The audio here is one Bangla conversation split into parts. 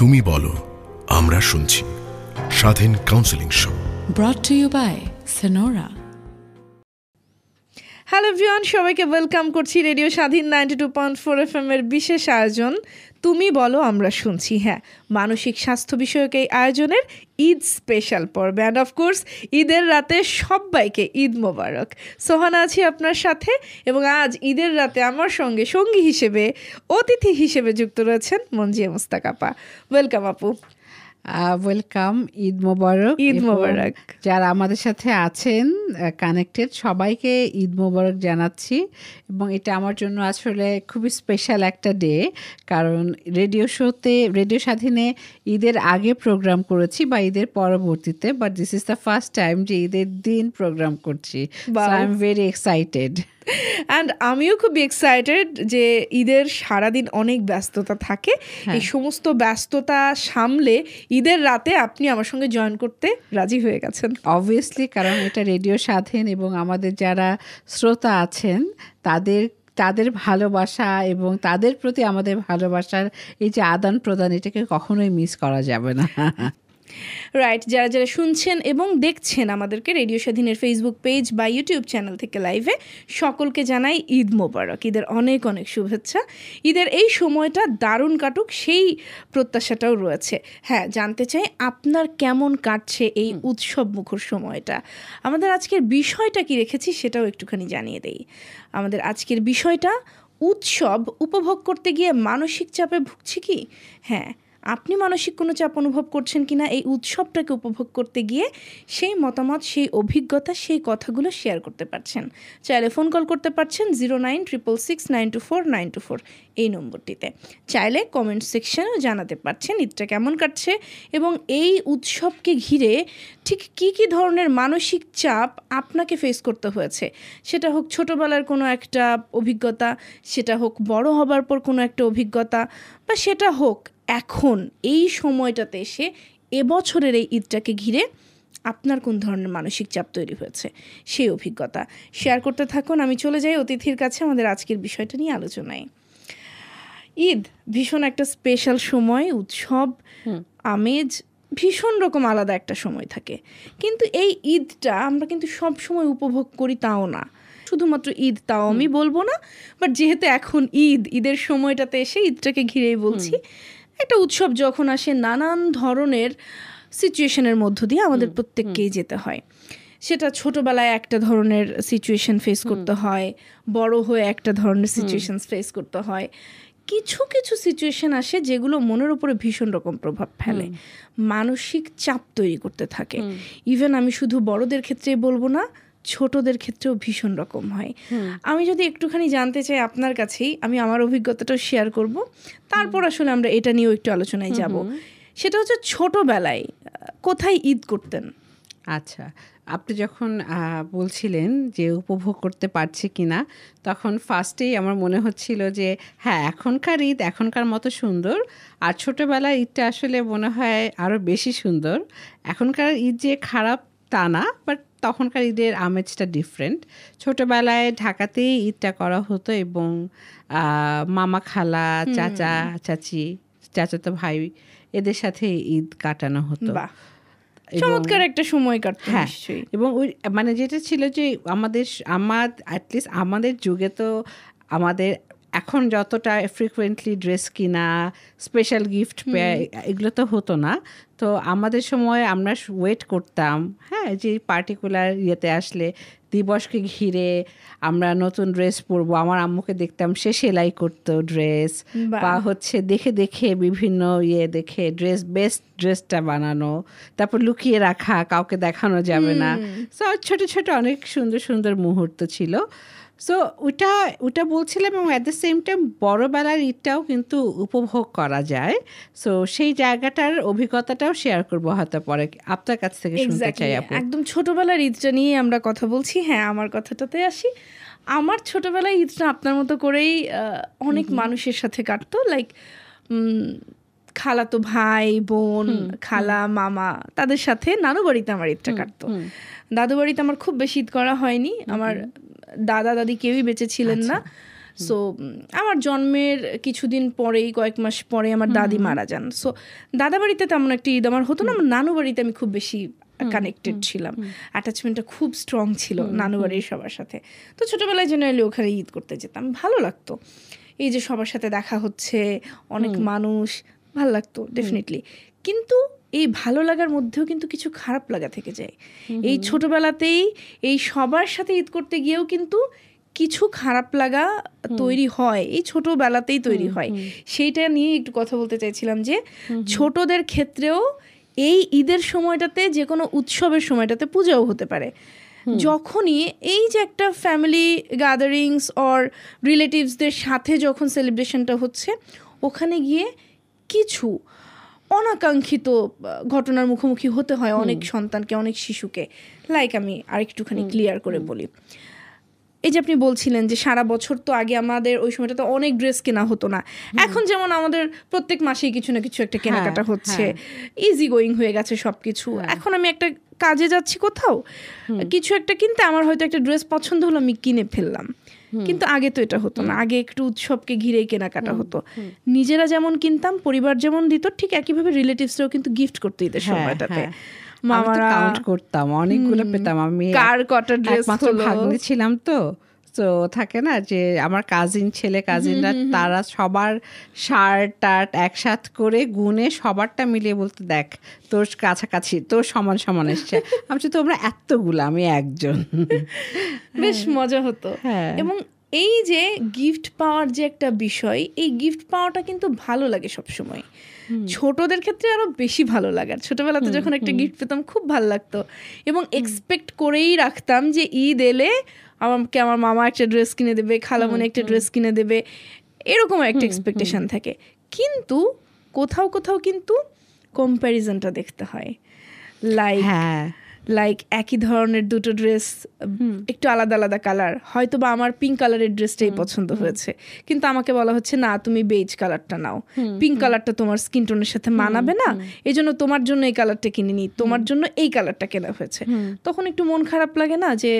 তুমি বলো আমরা শুনছি স্বাধীন counselling show brought to you by Sonora. Hello everyone, সবাইকে ওয়েলকাম করছি রেডিও স্বাধীন 92.4 FM এর বিশেষ আয়োজন তুমি বলো আমরা শুনছি। হ্যাঁ, মানসিক স্বাস্থ্য বিষয়ক এই আয়োজনের ঈদ স্পেশাল পর্বে। অ্যান্ড অফকোর্স ঈদের রাতে সবাইকে ঈদ মোবারক। সোহানা আছি আপনার সাথে, এবং আজ ঈদের রাতে আমার সঙ্গে সঙ্গী হিসেবে, অতিথি হিসেবে যুক্ত রয়েছেন মঞ্জিয়া মুস্তাক আপা। ওয়েলকাম আপু। ওয়েলকাম, ঈদ মোবারক। ঈদ মোবারক। যারা আমাদের সাথে আছেন কানেক্টেড সবাইকে ঈদ মোবারক জানাচ্ছি। এবং এটা আমার জন্য আসলে খুবই স্পেশাল একটা ডে, কারণ রেডিও স্বাধীনে ঈদের আগে প্রোগ্রাম করেছি বা ঈদের পরবর্তীতে, but this is the first time যে ঈদের দিন প্রোগ্রাম করছি। I am very excited. And আমিও খুব এক্সাইটেড যে ঈদের সারাদিন অনেক ব্যস্ততা থাকে, এই সমস্ত ব্যস্ততা সামলে ঈদের রাতে আপনি আমার সঙ্গে জয়েন করতে রাজি হয়ে গেছেন। অবভিয়াসলি, কারণ এটা রেডিও স্বাধীন এবং আমাদের যারা শ্রোতা আছেন তাদের ভালোবাসা এবং তাদের প্রতি আমাদের ভালোবাসার এই যে আদান প্রদান, এটাকে কখনোই মিস করা যাবে না। রাইট, যারা যারা শুনছেন এবং দেখছেন আমাদেরকে রেডিও স্বাধীনের ফেসবুক পেজ বা ইউটিউব চ্যানেল থেকে লাইভে, সকলকে জানাই ঈদ মোবারক, ঈদের অনেক অনেক শুভেচ্ছা। ঈদের এই সময়টা দারুণ কাটুক সেই প্রত্যাশাটাও রয়েছে। হ্যাঁ, জানতে চাই আপনার কেমন কাটছে এই উৎসব মুখর সময়টা। আমাদের আজকের বিষয়টা কি রেখেছি সেটাও একটুখানি জানিয়ে দেই। আমাদের আজকের বিষয়টা উৎসব উপভোগ করতে গিয়ে মানসিক চাপে ভুগছি কি। হ্যাঁ, আপনি মানসিক কোনো চাপ অনুভব করছেন কিনা এই উৎসবটাকে উপভোগ করতে গিয়ে, সেই মতামত, সেই অভিজ্ঞতা, সেই কথাগুলো শেয়ার করতে পারছেন। চাইলে ফোন কল করতে পারছেন 0966692494 এই নম্বরটিতে। চাইলে কমেন্ট সেকশনেও জানাতে পারছেন ঈদটা কেমন কাটছে এবং এই উৎসবকে ঘিরে ঠিক কী কী ধরনের মানসিক চাপ আপনাকে ফেস করতে হয়েছে। সেটা হোক ছোটোবেলার কোনো একটা অভিজ্ঞতা, সেটা হোক বড় হবার পর কোনো একটা অভিজ্ঞতা, বা সেটা হোক এখন এই সময়টাতে এসে এবছরের এই ঈদটাকে ঘিরে আপনার কোন ধরনের মানসিক চাপ তৈরি হয়েছে, সেই অভিজ্ঞতা শেয়ার করতে থাকুন। আমি চলে যাই অতিথির কাছে আমাদের আজকের বিষয়টা নিয়ে আলোচনায়। ঈদ ভীষণ একটা স্পেশাল সময়, উৎসব আমেজ ভীষণ রকম আলাদা একটা সময় থাকে, কিন্তু এই ঈদটা আমরা কিন্তু সব সময় উপভোগ করি তাও না। শুধুমাত্র ঈদ তাও আমি বলবো না, বাট যেহেতু এখন ঈদের সময়টাতে এসে ঈদটাকে ঘিরেই বলছি। একটা উৎসব যখন আসে নানান ধরনের সিচুয়েশনের মধ্য দিয়ে আমাদের প্রত্যেককেই যেতে হয়। সেটা ছোটোবেলায় একটা ধরনের সিচুয়েশন ফেস করতে হয়, বড় হয়ে একটা ধরনের সিচুয়েশন ফেস করতে হয়। কিছু কিছু সিচুয়েশন আসে যেগুলো মনের উপরে ভীষণ রকম প্রভাব ফেলে, মানসিক চাপ তৈরি করতে থাকে। ইভেন আমি শুধু বড়দের ক্ষেত্রেই বলবো না, ছোটদের ক্ষেত্রেও ভীষণ রকম হয়। আমি যদি একটুখানি জানতে চাই আপনার কাছেই, আমি আমার অভিজ্ঞতাটাও শেয়ার করব, তারপর আসলে আমরা এটা নিয়েও একটু আলোচনায় যাব। সেটা হচ্ছে ছোটবেলায় কোথায় ঈদ করতেন? আচ্ছা, আপনি যখন বলছিলেন যে উপভোগ করতে পারছি কিনা, তখন ফার্স্টেই আমার মনে হচ্ছিল যে হ্যাঁ, এখনকার ঈদ এখনকার মতো সুন্দর, আর ছোটোবেলার ঈদটা আসলে মনে হয় আরও বেশি সুন্দর। এখনকার ঈদ যে খারাপ তা না, বাট তখনকার ঈদের আমেজটা ডিফারেন্ট। ছোটোবেলায় ঢাকাতেই ঈদটা করা হতো এবং মামা খালা, চাচা চাচি, চাচাতো ভাই, এদের সাথে ঈদ কাটানো হতো। চমৎকার একটা সময় কাটতো। হ্যাঁ, এবং ওই মানে যেটা ছিল যে অ্যাটলিস্ট আমাদের যুগে তো আমাদের এখন যতটা ফ্রিকুয়েন্টলি ড্রেস কিনা, স্পেশাল গিফট এগুলো তো হতো না। তো আমাদের সময় আমরা ওয়েট করতাম, হ্যাঁ, যে পার্টিকুলার ইয়েতে আসলে দিবসকে ঘিরে আমরা নতুন ড্রেস পরবো। আমার আম্মুকে দেখতাম সে সেলাই করতো ড্রেস, বা হচ্ছে দেখে দেখে বিভিন্ন দেখে বেস্ট ড্রেসটা বানানো, তারপর লুকিয়ে রাখা, কাউকে দেখানো যাবে না। সো ছোট ছোট অনেক সুন্দর সুন্দর মুহূর্ত ছিল। সো ওটা বলছিলাম, এবং অ্যাট দ্য সেম টাইম বড়োবেলার ঈদটাও কিন্তু উপভোগ করা যায়। সো সেই জায়গাটার অভিজ্ঞতাটাও শেয়ার করবো হয়তো পরে, আপনার কাছ থেকে শুনতে চাই আপু। একদম ছোটবেলার ঈদটা নিয়ে আমরা কথা বলছি। হ্যাঁ, আমার কথাটাতে আসি। আমার ছোটবেলায় ঈদটা আপনার মতো করেই অনেক মানুষের সাথে কাটতো। লাইক খালাতো ভাই বোন, খালা মামা, তাদের সাথে নানু বাড়িতে আমার ঈদটা কাটতো। দাদু বাড়িতে আমার খুব বেশি ঈদ করা হয়নি। আমার দাদা দাদি কেউই বেঁচে ছিলেন না, সো আমার জন্মের কিছুদিন পরেই, কয়েক মাস পরে আমার দাদি মারা যান। সো দাদা বাড়িতে তেমন একটা ঈদ আমার হতো না, আমার নানু বাড়িতে আমি খুব বেশি কানেক্টেড ছিলাম, অ্যাটাচমেন্টটা খুব স্ট্রং ছিল নানু বাড়ির সবার সাথে। তো ছোটোবেলায় জেনারেলি ওখানে ঈদ করতে যেতাম, ভালো লাগতো। এই যে সবার সাথে দেখা হচ্ছে, অনেক মানুষ, ভালো লাগতো ডেফিনেটলি। কিন্তু এই ভালো লাগার মধ্যেও কিন্তু কিছু খারাপ লাগা থেকে যায়। এই ছোটবেলাতেই এই সবার সাথে ঈদ করতে গিয়েও কিন্তু কিছু খারাপ লাগা তৈরি হয়, এই ছোটবেলাতেই তৈরি হয়। সেইটা নিয়ে একটু কথা বলতে চাইছিলাম যে ছোটদের ক্ষেত্রেও এই ঈদের সময়টাতে, যে কোনো উৎসবের সময়টাতে, পূজাও হতে পারে, যখনই এই যে একটা ফ্যামিলি গ্যাদারিংস অর রিলেটিভসদের সাথে যখন সেলিব্রেশনটা হচ্ছে, ওখানে গিয়ে কিছু অনাকাঙ্ক্ষিত ঘটনার মুখোমুখি হতে হয় অনেক সন্তানকে, অনেক শিশুকে। লাইক আমি আরেকটুখানি ক্লিয়ার করে বলি। এই যে আপনি বলছিলেন যে সারা বছর তো আগে আমাদের ওই সময়টা তো অনেক ড্রেস কেনা হতো না, এখন যেমন আমাদের প্রত্যেক মাসেই কিছু না কিছু একটা কেনাকাটা হচ্ছে, ইজি গোয়িং হয়ে গেছে সব কিছু। এখন আমি একটা কাজে যাচ্ছি কোথাও, কিছু একটা কিনতে, আমার হয়তো একটা ড্রেস পছন্দ হলো, আমি কিনে ফেললাম। কিন্তু আগে তো এটা হতো না, আগে একটু উৎসবকে ঘিরেই কেনাকাটা হতো। নিজেরা যেমন কিনতাম, পরিবার যেমন দিত, ঠিক একইভাবে রিলেটিভসরাও কিন্তু গিফট করতে দিত সময়টাতে। মামারা কাউন্ট করতাম, অনেকগুলো পেতাম। আমি কার কটা ড্রেস হলো, ভাগ্নে ছিলাম তো, তো থাকে না যে আমার কাজিন ছেলে কাজিনরা, তারা সবার শার্ট টার্ট একসাথ করে গুনে সবারটা মিলিয়ে বলতে, দেখ তোর কাছাকাছি, তোর সমান সমান এসছে। আমি তোমরা এতগুলো, আমি একজন। বেশ মজা হতো। এবং এই যে গিফট পাওয়ার যে একটা বিষয়, এই গিফট পাওয়াটা কিন্তু ভালো লাগে সবসময়। ছোটদের ক্ষেত্রে আরো বেশি ভালো লাগার, ছোটবেলাতে যখন একটা গিফট পেতাম খুব ভালো লাগতো, এবং এক্সপেক্ট করেই রাখতাম যে ঈদ এলে আমাকে আমার মামা একটা ড্রেস কিনে দেবে, খালামণি একটা ড্রেস কিনে দেবে, এরকম একটা এক্সপেকটেশন থাকে। কিন্তু কোথাও কোথাও কিন্তু কম্প্যারিজনটা দেখতে হয়। লাইক একই ধরনের দুটো ড্রেস, একটু আলাদা আলাদা কালার, হয়তো বা আমার পিঙ্ক কালারের ড্রেসটাই পছন্দ হয়েছে, কিন্তু আমাকে বলা হচ্ছে না তুমি বেজ কালারটা নাও, পিঙ্ক কালারটা তোমার স্কিন টোনের সাথে মানাবে না, এই জন্য তোমার জন্য এই কালারটা কিনিনি, তোমার জন্য এই কালারটা কেনা হয়েছে। তখন একটু মন খারাপ লাগে না যে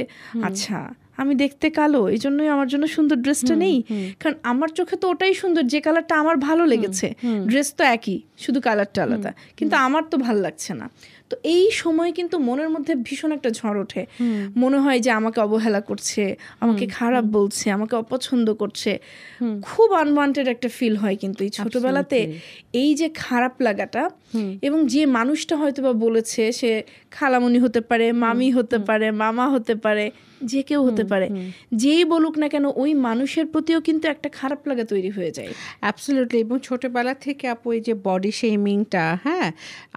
আচ্ছা আমি দেখতে কালো, এই জন্যই আমার জন্য সুন্দর ড্রেসটা নেই, কারণ আমার চোখে তো ওটাই সুন্দর যে কালারটা আমার ভালো লেগেছে, ড্রেস তো একই, শুধু কালারটা আলাদা, কিন্তু আমার তো ভালো লাগছে না। তো এই সময় কিন্তু মনের মধ্যে ভীষণ একটা ঝড় ওঠে, মনে হয় যে আমাকে অবহেলা করছে, আমাকে খারাপ বলছে, আমাকে অপছন্দ করছে, খুব আনওয়ান্টেড একটা ফিল হয় কিন্তু এই ছোটবেলাতে। এই যে খারাপ লাগাটা, এবং যে মানুষটা হয়তো বা বলেছে, সে খালামণি হতে পারে, মামি হতে পারে, মামা হতে পারে, যে কেউ হতে পারে, যেই বলুক না কেন, ওই মানুষের প্রতিও কিন্তু একটা খারাপ লাগা তৈরি হয়ে যায়। অ্যাবসলিউটলি। এবং ছোটোবেলা থেকে আপু এই যে বডি শেমিংটা,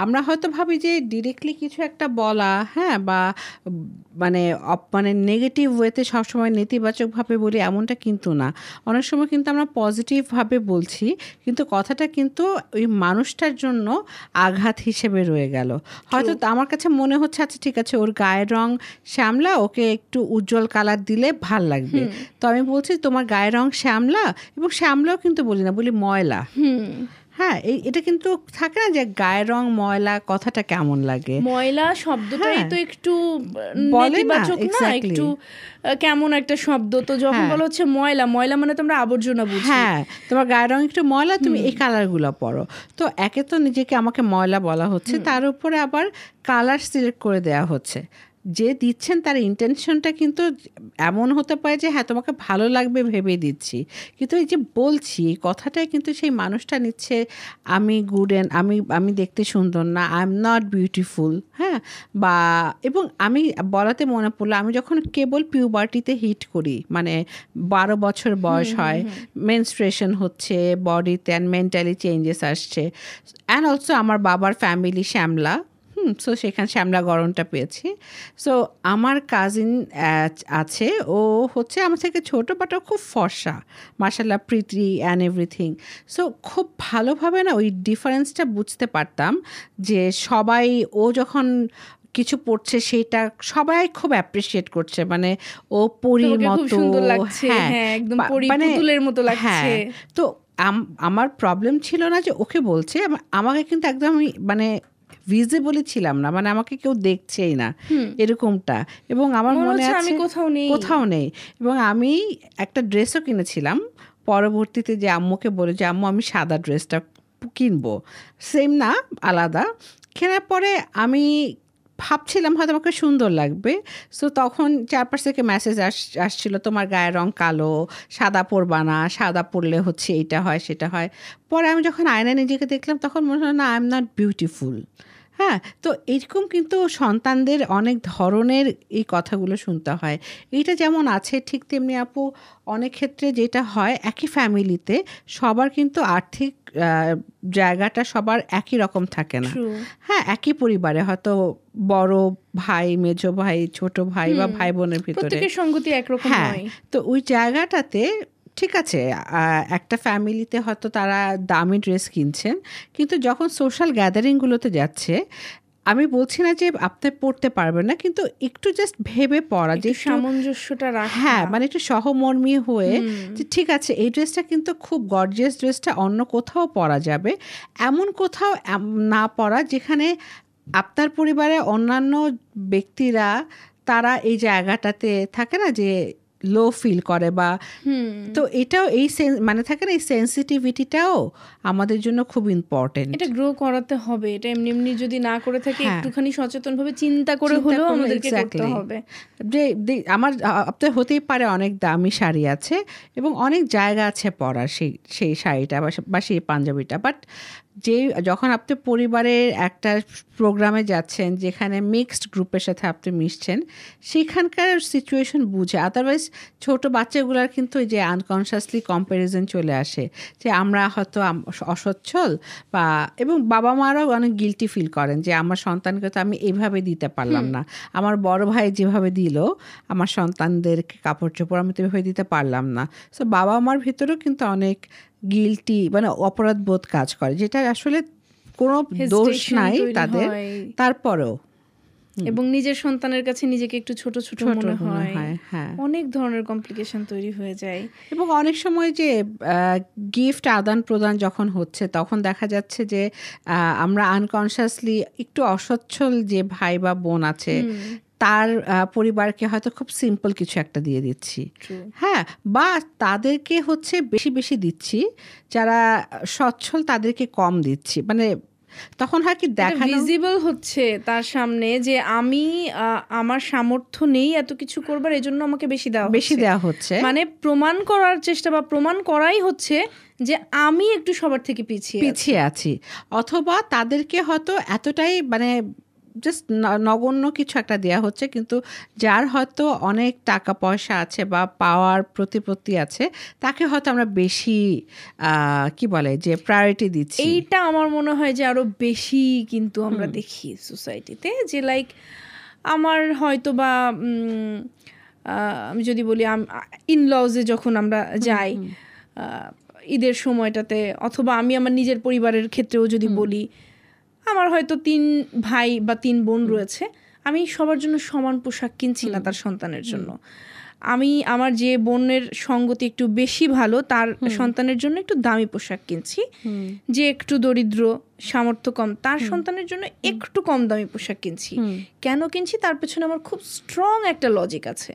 আমরা হয়তো ভাবি যে ডিরেক্টলি কিছু একটা বলা, বা মানে মানে নেগেটিভ ওয়েতে সবসময় নেতিবাচকভাবে বলি, এমনটা কিন্তু না। অনেক সময় কিন্তু আমরা পজিটিভভাবে বলছি, কিন্তু কথাটা কিন্তু ওই মানুষটার জন্য আঘাত হিসেবে রয়ে গেল। হয়তো আমার কাছে মনে হচ্ছে আচ্ছা ঠিক আছে, ওর গায়ের রং শ্যামলা, ওকে একটু উজ্জ্বল কালার দিলে ভাল লাগবে, তো আমি বলছি তোমার গায়ের রং শ্যামলা, এবং শ্যামলাও কিন্তু বলি না, বলি ময়লা। এটা কিন্তু থাকে না যে গায়ের রং ময়লা, কথাটা কেমন লাগে, ময়লা শব্দটাই তো একটু নেতিবাচক না, একটু কেমন একটা শব্দ। তো যখন বলা হচ্ছে ময়লা, ময়লা মানে তোমরা আবর্জনা বুঝি, তোমার গায়ের রং একটু ময়লা, তুমি এই কালারগুলো পরো। তো একে তো নিজেকে আমাকে ময়লা বলা হচ্ছে, তার উপরে আবার কালার সিলেক্ট করে দেওয়া হচ্ছে। যে দিচ্ছেন তার ইন্টেনশনটা কিন্তু এমন হতে পারে যে তোমাকে ভালো লাগবে ভেবে দিচ্ছি, কিন্তু এই যে বলছি কথাটাই কিন্তু সেই মানুষটা নিচ্ছে আমি গুড অ্যান্ড আমি দেখতে সুন্দর না, আই এম নট বিউটিফুল, বা এবং আমি বলাতে মনে পড়লো, আমি যখন কেবল পিউবার্টিতে হিট করি, মানে 12 বছর বয়স হয়, মেনস্ট্রুয়েশন হচ্ছে বডিতে, অ্যান্ড মেন্টালি চেঞ্জেস আসছে, অ্যান্ড অলসো আমার বাবার ফ্যামিলি শ্যামলা, সো সেখানে শ্যামলা গরমটা পেয়েছি। সো আমার কাজিন আছে, ও হচ্ছে আমার থেকে ছোটো, বাট ও খুব ফর্সা, মাশাআল্লাহ, প্রীতি অ্যান্ড এভরিথিং। সো খুব ভালোভাবে না ওই ডিফারেন্সটা বুঝতে পারতাম যে সবাই, ও যখন কিছু পড়ছে সেটা সবাই খুব অ্যাপ্রিসিয়েট করছে, মানে ও পরীর মতো, একদম পরী পুতুলের মতো লাগছে। তো আমার প্রবলেম ছিল না যে ওকে বলছে, আমাকে কিন্তু একদম মানে ভিজিবলি ছিলাম না, মানে আমাকে কেউ দেখছেই না এরকমটা। এবং আমার মনে আছে আমি কোথাও নেই। এবং আমি একটা ড্রেসও কিনেছিলাম পরবর্তীতে, যে আম্মুকে বলে যে আম্মু আমি সাদা ড্রেসটা কিনবো, সেম না আলাদা। কেনার পরে আমি ভাবছিলাম হয়তো আমাকে সুন্দর লাগবে, সো তখন চারপাশ থেকে মেসেজ আসছিল তোমার গায়ের রং কালো, সাদা পরবা না, সাদা পরলে হচ্ছে এইটা হয় সেটা হয়। পরে আমি যখন আয়নায় নিজেকে দেখলাম তখন মনে হলো না, আই এম নট বিউটিফুল। হ্যাঁ, তো এরকম কিন্তু সন্তানদের অনেক ধরনের এই কথাগুলো শুনতে হয়। এইটা যেমন আছে ঠিক তেমনি আপু অনেক ক্ষেত্রে যেটা হয়, একই ফ্যামিলিতে সবার কিন্তু আর্থিক জায়গাটা সবার একই রকম থাকে না। হ্যাঁ, একই পরিবারে হয়তো বড় ভাই, মেজো ভাই, ছোট ভাই বা ভাই বোনের ভিতরে প্রত্যেকের সঙ্গতি একরকম নয়। তো ওই জায়গাটাতে ঠিক আছে, একটা ফ্যামিলিতে হয়তো তারা দামি ড্রেস কিনছেন, কিন্তু যখন সোশ্যাল গ্যাদারিংগুলোতে যাচ্ছে, আমি বলছি না যে আপনি পড়তে পারবেন না, কিন্তু একটু জাস্ট ভেবে পড়া, যে সামঞ্জস্যটা রাখা, হ্যাঁ মানে একটু সহমর্মী হয়ে যে ঠিক আছে এই ড্রেসটা কিন্তু খুব গর্জিয়াস, ড্রেসটা অন্য কোথাও পরা যাবে, এমন কোথাও না পরা যেখানে আপনার পরিবারে অন্যান্য ব্যক্তিরা তারা এই জায়গাটাতে থাকে না যে লো ফিল করে, বা তো এটাও এই মানে থাকে না, এই সেন্সিটিভিটিটাও আমাদের জন্য খুব ইম্পর্টেন্ট। এটা গ্রো করাতে হবে। এটা এমনি এমনি যদি না করে থাকে, একটুখানি সচেতনভাবে চিন্তা করে হলেও আমাদেরকে করতে হবে। যে আমার আপনার হতেই পারে অনেক দামি শাড়ি আছে এবং অনেক জায়গা আছে পরার সেই শাড়িটা বা সেই পাঞ্জাবিটা, বাট যে যখন আপনি পরিবারের একটা প্রোগ্রামে যাচ্ছেন যেখানে মিক্সড গ্রুপের সাথে আপনি মিশছেন, সেখানকার সিচুয়েশন বুঝে। আদারওয়াইজ ছোট বাচ্চাগুলার কিন্তু যে আনকনশিয়াসলি কম্প্যারিজন চলে আসে, যে আমরা হয়তো অসচ্ছল, বা এবং বাবা মারাও অনেক গিল্টি ফিল করেন যে আমার সন্তানকে তো আমি এইভাবে দিতে পারলাম না, আমার বড় ভাই যেভাবে দিল আমার সন্তানদেরকে কাপড় চোপড় আমি তো এভাবে দিতে পারলাম না। সো বাবা মার ভিতরেও কিন্তু অনেক গিল্টি মানে অপরাধ বোধ কাজ করে, যেটা আসলে কোনো দোষ নাই তাদের, তারপরেও এবং নিজের সন্তানের কাছে নিজেকে একটু ছোট ছোট মনে হয়। হ্যাঁ, অনেক ধরনের কমপ্লিকেশন তৈরি হয়ে যায়। এবং অনেক সময় যে গিফট আদান প্রদান যখন হচ্ছে তখন দেখা যাচ্ছে যে আমরা আনকনশিয়াসলি একটু অসচ্ছল যে ভাই বা বোন আছে তার পরিবারকে হয়তো খুব সিম্পল কিছু একটা দিয়ে দিচ্ছি, হ্যাঁ, বা তাদেরকে হচ্ছে বেশি বেশি দিচ্ছি, যারা সচ্ছল তাদেরকে কম দিচ্ছি। মানে তখন হয় কি দেখানো ভিজিবল হচ্ছে তার সামনে যে আমি আমার সামর্থ্য নেই এত কিছু করবার, এজন্য আমাকে বেশি দেওয়া হচ্ছে, মানে প্রমাণ করার চেষ্টা বা প্রমাণ করাই হচ্ছে যে আমি একটু সবার থেকে পিছিয়ে আছি। অথবা তাদেরকে হয়তো এতটাই মানে জাস্ট নগণ্য কিছু একটা দেওয়া হচ্ছে, কিন্তু যার হয়তো অনেক টাকা পয়সা আছে বা পাওয়ার প্রতিপত্তি আছে তাকে হয়তো আমরা বেশি কি বলে যে প্রায়োরিটি দিচ্ছি। এইটা আমার মনে হয় যে আরো বেশি কিন্তু আমরা দেখি সোসাইটিতে, যে লাইক আমার হয়তো বা আমি যদি বলি ইনলজে যখন আমরা যাই ঈদের সময়টাতে, অথবা আমি আমার নিজের পরিবারের ক্ষেত্রেও যদি বলি, আমার হয়তো 3 ভাই বা 3 বোন রয়েছে, আমি সবার জন্য সমান পোশাক কিনছি না তার সন্তানের জন্য। আমি আমার যে বোনের সঙ্গতি একটু বেশি ভালো তার সন্তানের জন্য একটু দামি পোশাক কিনছি, যে একটু দরিদ্র সামর্থ্য কম তার সন্তানের জন্য একটু কম দামি পোশাক কিনছি। কেন কিনছি তার পেছনে আমার খুব স্ট্রং একটা লজিক আছে।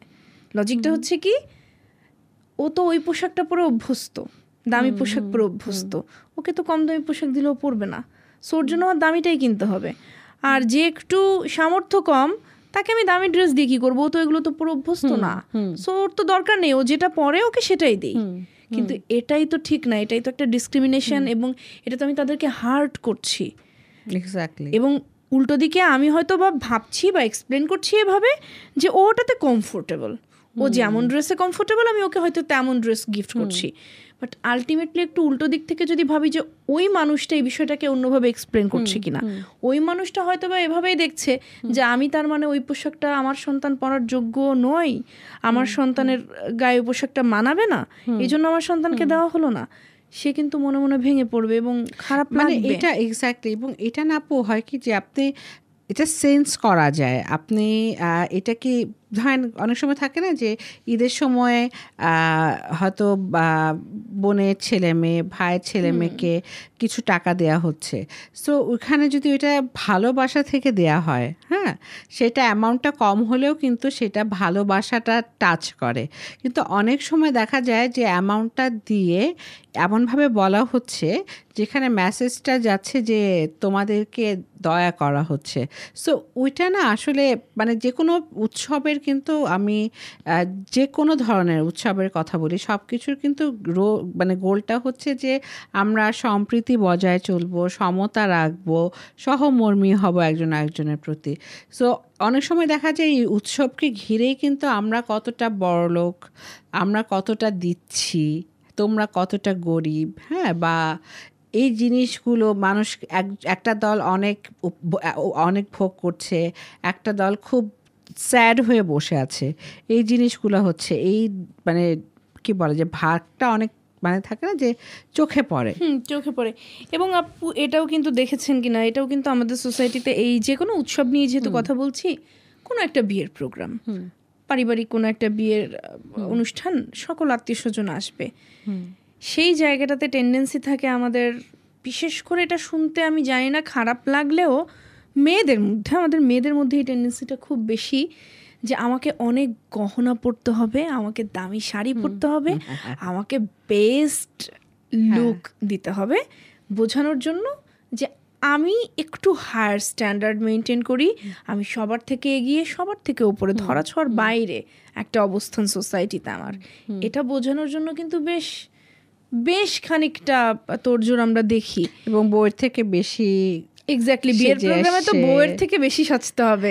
লজিকটা হচ্ছে কি, ও তো ওই পোশাকটা পরে অভ্যস্ত, দামি পোশাক পরে অভ্যস্ত, ওকে তো কম দামি পোশাক দিলেও পরবে না, সো ওর জন্য আমার দামিটাই কিনতে হবে। আর যে একটু সামর্থ্য কম তাকে আমি দামি ড্রেস দিয়ে কী করবো, ও তো এগুলো তো পুরো অভ্যস্ত না, সো ওর তো দরকার নেই, ও যেটা পরে ওকে সেটাই দিই। কিন্তু এটাই তো ঠিক না, এটাই তো একটা ডিসক্রিমিনেশন, এবং এটা তো আমি তাদেরকে হার্ট করছি। এক্স্যাক্টলি। এবং উল্টো দিকে আমি হয়তো বা ভাবছি বা এক্সপ্লেন করছি এভাবে যে ও ওটাতে কমফোর্টেবল, ও যেমন ড্রেসে কমফোর্টেবল আমি ওকে হয়তো তেমন ড্রেস গিফট করছি। বাট আলটিমেটলি একটু উল্টো দিক থেকে যদি ভাবি যে ওই মানুষটা এই বিষয়টাকে অন্যভাবে এক্সপ্লেন করছে কিনা, ওই মানুষটা হয়তো বা এভাবেই দেখছে যে আমি তার মানে ওই পোশাকটা আমার সন্তান পরার যোগ্য নই, আমার সন্তানের গায়ে পোশাকটা মানাবে না, এই জন্য আমার সন্তানকে দেওয়া হলো না, সে কিন্তু মনে মনে ভেঙে পড়বে এবং খারাপ লাগবে। এটা এক্স্যাক্টলি। এবং এটা না হয় কি যে আপনি এটা সেন্স করা যায়, আপনি এটাকে ধরেন অনেক সময় থাকে না যে ঈদের সময় হয়তো বোনের ছেলে মেয়ে ভাইয়ের ছেলে মেয়েকে কিছু টাকা দেয়া হচ্ছে, সো ওইখানে যদি ওইটা ভালোবাসা থেকে দেয়া হয়, হ্যাঁ, সেটা অ্যামাউন্টটা কম হলেও কিন্তু সেটা ভালোবাসাটা টাচ করে। কিন্তু অনেক সময় দেখা যায় যে অ্যামাউন্টটা দিয়ে এমনভাবে বলা হচ্ছে যেখানে মেসেজটা যাচ্ছে যে তোমাদেরকে দয়া করা হচ্ছে। সো ওইটা না আসলে মানে যে কোনো উৎসবের, কিন্তু আমি যে কোনো ধরনের উৎসবের কথা বলি, সব কিছুর কিন্তু মানে গোলটা হচ্ছে যে আমরা সম্প্রীতি বজায় চলবো, সমতা রাখবো, সহমর্মী হব একজন আরেকজনের প্রতি। সো অনেক সময় দেখা যায় এই উৎসবকে ঘিরেই কিন্তু আমরা কতটা বড়লোক, আমরা কতটা দিচ্ছি, তোমরা কতটা গরিব, হ্যাঁ, বা এই জিনিসগুলো মানুষ একটা দল অনেক ভোগ করছে, একটা দল খুব স্যাড হয়ে বসে আছে। এই জিনিসগুলো হচ্ছে এই মানে কি বলে যে ভাগটা অনেক মানে থাকে না যে চোখে পড়ে। চোখে পড়ে। এবং আপু এটাও কিন্তু দেখেছেন কিনা, এটাও কিন্তু আমাদের সোসাইটিতে এই যে কোনো উৎসব নিয়ে যেহেতু কথা বলছি, কোনো একটা বিয়ের প্রোগ্রাম, পারিবারিক কোনো একটা বিয়ের অনুষ্ঠান, সকল আত্মীয় স্বজন আসবে, সেই জায়গাটাতে টেন্ডেন্সি থাকে আমাদের, বিশেষ করে এটা শুনতে আমি জানি না খারাপ লাগলেও আমাদের মেয়েদের মধ্যে এই টেন্ডেন্সিটা খুব বেশি যে আমাকে অনেক গহনা পরতে হবে, আমাকে দামি শাড়ি পরতে হবে, আমাকে বেস্ট লুক দিতে হবে, বোঝানোর জন্য যে আমি একটু হায়ার স্ট্যান্ডার্ড মেনটেন করি, আমি সবার থেকে এগিয়ে, সবার থেকে উপরে, ধরা ছোঁয়ার বাইরে একটা অবস্থান সোসাইটিতে আমার। এটা বোঝানোর জন্য কিন্তু বেশ খানিকটা তোড়জোড় আমরা দেখি। এবং বউয়ের থেকে বেশি, এক্স্যাক্টলি, বিয়ের প্রোগ্রামে তো বউয়ের থেকে বেশি সাজতে হবে,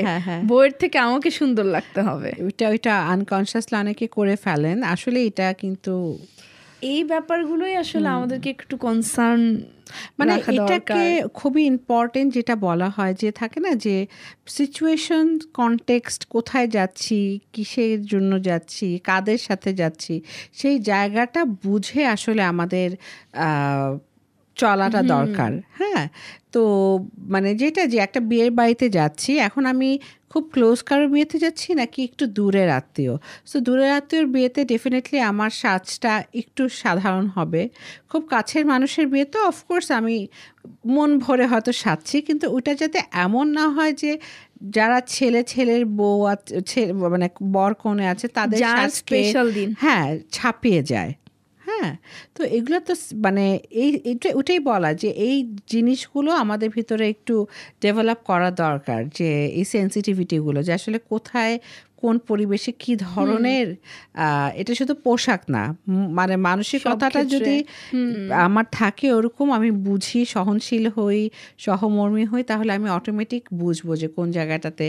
বউয়ের থেকে আমাকে সুন্দর লাগতে হবে। ওইটা আনকনসিয়াসলি অনেকে করে ফেলেন। আসলে এটা কিন্তু এই ব্যাপারগুলোই আসলে আমাদেরকে একটু কনসার্ন, মানে এটাকে খুবই ইম্পর্টেন্ট যেটা বলা হয় যে থাকে না যে সিচুয়েশন, কনটেক্সট, কোথায় যাচ্ছি, কিসের জন্য যাচ্ছি, কাদের সাথে যাচ্ছি, সেই জায়গাটা বুঝে আসলে আমাদের চলাটা দরকার। হ্যাঁ, তো মানে যেটা যে একটা বিয়ের বাড়িতে যাচ্ছি, এখন আমি খুব ক্লোজ কারোর বিয়েতে যাচ্ছি নাকি একটু দূরের আত্মীয়, সো দূরের আত্মীয়র বিয়েতে ডেফিনেটলি আমার সাজটা একটু সাধারণ হবে। খুব কাছের মানুষের বিয়েতে অফকোর্স আমি মন ভরে হয়তো সাজছি, কিন্তু ওটা যাতে এমন না হয় যে যারা ছেলের বউ মানে বর কনে আছে তাদের স্পেশাল দিন, হ্যাঁ, ছাপিয়ে যায়। হ্যাঁ, তো এগুলো তো মানে ওটাই বলা যে এই জিনিসগুলো আমাদের ভিতরে একটু ডেভেলপ করা দরকার, যে এই সেন্সিটিভিটিগুলো যে আসলে কোথায় কোন পরিবেশে কি ধরনের, এটা শুধু পোশাক না, মানে মানসিকতাটা যদি আমার থাকে ওরকম, আমি বুঝি, সহনশীল হই, সহমর্মী হই, তাহলে আমি অটোমেটিক বুঝবো যে কোন জায়গাটাতে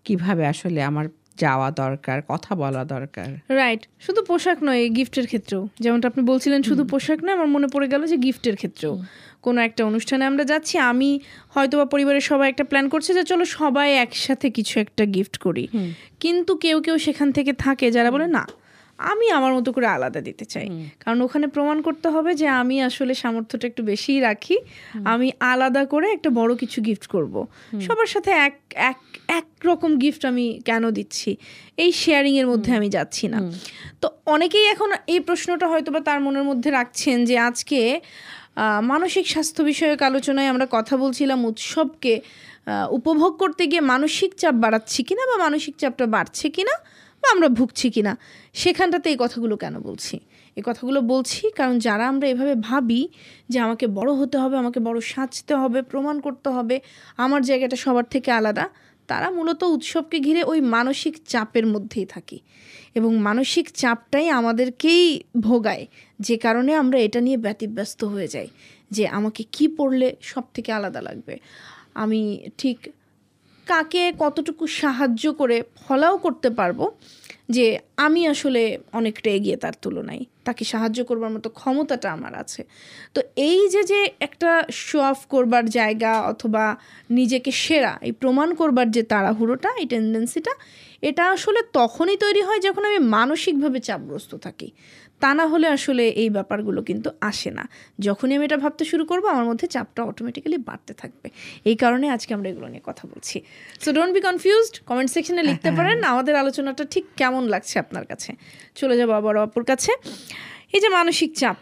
কিভাবে আসলে আমার যাওয়া দরকার, কথা বলা দরকার। রাইট, শুধু পোশাক নয়, গিফটের ক্ষেত্রেও যেমনটা আপনি বলছিলেন, শুধু পোশাক নয়, আমার মনে পড়ে গেল যে গিফটের ক্ষেত্রেও কোনো একটা অনুষ্ঠানে আমরা যাচ্ছি, আমি হয়তো বা পরিবারের সবাই একটা প্ল্যান করছে যে চলো সবাই একসাথে কিছু একটা গিফট করি, কিন্তু কেউ সেখান থেকে থাকে যারা বলে না, আমি আমার মতো করে আলাদা দিতে চাই, কারণ ওখানে প্রমাণ করতে হবে যে আমি আসলে সামর্থ্যটা একটু বেশিই রাখি, আমি আলাদা করে একটা বড় কিছু গিফট করব, সবার সাথে এক রকম গিফট আমি কেন দিচ্ছি, এই শেয়ারিং এর মধ্যে আমি যাচ্ছি না। তো অনেকেই এখন এই প্রশ্নটা হয়তো বা তার মনের মধ্যে রাখছেন যে আজকে মানসিক স্বাস্থ্য বিষয়ক আলোচনায় আমরা কথা বলছিলাম, উৎসবকে উপভোগ করতে গিয়ে মানসিক চাপ বাড়াচ্ছি কিনা, বা মানসিক চাপটা বাড়ছে কিনা, বা আমরা ভুগছি কিনা, সেখানটাতে এই কথাগুলো কেন বলছি? এই কথাগুলো বলছি কারণ যারা আমরা এভাবে ভাবি যে আমাকে বড় হতে হবে, আমাকে বড় সাজতে হবে, প্রমাণ করতে হবে, আমার জায়গাটা সবার থেকে আলাদা, তারা মূলত উৎসবকে ঘিরে ওই মানসিক চাপের মধ্যেই থাকি, এবং মানসিক চাপটাই আমাদেরকেই ভোগায়, যে কারণে আমরা এটা নিয়ে ব্যতিব্যস্ত হয়ে যাই যে আমাকে কি পড়লে সব থেকে আলাদা লাগবে, আমি ঠিক কাকে কতটুকু সাহায্য করে ফলাও করতে পারবো যে আমি আসলে অনেকটা এগিয়ে তার তুলনায়, তাকে সাহায্য করবার মতো ক্ষমতাটা আমার আছে। তো এই যে একটা শো অফ করবার জায়গা অথবা নিজেকে সেরা এই প্রমাণ করবার যে তাড়াহুড়োটা, এই টেন্ডেন্সিটা, এটা আসলে তখনই তৈরি হয় যখন আমি মানসিকভাবে চাপগ্রস্ত থাকি, তা না হলে আসলে এই ব্যাপারগুলো কিন্তু আসে না। যখনই আমি এটা ভাবতে শুরু করবো আমার মধ্যে চাপটা অটোমেটিক্যালি বাড়তে থাকবে। এই কারণে আজকে আমরা এগুলো নিয়ে কথা বলছি। So don't be confused, comment সেকশনে লিখতে পারেন আমাদের আলোচনাটা ঠিক কেমন লাগছে আপনার কাছে। চলে যাবো আবার অপুর কাছে। এই যে মানসিক চাপ,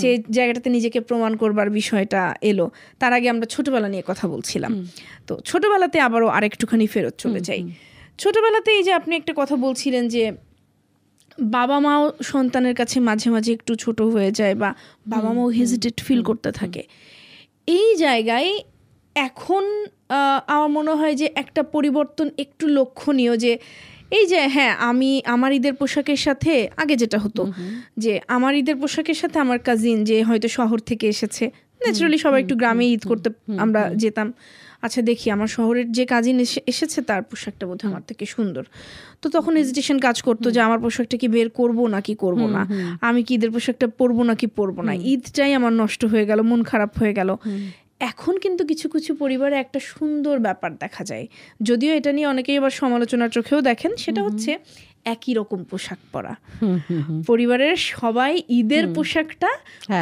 যে জায়গাটাতে নিজেকে প্রমাণ করবার বিষয়টা এলো, তার আগে আমরা ছোটবেলা নিয়ে কথা বলছিলাম। তো ছোটবেলাতে আবারও আরেকটুখানি ফেরত চলে যাই। ছোটবেলাতে এই যে আপনি একটা কথা বলছিলেন যে বাবা মাও সন্তানের কাছে মাঝে মাঝে একটু ছোট হয়ে যায় বা বাবা মাও হেজিটেট ফিল করতে থাকে। এই জায়গায় এখন আমার মনে হয় যে একটা পরিবর্তন একটু লক্ষণীয়, যে এই যে হ্যাঁ আমি আমার ঈদের পোশাকের সাথে আগে যেটা হতো যে আমার ঈদের পোশাকের সাথে আমার কাজিন যে হয়তো শহর থেকে এসেছে, ন্যাচারালি সবাই একটু গ্রামে ঈদ করতে আমরা যেতাম, আচ্ছা দেখি আমার শহরের যে কাজিন এসেছে তার পোশাকটা বোধহয় আমার থেকে সুন্দর, তো তখন হেজিটেশন কাজ করতো যে আমার পোশাকটা কি বের করবো নাকি করবো না, আমি কি ঈদের পোশাকটা পরবো নাকি পরবো না, ঈদটাই আমার নষ্ট হয়ে গেল, মন খারাপ হয়ে গেল। এখন কিন্তু কিছু কিছু পরিবারে একটা সুন্দর ব্যাপার দেখা যায়, যদিও এটা নিয়ে অনেকেই আবার সমালোচনার চোখেও দেখেন, সেটা হচ্ছে একই রকম পোশাক পরা। পরিবারের সবাই ঈদের পোশাকটা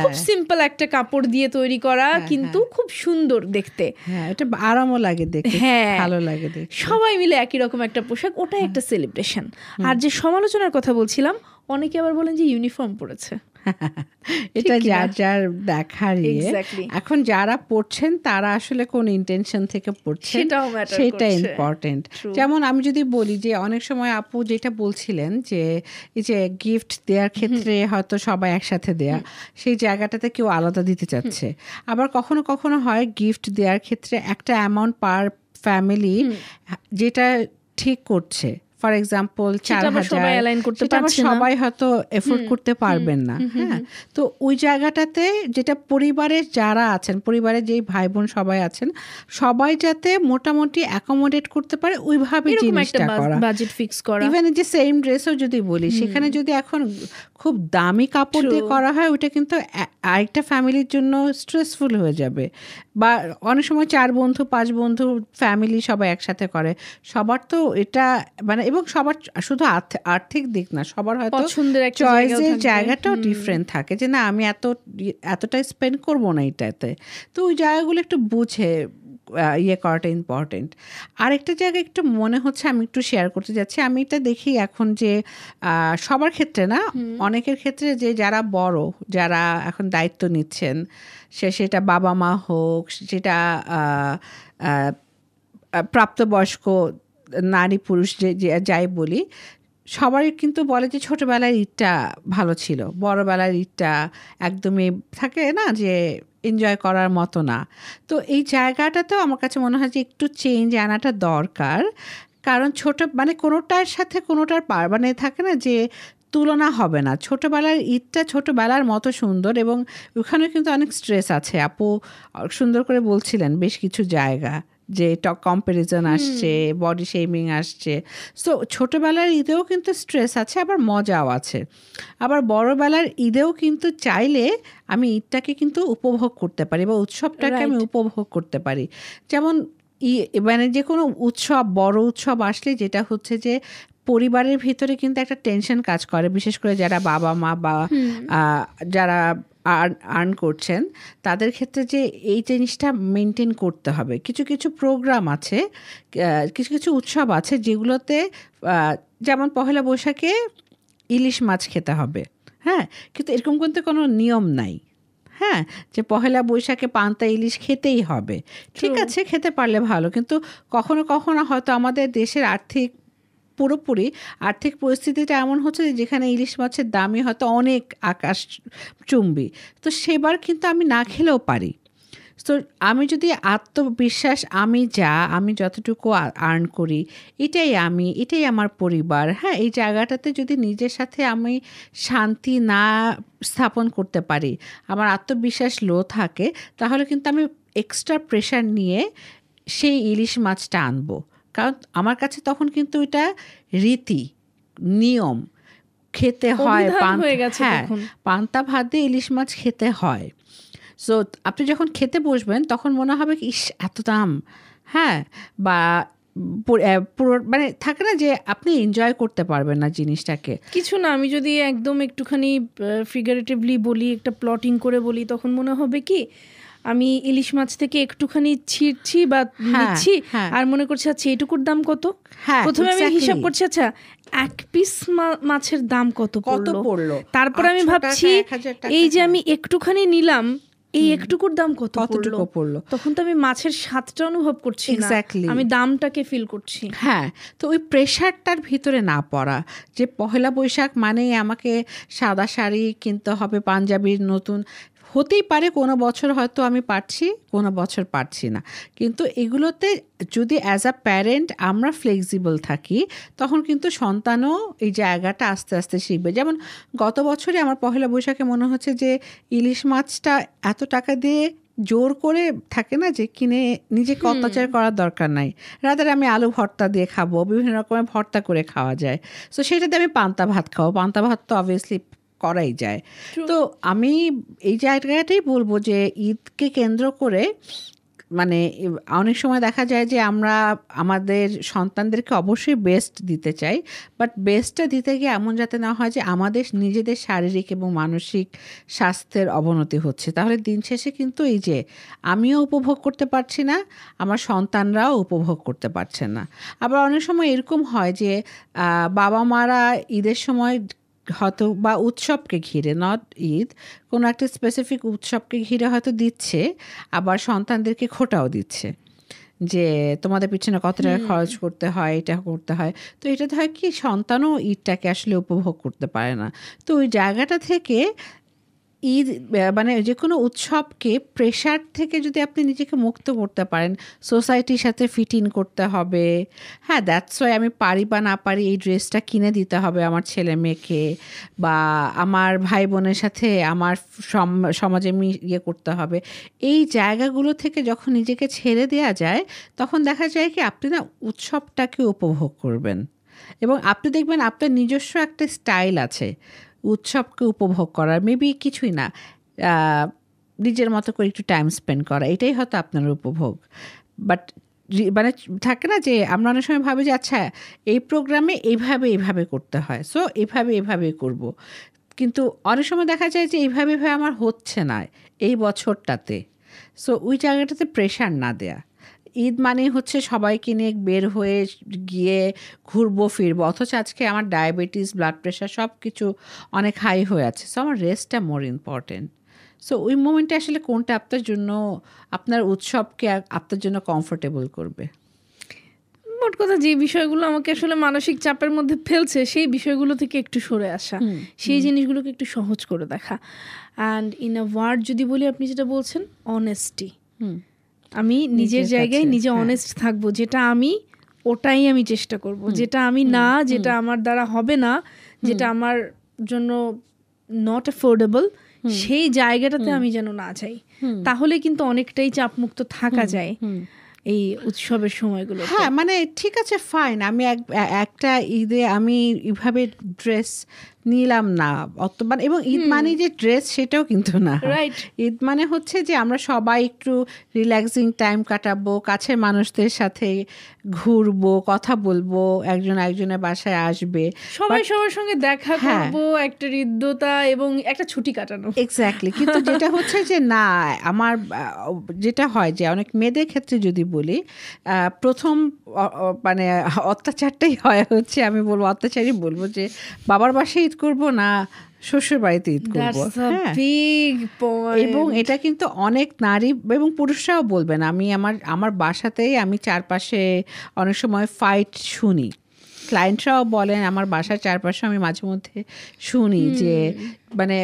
খুব সিম্পল একটা কাপড় দিয়ে তৈরি করা, কিন্তু খুব সুন্দর দেখতে, এটা আরামও লাগে দেখতে, ভালো লাগে দেখতে, সবাই মিলে একই রকম একটা পোশাক, ওটা একটা সেলিব্রেশন। আর যে সমালোচনার কথা বলছিলাম, অনেকে আবার বলেন যে ইউনিফর্ম পরেছে, এটা যার যার দেখার। এখন যারা পড়ছেন তারা আসলে কোন ইন্টেনশন থেকে পড়ছেন সেটা ইম্পর্টেন্ট। যেমন আমি যদি বলি যে অনেক সময় আপু যেটা বলছিলেন যে এই যে গিফট দেওয়ার ক্ষেত্রে হয়তো সবাই একসাথে দেয়া, সেই জায়গাটাতে কেউ আলাদা দিতে চাচ্ছে। আবার কখনো কখনো হয় গিফট দেওয়ার ক্ষেত্রে একটা অ্যামাউন্ট পার ফ্যামিলি যেটা ঠিক করছে, ফর এক্সাম্পল 4,000, সবাই হয়তো এফোর্ড করতে পারবেন না। হ্যাঁ, তো ওই জায়গাটাতে যেটা পরিবারের যারা আছেন, পরিবারের যেই ভাই বোন সবাই আছেন, সবাই যাতে মোটামুটি অ্যাকোমোডেট করতে পারে ওইভাবে জিনিসটা করা, বাজেট ফিক্স করা। ইভেন যে সেম ড্রেসও যদি বলি, সেখানে যদি এখন খুব দামি কাপড় দিয়ে করা হয়, ওইটা কিন্তু আরেকটা ফ্যামিলির জন্য স্ট্রেসফুল হয়ে যাবে। বা অনেক সময় 4 বন্ধু 5 বন্ধু ফ্যামিলি সবাই একসাথে করে, সবার তো এটা মানে, এবং সবার শুধু আর্থিক দিক না, সবার হয়তো চয়েসের জায়গাটাও ডিফারেন্ট থাকে, যে না আমি এতটা স্পেন্ড করবো না এটাতে। তো ওই জায়গাগুলো একটু বুঝে ইয়ে করাটা ইম্পর্টেন্ট। আরেকটা জায়গা একটু মনে হচ্ছে আমি একটু শেয়ার করতে যাচ্ছি, আমি এটা দেখি এখন যে সবার ক্ষেত্রে না, অনেকের ক্ষেত্রে যে যারা বড়, যারা এখন দায়িত্ব নিচ্ছেন, সেটা বাবা মা হোক, সেটা প্রাপ্তবয়স্ক নারী পুরুষ যে যাই বলি, সবাই কিন্তু বলে যে ছোটোবেলার ঈদটা ভালো ছিল, বড়োবেলার ঈদটা একদমই থাকে না যে এনজয় করার মতো না। তো এই জায়গাটাতেও আমার কাছে মনে হয় যে একটু চেঞ্জ আনাটা দরকার। কারণ মানে কোনোটার সাথে কোনোটার মানে থাকে না যে তুলনা হবে না। ছোটোবেলার ঈদটা ছোটোবেলার মতো সুন্দর, এবং ওখানে কিন্তু অনেক স্ট্রেস আছে। আপু সুন্দর করে বলছিলেন বেশ কিছু জায়গা যে কম্প্যারিজন আসছে, বডি শেমিং আসছে। সো ছোটোবেলার ঈদেও কিন্তু স্ট্রেস আছে, আবার মজাও আছে। আবার বড়োবেলার ঈদেও কিন্তু চাইলে আমি ঈদটাকে কিন্তু উপভোগ করতে পারি, বা উৎসবটাকে আমি উপভোগ করতে পারি। যেমন মানে যে কোনো উৎসব, বড় উৎসব আসলে যেটা হচ্ছে যে পরিবারের ভিতরে কিন্তু একটা টেনশন কাজ করে, বিশেষ করে যারা বাবা মা বা যারা আর্ন করছেন, তাদের ক্ষেত্রে যে এই জিনিসটা মেনটেন করতে হবে। কিছু কিছু প্রোগ্রাম আছে, কিছু কিছু উৎসব আছে যেগুলোতে, যেমন পহেলা বৈশাখে ইলিশ মাছ খেতে হবে, হ্যাঁ, কিন্তু এরকম কিন্তু কোনো নিয়ম নাই। হ্যাঁ, যে পহেলা বৈশাখে পান্তা ইলিশ খেতেই হবে, ঠিক আছে, খেতে পারলে ভালো। কিন্তু কখনো কখনো হয়তো আমাদের দেশের পুরোপুরি আর্থিক পরিস্থিতিটা এমন হচ্ছে যে যেখানে ইলিশ মাছের দামই হয়তো অনেক আকাশচুম্বী, তো সেবার কিন্তু আমি না খেলেও পারি। তো আমি যদি আত্মবিশ্বাস, আমি যতটুকু আর্ন করি, এটাই আমার পরিবার, হ্যাঁ, এই জায়গাটাতে যদি নিজের সাথে আমি শান্তি না স্থাপন করতে পারি, আমার আত্মবিশ্বাস লো থাকে, তাহলে কিন্তু আমি এক্সট্রা প্রেশার নিয়ে সেই ইলিশ মাছটা আনবো। কারণ আমার কাছে তখন কিন্তু এটা রীতি নিয়ম, খেতে হয়, পান্তা ভাত দিয়ে ইলিশ মাছ খেতে হয়। সো আপনি যখন খেতে বসবেন তখন মনে হবে কি, ইস এত দাম, হ্যাঁ, বা পুরো মানে থাকে না যে আপনি এনজয় করতে পারবেন না জিনিসটাকে। কিছু না, আমি যদি একদম একটুখানি ফিগারেটিভলি বলি, একটা প্লটিং করে বলি, তখন মনে হবে কি আমি ইলিশ মাছ থেকে একটুখানি ছিঁড়ছি বা নিচ্ছি আর মনে করছি আচ্ছা এটুকুর দাম কত। প্রথমে আমি হিসাব করছি আচ্ছা এক পিস মাছের দাম কত পড়লো, তারপর আমি ভাবছি এই যে আমি একটুখানি নিলাম এই একটুকুর দাম কতটুকু পড়লো, তখন তো আমি মাছের স্বাদটা অনুভব করছি না, আমি দামটাকে ফিল করছি। হ্যাঁ, তো ওই প্রেশারটার ভিতরে না পড়া যে পহেলা বৈশাখ মানেই আমাকে সাদা শাড়ি কিনতে হবে, পাঞ্জাবির নতুন, হতেই পারে কোনো বছর হয়তো আমি পারছি, কোনো বছর পারছি না, কিন্তু এগুলোতে যদি অ্যাজ আ প্যারেন্ট আমরা ফ্লেক্সিবল থাকি তখন কিন্তু সন্তানও এই জায়গাটা আস্তে আস্তে শিখবে। যেমন গত বছরে আমার পহেলা বৈশাখে মনে হচ্ছে যে ইলিশ মাছটা এত টাকা দিয়ে জোর করে থাকে না যে কিনে নিজেকে অত্যাচার করার দরকার নাই, রাদার আমি আলু ভর্তা দিয়ে খাবো, বিভিন্ন রকমের ভর্তা করে খাওয়া যায়, সো সেটাতে আমি পান্তা ভাত খাবো, পান্তা ভাত তো অবভিয়াসলি করাই যায়। তো আমি এই জায়গাটাই বলবো যে ঈদকে কেন্দ্র করে মানে অনেক সময় দেখা যায় যে আমরা আমাদের সন্তানদেরকে অবশ্যই বেস্ট দিতে চাই, বাট বেস্টটা দিতে গিয়ে এমন যাতে না হয় যে আমাদের নিজেদের শারীরিক এবং মানসিক স্বাস্থ্যের অবনতি হচ্ছে, তাহলে দিন শেষে কিন্তু এই যে আমিও উপভোগ করতে পারছি না, আমার সন্তানরাও উপভোগ করতে পারছে না। আবার অনেক সময় এরকম হয় যে বাবা মারা ঈদের সময় হয়তো বা উৎসবকে ঘিরে, নট ঈদ, কোনো একটা স্পেসিফিক উৎসবকে ঘিরে হয়তো দিচ্ছে, আবার সন্তানদেরকে খোটাও দিচ্ছে যে তোমাদের পিছনে কত টাকা খরচ করতে হয়, এটা করতে হয়। তো এটাতে হয় কি সন্তানও ঈদটাকে আসলে উপভোগ করতে পারে না। তো ওই জায়গাটা থেকে ঈদ মানে যে কোনো উৎসবকে প্রেশার থেকে যদি আপনি নিজেকে মুক্ত করতে পারেন, সোসাইটির সাথে ফিট ইন করতে হবে, হ্যাঁ দ্যাটস ওয়াই আমি পারি বা না পারি এই ড্রেসটা কিনে দিতে হবে আমার ছেলে মেয়েকে, বা আমার ভাই বোনের সাথে আমার সমাজে ইয়ে করতে হবে, এই জায়গাগুলো থেকে যখন নিজেকে ছেড়ে দেওয়া যায় তখন দেখা যায় কি আপনি না উৎসবটাকে উপভোগ করবেন এবং আপনি দেখবেন আপনার নিজস্ব একটা স্টাইল আছে উৎসবকে উপভোগ করার, মেবি কিছুই না, নিজের মতো করে একটু টাইম স্পেন্ড করা, এটাই হয়তো আপনার উপভোগ। বাট মানে থাকে না যে আমরা অনেক সময় ভাবি যে আচ্ছা এই প্রোগ্রামে এইভাবে করতে হয়, সো এইভাবে করব, কিন্তু অনেক সময় দেখা যায় যে এইভাবে আমার হচ্ছে না এই বছরটাতে, সো ওই জায়গাটাতে প্রেশার না দেয়া। ঈদ মানে হচ্ছে সবাইকে নিয়ে বের হয়ে গিয়ে ঘুরবো ফিরবো, অথচ আজকে আমার ডায়াবেটিস, ব্লাড প্রেশার সব কিছু অনেক হাই হয়ে আছে, সো আমার রেস্টটা মোর ইম্পর্টেন্ট। সো ওই মোমেন্টে আসলে কোনটা আপনার জন্য, আপনার উৎসবকে আপনার জন্য কমফোর্টেবল করবে। মোট কথা যে বিষয়গুলো আমাকে আসলে মানসিক চাপের মধ্যে ফেলছে সেই বিষয়গুলো থেকে একটু সরে আসা, সেই জিনিসগুলোকে একটু সহজ করে দেখা। অ্যান্ড ইন আ ওয়ার্ড যদি বলি, আপনি যেটা বলছেন অনেস্টি, আমি নিজের জায়গায় নিজে অনেস্ট থাকবো, যেটা আমি ওটাই আমি চেষ্টা করব, যেটা আমি না, যেটা আমার দ্বারা হবে না, যেটা আমার জন্য নট অ্যাফোর্ডেবল, সেই জায়গাটাতে আমি যেন না যাই, তাহলে কিন্তু অনেকটাই চাপমুক্ত থাকা যায় এই উৎসবের সময়গুলো। হ্যাঁ মানে ঠিক আছে ফাইন, আমি একটা ঈদে আমি এইভাবে ড্রেস নিলাম না অতবার, এবং ঈদ মানে যে ড্রেস সেটাও কিন্তু না, ঈদ মানে হচ্ছে যে আমরা সবাই একটু রিল্যাক্সিং টাইম কাটাবো, কাছের মানুষদের সাথে ঘুরবো, কথা বলবো, একজন একজনের বাসায় আসবে, সবাই সবার সঙ্গে দেখা করবো, একটা হৃদ্যতা এবং একটা ছুটি কাটানো। এক্স্যাক্টলি। কিন্তু যেটা হচ্ছে যে না, আমার যেটা হয় যে অনেক মেয়েদের ক্ষেত্রে যদি বলি, প্রথম মানে অত্যাচারটাই হয় হচ্ছে, আমি বলবো অত্যাচারই বলবো, যে বাবার বাসায় ঈদ করবো না শ্বশুর বাড়িতে ঈদ করবো। এবং এটা কিন্তু অনেক নারী এবং পুরুষরাও বলবেন, আমি আমার বাসাতেই আমি চারপাশে অনেক সময় ফাইট শুনি, ক্লায়েন্টরাও বলেন, আমার বাসার চারপাশে আমি মাঝে মধ্যে শুনি যে মানে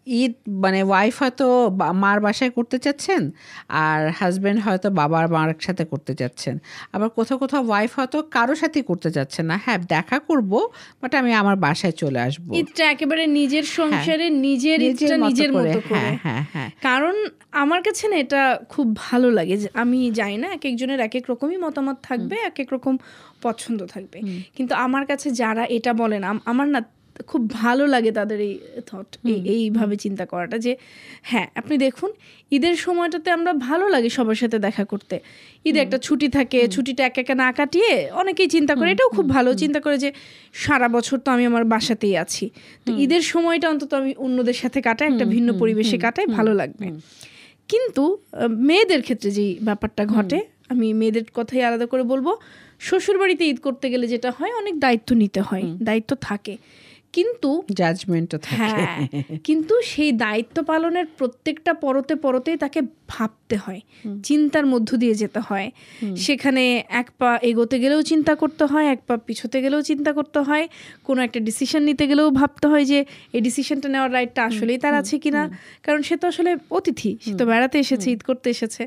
ঈদ মানে ওয়াইফ হয়তো মার বাসায় করতে চাচ্ছেন আর হাজব্যান্ড হয়তো বাবার মার সাথে করতে চাচ্ছেন, আবার কোথাও কোথাও ওয়াইফ হয়তো কারোর সাথেই করতে চাচ্ছেন না, হ্যাঁ দেখা করব বাট আমি আমার বাসায় চলে আসবো। ঈদটা একেবারে নিজের সংসারে নিজের ঈদটা নিজের মতো করে। হ্যাঁ, কারণ আমার কাছে না এটা খুব ভালো লাগে, যে আমি জানি না এক একজনের এক এক রকমই মতামত থাকবে, এক এক রকম পছন্দ থাকবে, কিন্তু আমার কাছে যারা এটা বলেন, আমার না খুব ভালো লাগে তাদের এই থট, এইভাবে চিন্তা করাটা যে হ্যাঁ আপনি দেখুন ঈদের সময়টাতে আমরা ভালো লাগে সবার সাথে দেখা করতে, ঈদে একটা ছুটি থাকে, ছুটিটা একা একা না কাটিয়ে অনেকেই চিন্তা করে, এটাও খুব ভালো চিন্তা করে যে সারা বছর তো আমি আমার বাসাতেই আছি, তো ঈদের সময়টা অন্তত আমি অন্যদের সাথে কাটাই, একটা ভিন্ন পরিবেশে কাটাই, ভালো লাগবে। কিন্তু মেয়েদের ক্ষেত্রে যেই ব্যাপারটা ঘটে, আমি মেয়েদের কথাই আলাদা করে বলবো, শ্বশুরবাড়িতে ঈদ করতে গেলে যেটা হয় অনেক দায়িত্ব নিতে হয়, দায়িত্ব থাকে, কিন্তু জাজমেন্টও থাকে। হ্যাঁ, কিন্তু সেই দায়িত্ব পালনের প্রত্যেকটা পরতেই তাকে ভাবতে হয়, চিন্তার মধ্য দিয়ে যেতে হয়, সেখানে এক পা এগোতে গেলেও চিন্তা করতে হয়, এক পা পিছোতে গেলেও চিন্তা করতে হয়, কোনো একটা ডিসিশন নিতে গেলেও ভাবতে হয় যে এই ডিসিশনটা নেওয়ার রাইটটা আসলেই তার আছে কিনা, কারণ সে তো আসলে অতিথি, সে তো বেড়াতে এসেছে, ঈদ করতে এসেছে,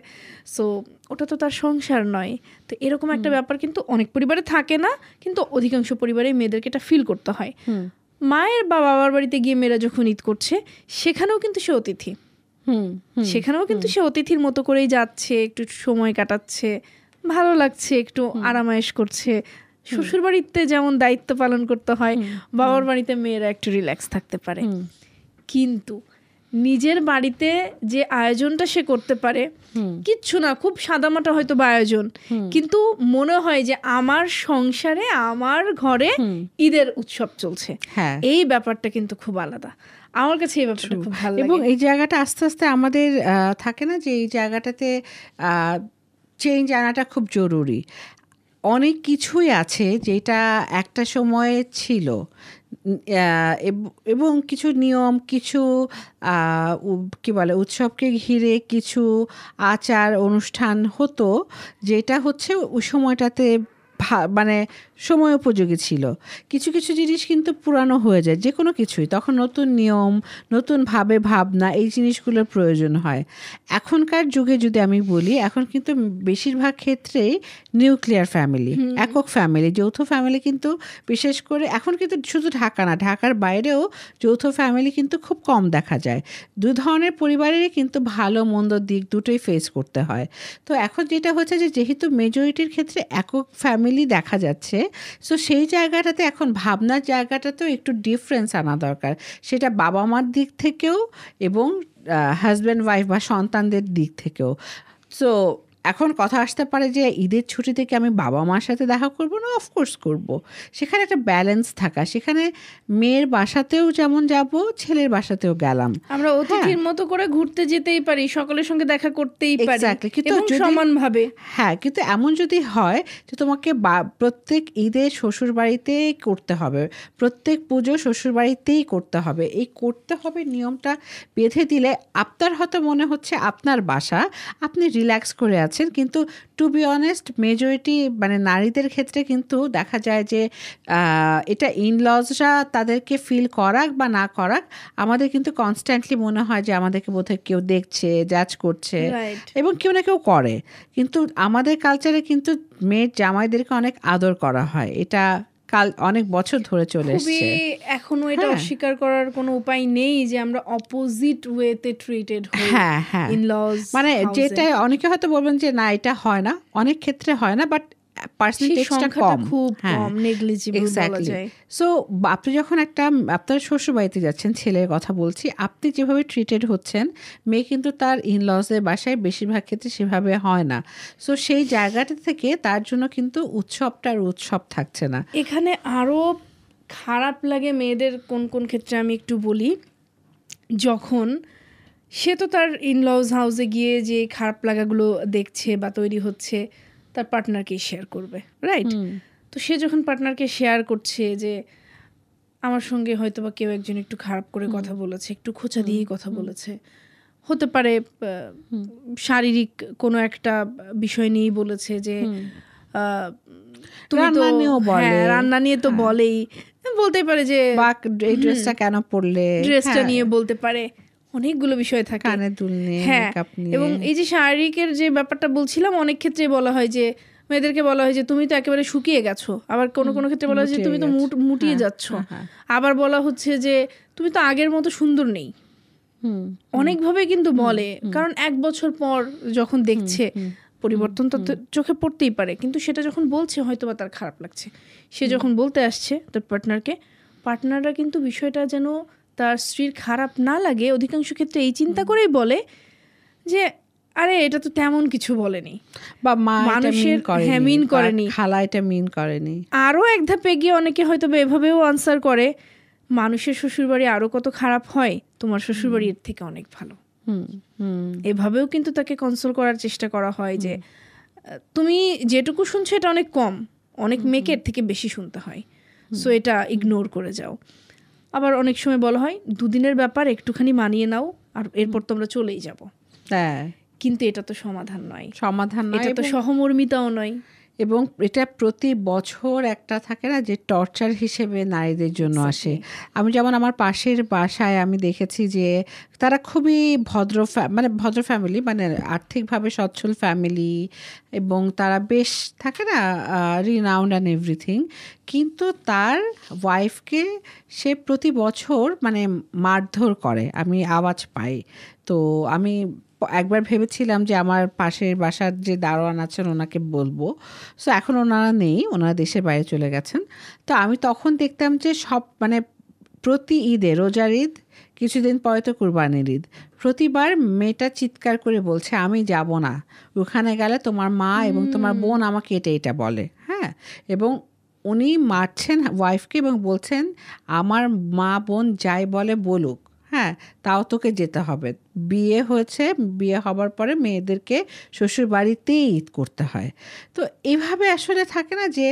সো ওটা তো তার সংসার নয়। তো এরকম একটা ব্যাপার কিন্তু অনেক পরিবারে থাকে না, কিন্তু অধিকাংশ পরিবারে মেয়েদেরকে এটা ফিল করতে হয়। মায়ের বা বাবার বাড়িতে গিয়ে মেয়েরা যখন ঈদ করছে সেখানেও কিন্তু সে অতিথি, সেখানেও কিন্তু সে অতিথির মতো করেই যাচ্ছে, একটু সময় কাটাচ্ছে, ভালো লাগছে, একটু আরামায়েশ করছে। শ্বশুর বাড়িতে যেমন দায়িত্ব পালন করতে হয়, বাবার বাড়িতে মেয়েরা একটু রিল্যাক্স থাকতে পারে, কিন্তু নিজের বাড়িতে যে আয়োজনটা সে করতে পারে, কিচ্ছু না, খুব সাদামাটা হয়তো বা আয়োজন, কিন্তু মনে হয় যে আমার সংসারে আমার ঘরে ঈদের উৎসব চলছে, এই ব্যাপারটা কিন্তু খুব আলাদা। আমার কাছে এই ব্যাপারটা খুব ভালো লাগে, এবং এই জায়গাটা আস্তে আস্তে আমাদের থাকে না যে এই জায়গাটাতে চেঞ্জ আনাটা খুব জরুরি। অনেক কিছুই আছে যেটা একটা সময়ে ছিল, এবং কিছু নিয়ম, কিছু কি বলে উৎসবকে ঘিরে কিছু আচার অনুষ্ঠান হতো, যেটা হচ্ছে ওই সময়টাতে মানে সময় উপযোগী ছিল। কিছু কিছু জিনিস কিন্তু পুরানো হয়ে যায়, যে কোনো কিছুই, তখন নতুন নিয়ম, নতুনভাবে ভাবনা, এই জিনিসগুলোর প্রয়োজন হয়। এখনকার যুগে যদি আমি বলি, এখন কিন্তু বেশিরভাগ ক্ষেত্রেই নিউক্লিয়ার ফ্যামিলি, একক ফ্যামিলি, যৌথ ফ্যামিলি কিন্তু বিশেষ করে এখন কিন্তু শুধু ঢাকা না, ঢাকার বাইরেও যৌথ ফ্যামিলি কিন্তু খুব কম দেখা যায়। দু ধরনের পরিবারেরই কিন্তু ভালো মন্দ দিক দুটোই ফেস করতে হয়। তো এখন যেটা হচ্ছে যে যেহেতু মেজরিটির ক্ষেত্রে একক ফ্যামিলি দেখা যাচ্ছে, সো সেই জায়গাটাতে এখন ভাবনার জায়গাটাতেও একটু ডিফারেন্স আনা দরকার, সেটা বাবা মার দিক থেকেও এবং হাজব্যান্ড ওয়াইফ বা সন্তানদের দিক থেকেও। সো এখন কথা আসতে পারে যে ঈদের ছুটিতে কি আমি বাবা মার সাথে দেখা করব না? অফকোর্স করব। সেখানে একটা ব্যালেন্স থাকা, সেখানে মেয়ের বাসাতেও যেমন যাব, ছেলের বাসাতেও গেলাম, আমরা অতিথির মতো করে ঘুরতে যেতেই পারি, সকলের সঙ্গে দেখা করতেই পারি, এবং সমানভাবে। হ্যাঁ, কিন্তু এমন যদি হয় যে তোমাকে প্রত্যেক ঈদে শ্বশুর বাড়িতে করতে হবে, প্রত্যেক পুজো শ্বশুর বাড়িতেই করতে হবে, এই করতে হবে নিয়মটা বেঁধে দিলে আপনার হয়তো মনে হচ্ছে আপনার বাসা, আপনি রিল্যাক্স করে আছেন, কিন্তু টু বি অনেস্ট মেজরিটি মানে নারীদের ক্ষেত্রে কিন্তু দেখা যায় যে এটা ইনলজরা তাদেরকে ফিল করাক বা না করাক, আমাদের কিন্তু কনস্ট্যান্টলি মনে হয় যে আমাদেরকে বোধহয় কেউ দেখছে, জাজ করছে, এবং কেউ না কেউ করে। কিন্তু আমাদের কালচারে কিন্তু মেয়ের জামাইদেরকে অনেক আদর করা হয়, এটা কাল অনেক বছর ধরে চলে এসেছে। এখনো এটা অস্বীকার করার কোনো উপায় নেই যে আমরা অপোজিট ওয়েতে ট্রিটেড হই। হ্যাঁ, মানে যেটা অনেকে হয়তো বলবেন যে না এটা হয় না, অনেক ক্ষেত্রে হয় না, বাট পার্সেন্টেজটা কম, খুব কম, নেগলিজিবল বলা যায়। সো আপনি যখন আপনার শ্বশুর বাড়িতে যাচ্ছেন, ছেলের কথা বলছি, আপনি যেভাবে ট্রিটেড হচ্ছেন, মেয়ে কিন্তু তার ইনলজের বাসায় বেশিরভাগ ক্ষেত্রে সেভাবে হয় না। সো সেই জায়গাটা থেকে তার জন্য কিন্তু উৎসবটার উৎসব থাকছে না। এখানে আরও খারাপ লাগে মেয়েদের কোন কোন ক্ষেত্রে আমি একটু বলি, যখন সে তো তার ইনলজ হাউসে গিয়ে যে খারাপ লাগাগুলো দেখছে বা তৈরি হচ্ছে তার পার্টনারকে শেয়ার করবে, রাইট? তো সে যখন পার্টনারকে শেয়ার করছে যে আমার সঙ্গে হয়তো বা কেউ একজন একটু খারাপ করে কথা বলেছে, একটু খোঁচা দিয়েই কথা বলেছে, হতে পারে শারীরিক কোনো একটা বিষয় নিয়েই বলেছে, যে তুমি তো রান্না নিয়ে তো বলেই, বলতেই পারে যে এই ড্রেসটা কেন পরলে, ড্রেসটা নিয়ে বলতে পারে, অনেকগুলো বিষয় থাকে, কানের দুল নিয়ে, মেকআপ নিয়ে। এবং এই যে শারীরিকের যে ব্যাপারটা বলছিলাম, অনেক ক্ষেত্রে বলা হয় যে মেয়েদেরকে বলা হয় যে তুমি তো একেবারে শুকিয়ে গেছো, আবার কোনো কোনো ক্ষেত্রে বলা হয় যে তুমি তো মুটিয়ে যাচ্ছ, আবার বলা হচ্ছে যে তুমি তো আগের মতো সুন্দর নেই। অনেকভাবে কিন্তু বলে, কারণ এক বছর পর যখন দেখছে পরিবর্তন তো চোখে পড়তেই পারে, কিন্তু সেটা যখন বলছে হয়তো বা তার খারাপ লাগছে। সে যখন বলতে আসছে তার পার্টনারকে, পার্টনাররা কিন্তু বিষয়টা যেন তার স্ত্রীর খারাপ না লাগে অধিকাংশ ক্ষেত্রে এই চিন্তা করেই বলে যে আরে এটা তো তেমন কিছু বলেনি, বা মা মানুষের মিন করেনি, খালা এটা মিন করেনি। আরও এক ধাপ এগিয়ে অনেকে হয়তো এভাবেও আনসার করে, মানুষের শ্বশুরবাড়ি আরও কত খারাপ হয়, তোমার শ্বশুরবাড়ি এর থেকে অনেক ভালো। এভাবেও কিন্তু তাকে কনসোল করার চেষ্টা করা হয় যে তুমি যেটুকু শুনছো এটা অনেক কম, অনেক মেয়েকে এর থেকে বেশি শুনতে হয়, সো এটা ইগনোর করে যাও। আবার অনেক সময় বলা হয় 2 দিনের ব্যাপার, একটুখানি মানিয়ে নাও আর এরপর তোমরা চলেই যাবো। হ্যাঁ, কিন্তু এটা তো সমাধান নয়, নয়, এটা তো সহমর্মিতাও নয়। এবং এটা প্রতি বছর একটা থাকে না যে টর্চার হিসেবে নারীদের জন্য আসে। আমি যেমন আমার পাশের বাসায় আমি দেখেছি যে তারা খুবই ভদ্র ফ্যামিলি, মানে আর্থিকভাবে সচ্ছল ফ্যামিলি, এবং তারা বেশ থাকে না রিনাউন্ড অ্যান্ড এভরিথিং, কিন্তু তার ওয়াইফকে সে প্রতি বছর মানে মারধর করে, আমি আওয়াজ পাই। তো আমি একবার ভেবেছিলাম যে আমার পাশের বাসার যে দারোয়ান আছেন ওনাকে বলবো, সো এখন ওনারা নেই, ওনারা দেশের বাইরে চলে গেছেন। তো আমি তখন দেখতাম যে সব মানে প্রতি ঈদে, রোজার ঈদ, কিছুদিন পরে তো কুরবানির ঈদ, প্রতিবার মেয়েটা চিৎকার করে বলছে আমি যাব না, ওখানে গেলে তোমার মা এবং তোমার বোন আমাকে এটা বলে। হ্যাঁ, এবং উনি মারছেন ওয়াইফকে এবং বলছেন আমার মা বোন যাই বলে বলুক, হ্যাঁ, তাও তোকে যেতে হবে। বিয়ে হয়েছে, বিয়ে হবার পরে মেয়েদেরকে শ্বশুর বাড়িতেই ঈদ করতে হয়। তো এভাবে আসলে থাকে না যে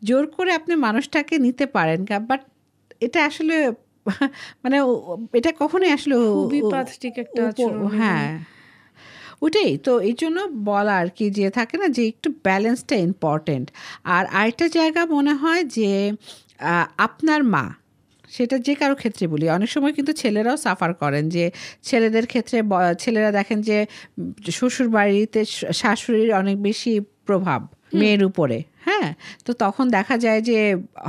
জোর করে আপনি মানুষটাকে নিতে পারেন, বাট এটা আসলে মানে এটা কখনোই আসলে হ্যাঁ ওটাই তো। এই জন্য বলা আর কি যে থাকে না যে একটু ব্যালেন্সটা ইম্পর্টেন্ট। আর আরেকটা জায়গা মনে হয় যে আপনার মা, সেটা যে কারো ক্ষেত্রে বলি, অনেক সময় কিন্তু ছেলেরাও সাফার করেন, যে ছেলেদের ক্ষেত্রে ছেলেরা দেখেন যে শ্বশুর বাড়িতে শাশুড়ির অনেক বেশি প্রভাব মেয়ের উপরে। হ্যাঁ, তো তখন দেখা যায় যে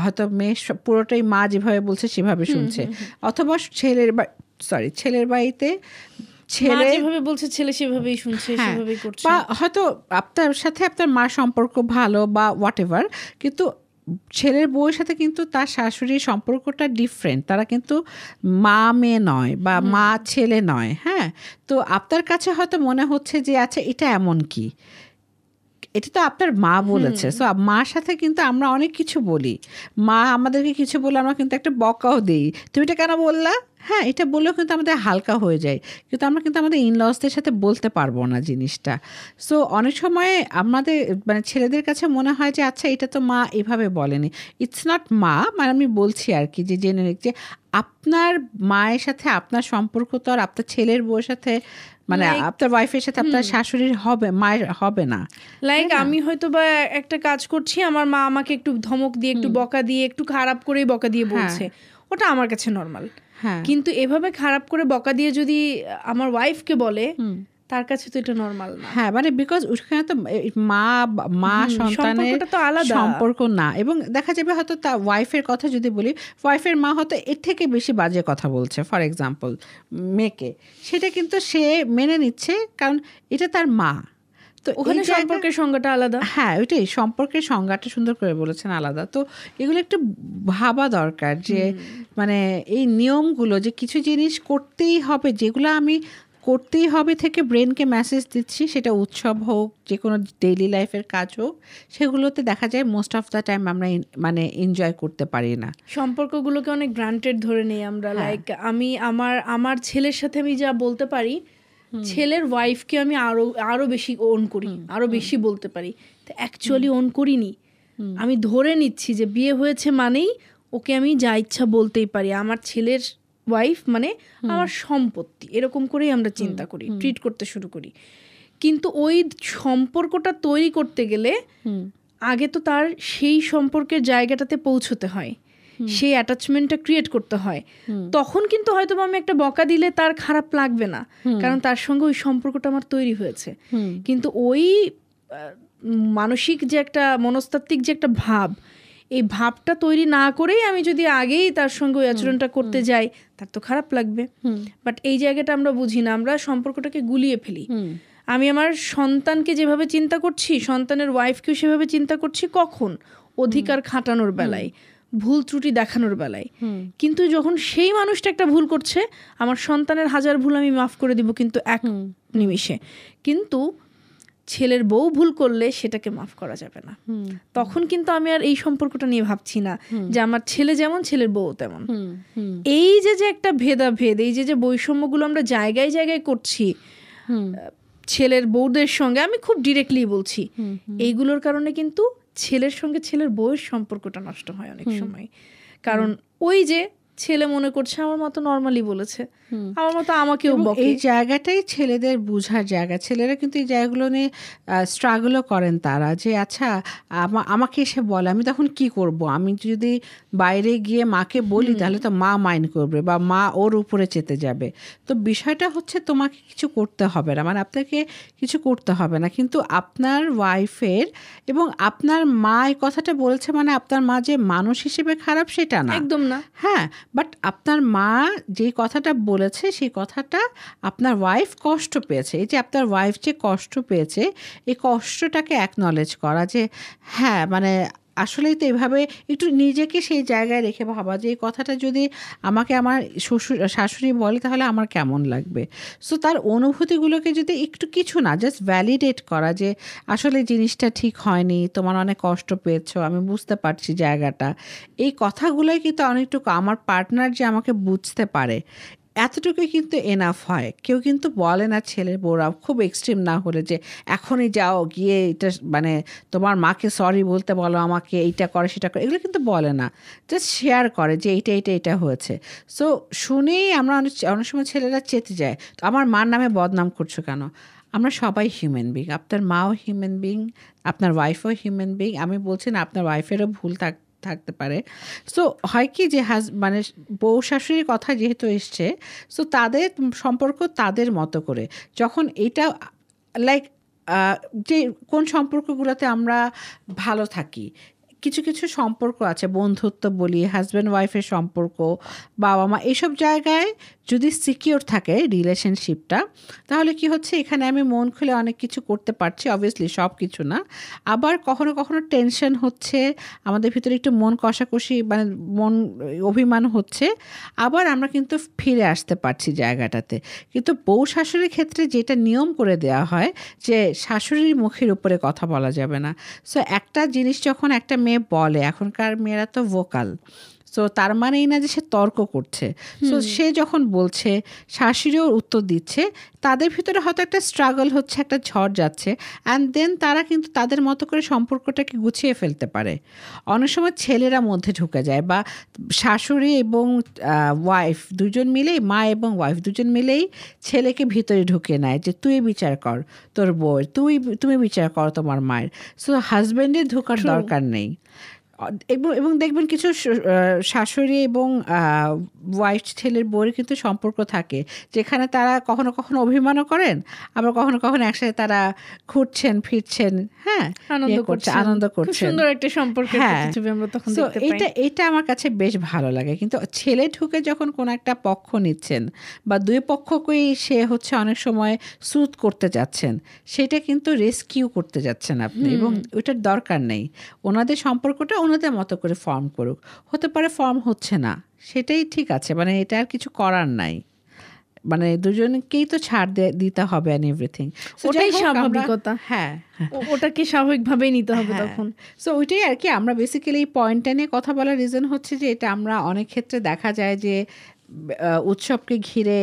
হয়তো মেয়ে পুরোটাই মা যেভাবে বলছে সেভাবে শুনছে, অথবা ছেলের বাড়িতে ছেলে যেভাবে বলছে ছেলে সেভাবেই শুনছে, সেভাবেই করছে, বা হয়তো আপনার সাথে আপনার মার সম্পর্ক ভালো বা হোয়াট এভার, কিন্তু ছেলের বউয়ের সাথে কিন্তু তার শাশুড়ির সম্পর্কটা ডিফারেন্ট, তারা কিন্তু মা মেয়ে নয় বা মা ছেলে নয়। হ্যাঁ, তো আপনার কাছে হয়তো মনে হচ্ছে যে আচ্ছা এটা এমন কি, এটা তো আপনার মা বলেছে। সো মার সাথে কিন্তু আমরা অনেক কিছু বলি, মা আমাদেরকে কিছু বলে আমরা কিন্তু একটা বকাও দিই, তুমি এটা কেন বললা, হ্যাঁ, এটা বললেও কিন্তু আমাদের হালকা হয়ে যায়, কিন্তু আমরা কিন্তু আমাদের ইনলসদের সাথে বলতে পারবো না জিনিসটা। সো অনেক সময় আমাদের মানে ছেলেদের কাছে মনে হয় যে আচ্ছা এটা তো মা এভাবে বলেনি, ইটস নট মা, মানে আমি বলছি আর কি যে জেনে নিক যে আপনার মায়ের সাথে আপনার সম্পর্ক তো আর আপনার ছেলের বউয়ের সাথে মানে আপনার ওয়াইফের সাথে আপনার শাশুড়ির হবে, মায়ের হবে না। লাইক আমি হয়তো বা একটা কাজ করছি, আমার মা আমাকে একটু ধমক দিয়ে, একটু বকা দিয়ে, একটু খারাপ করেই বকা দিয়ে বলছে, ওটা আমার কাছে নর্মাল। কিন্তু এভাবে খারাপ করে বকা দিয়ে যদি আমার ওয়াইফকে বলে, তার কাছে তো এটা নর্মাল না। হ্যাঁ, মানে বিকজ ওখানে তো মা সন্তানের সম্পর্ক না, এবং দেখা যাবে হয়তো তার ওয়াইফের কথা যদি বলি, ওয়াইফের মা হয়তো এর থেকে বেশি বাজে কথা বলছে ফর এক্সাম্পল মেয়েকে, সেটা কিন্তু সে মেনে নিচ্ছে কারণ এটা তার মা। তো ওখানে সম্পর্কের সংজ্ঞাটা আলাদা। হ্যাঁ, ওইটাই, সম্পর্কের সংজ্ঞাটা সুন্দর করে বলেছেন, আলাদা। তো এগুলো একটু ভাবা দরকার যে মানে এই নিয়মগুলো যে কিছু জিনিস করতেই হবে, যেগুলো আমি করতেই হবে থেকে ব্রেনকে মেসেজ দিচ্ছি, সেটা উৎসব হোক, যে কোনো ডেইলি লাইফের কাজ হোক, সেগুলোতে দেখা যায় মোস্ট অফ দ্য টাইম আমরা মানে এনজয় করতে পারি না। সম্পর্কগুলোকে অনেক গ্রান্টেড ধরে নেই আমরা। লাইক আমি আমার ছেলের সাথে আমি যা বলতে পারি, ছেলের ওয়াইফকে আমি আরো বেশি ওন করি, আরো বেশি বলতে পারি, তো অ্যাকচুয়ালি ওন করিনি। আমি ধরে নিচ্ছি যে বিয়ে হয়েছে মানেই ওকে আমি যা ইচ্ছা বলতেই পারি, আমার ছেলের ওয়াইফ মানে আমার সম্পত্তি, এরকম করেই আমরা চিন্তা করি, ট্রিট করতে শুরু করি। কিন্তু ওই সম্পর্কটা তৈরি করতে গেলে আগে তো তার সেই সম্পর্কের জায়গাটাতে পৌঁছতে হয়, সেই অ্যাটাচমেন্টটা ক্রিয়েট করতে হয়। তখন কিন্তু হয়তো আমি একটা বকা দিলে তার খারাপ লাগবে না, কারণ তার সঙ্গে ওই সম্পর্কটা আমার তৈরি হয়েছে। কিন্তু ওই মানসিক যে একটা মনস্তাত্ত্বিক যে একটা ভাব, এই ভাবটা তৈরি না করেই আমি যদি আগেই তার সঙ্গে ওই আচরণটা করতে যাই, তার তো খারাপ লাগবে। বাট এই জায়গাটা আমরা বুঝি না, আমরা সম্পর্কটাকে গুলিয়ে ফেলি। আমি আমার সন্তানকে যেভাবে চিন্তা করছি, সন্তানের ওয়াইফকেও সেভাবে চিন্তা করছি, কখন অধিকার খাটানোর বেলায় ভুল ত্রুটি দেখানোর বেলায়, কিন্তু যখন সেই মানুষটা একটা ভুল করছে, আমার সন্তানের 1000 ভুল আমি মাফ করে দিব কিন্তু এক নিমিষে, কিন্তু ছেলের বউ ভুল করলে সেটাকে মাফ করা যাবে না। তখন কিন্তু আমি আর এই সম্পর্কটা নিয়ে ভাবছি না যে আমার ছেলে যেমন ছেলের বউ তেমন। এই যে একটা ভেদাভেদ, এই যে বৈষম্যগুলো আমরা জায়গায় জায়গায় করছি ছেলের বউদের সঙ্গে, আমি খুব ডিরেক্টলি বলছি, এইগুলোর কারণে কিন্তু ছেলের সঙ্গে ছেলের বউয়ের সম্পর্কটা নষ্ট হয় অনেক সময়। কারণ ওই যে ছেলে মনে করছে আমার মতো নর্মালি বলেছে, আমার মতো আমাকেও বকে। এই জায়গাটাই ছেলেদের বোঝার জায়গা। ছেলেরা কিন্তু এই জায়গাগুলো নিয়ে স্ট্রাগলও করেন তারা, যে আচ্ছা আমাকে এসে বলে, আমি তখন কি করব? আমি যদি বাইরে গিয়ে মাকে বলি তাহলে তো মা মাইন্ড করবে বা মা ওর উপরে চেতে যাবে। তো বিষয়টা হচ্ছে তোমাকে কিছু করতে হবে না, মানে আপনাকে কিছু করতে হবে না, কিন্তু আপনার ওয়াইফের এবং আপনার মা এই কথাটা বলেছে মানে আপনার মা যে মানুষ হিসেবে খারাপ সেটা না, একদম না। হ্যাঁ, বাট আপনার মা যে কথাটা বলেছে সেই কথাটা আপনার ওয়াইফ কষ্ট পেয়েছে। এই যে আপনার ওয়াইফ যে কষ্ট পেয়েছে, এই কষ্টটাকে অ্যাকনলেজ করা যে হ্যাঁ, মানে আসলেই তো এভাবে একটু নিজেকে সেই জায়গায় রেখে ভাবা যে এই কথাটা যদি আমাকে আমার শাশুড়ি বলে তাহলে আমার কেমন লাগবে। সো তার অনুভূতিগুলোকে যদি একটু কিছু না, জাস্ট ভ্যালিডেট করা যে আসলে জিনিসটা ঠিক হয়নি, তোমার অনেক কষ্ট পেয়েছো, আমি বুঝতে পারছি জায়গাটা। এই কথাগুলোই কিন্তু অনেকটুকু আমার পার্টনার যে আমাকে বুঝতে পারে, এতটুকুই কিন্তু এনাফ হয়। কেউ কিন্তু বলে না ছেলের বউরা, খুব এক্সট্রিম না হলে, যে এখনই যাও গিয়ে এটা মানে তোমার মাকে সরি বলতে বলো, আমাকে এইটা করে সেটা করে, এগুলো কিন্তু বলে না, জাস্ট শেয়ার করে যে এটা হয়েছে। সো শুনেই আমরা অনেক সময় ছেলেরা চেতে যায়, তো আমার মার নামে বদনাম করছো কেন? আমরা সবাই হিউম্যান বিং, আপনার মাও হিউম্যান বিং, আপনার ওয়াইফও হিউম্যান বিং। আমি বলছি না আপনার ওয়াইফেরও ভুল থাকতে পারে। সো হয় কি যে মানে বউ শাশুড়ির কথা যেহেতু এসছে, সো তাদের সম্পর্ক তাদের মতো করে, যখন এটা লাইক যে কোন সম্পর্কগুলোতে আমরা ভালো থাকি, কিছু কিছু সম্পর্ক আছে, বন্ধুত্ব বলি, হাজব্যান্ড ওয়াইফের সম্পর্ক, বাবা মা, এইসব জায়গায় যদি সিকিউর থাকে রিলেশনশিপটা, তাহলে কি হচ্ছে, এখানে আমি মন খুলে অনেক কিছু করতে পারছি, অবভিয়াসলি সব কিছু না, আবার কখনো কখনো টেনশন হচ্ছে, আমাদের ভিতরে একটু মন কষাকষি, মানে মন অভিমান হচ্ছে, আবার আমরা কিন্তু ফিরে আসতে পারছি জায়গাটাতে। কিন্তু বউ শাশুড়ির ক্ষেত্রে যেটা নিয়ম করে দেওয়া হয় যে শাশুড়ির মুখের উপরে কথা বলা যাবে না। সো একটা জিনিস যখন একটা মেয়ে বলে, এখনকার মেয়েরা তো ভোকাল, সো তার মানে এই না যে সে তর্ক করছে। সো সে যখন বলছে, শাশুড়িও উত্তর দিচ্ছে, তাদের ভিতরে হয়তো একটা স্ট্রাগল হচ্ছে, একটা ঝড় যাচ্ছে, অ্যান্ড দেন তারা কিন্তু তাদের মতো করে সম্পর্কটাকে গুছিয়ে ফেলতে পারে। অনেক সময় ছেলেরা মধ্যে ঢুকে যায়, বা শাশুড়ি এবং ওয়াইফ দুজন মিলেই, মা এবং ওয়াইফ দুজন মিলেই ছেলেকে ভিতরে ঢুকে নেয় যে তুই বিচার কর তোর বউয়ের, তুমি বিচার কর তোমার মায়ের। সো হাজব্যান্ডের ঢোকার দরকার নেই। এবং দেখবেন কিছু শাশুড়ি এবং ওয়াইফ ছেলের বউয়ের কিন্তু সম্পর্ক থাকে যেখানে তারা কখনো কখনো অভিমানও করেন, আবার কখনো কখনো একসাথে তারা ঘুরছেন ফিরছেন, হ্যাঁ, আনন্দ করছেন, সুন্দর একটা সম্পর্কের প্রতিচ্ছবি আমরা তখন দেখতে পাই। এটা আমার কাছে বেশ ভালো লাগে। কিন্তু ছেলে ঢুকে যখন কোন একটা পক্ষ নিচ্ছেন বা দুই পক্ষকেই সে হচ্ছে অনেক সময় সুদ করতে যাচ্ছেন, সেটা কিন্তু রেস্কিউ করতে যাচ্ছেন আপনি, এবং ওইটার দরকার নেই। ওনাদের সম্পর্কটা ওনাদের মতো করে ফর্ম করুক, হতে পারে ফর্ম হচ্ছে না, সেটাই ঠিক আছে, মানে এটা আর কিছু করার নাই, মানে দুজনকেই তো ছাড় দিতে হবে এন্ড এভরিথিং। ওটাই স্বাভাবিকতা, হ্যাঁ, ওটাকে স্বাভাবিকভাবেই নিতে হবে তখন। সো ওইটাই আর কি। আমরা বেসিক্যালি এই পয়েন্টটা নিয়ে কথা বলার রিজন হচ্ছে যে এটা আমরা অনেক ক্ষেত্রে দেখা যায় যে উৎসবকে ঘিরে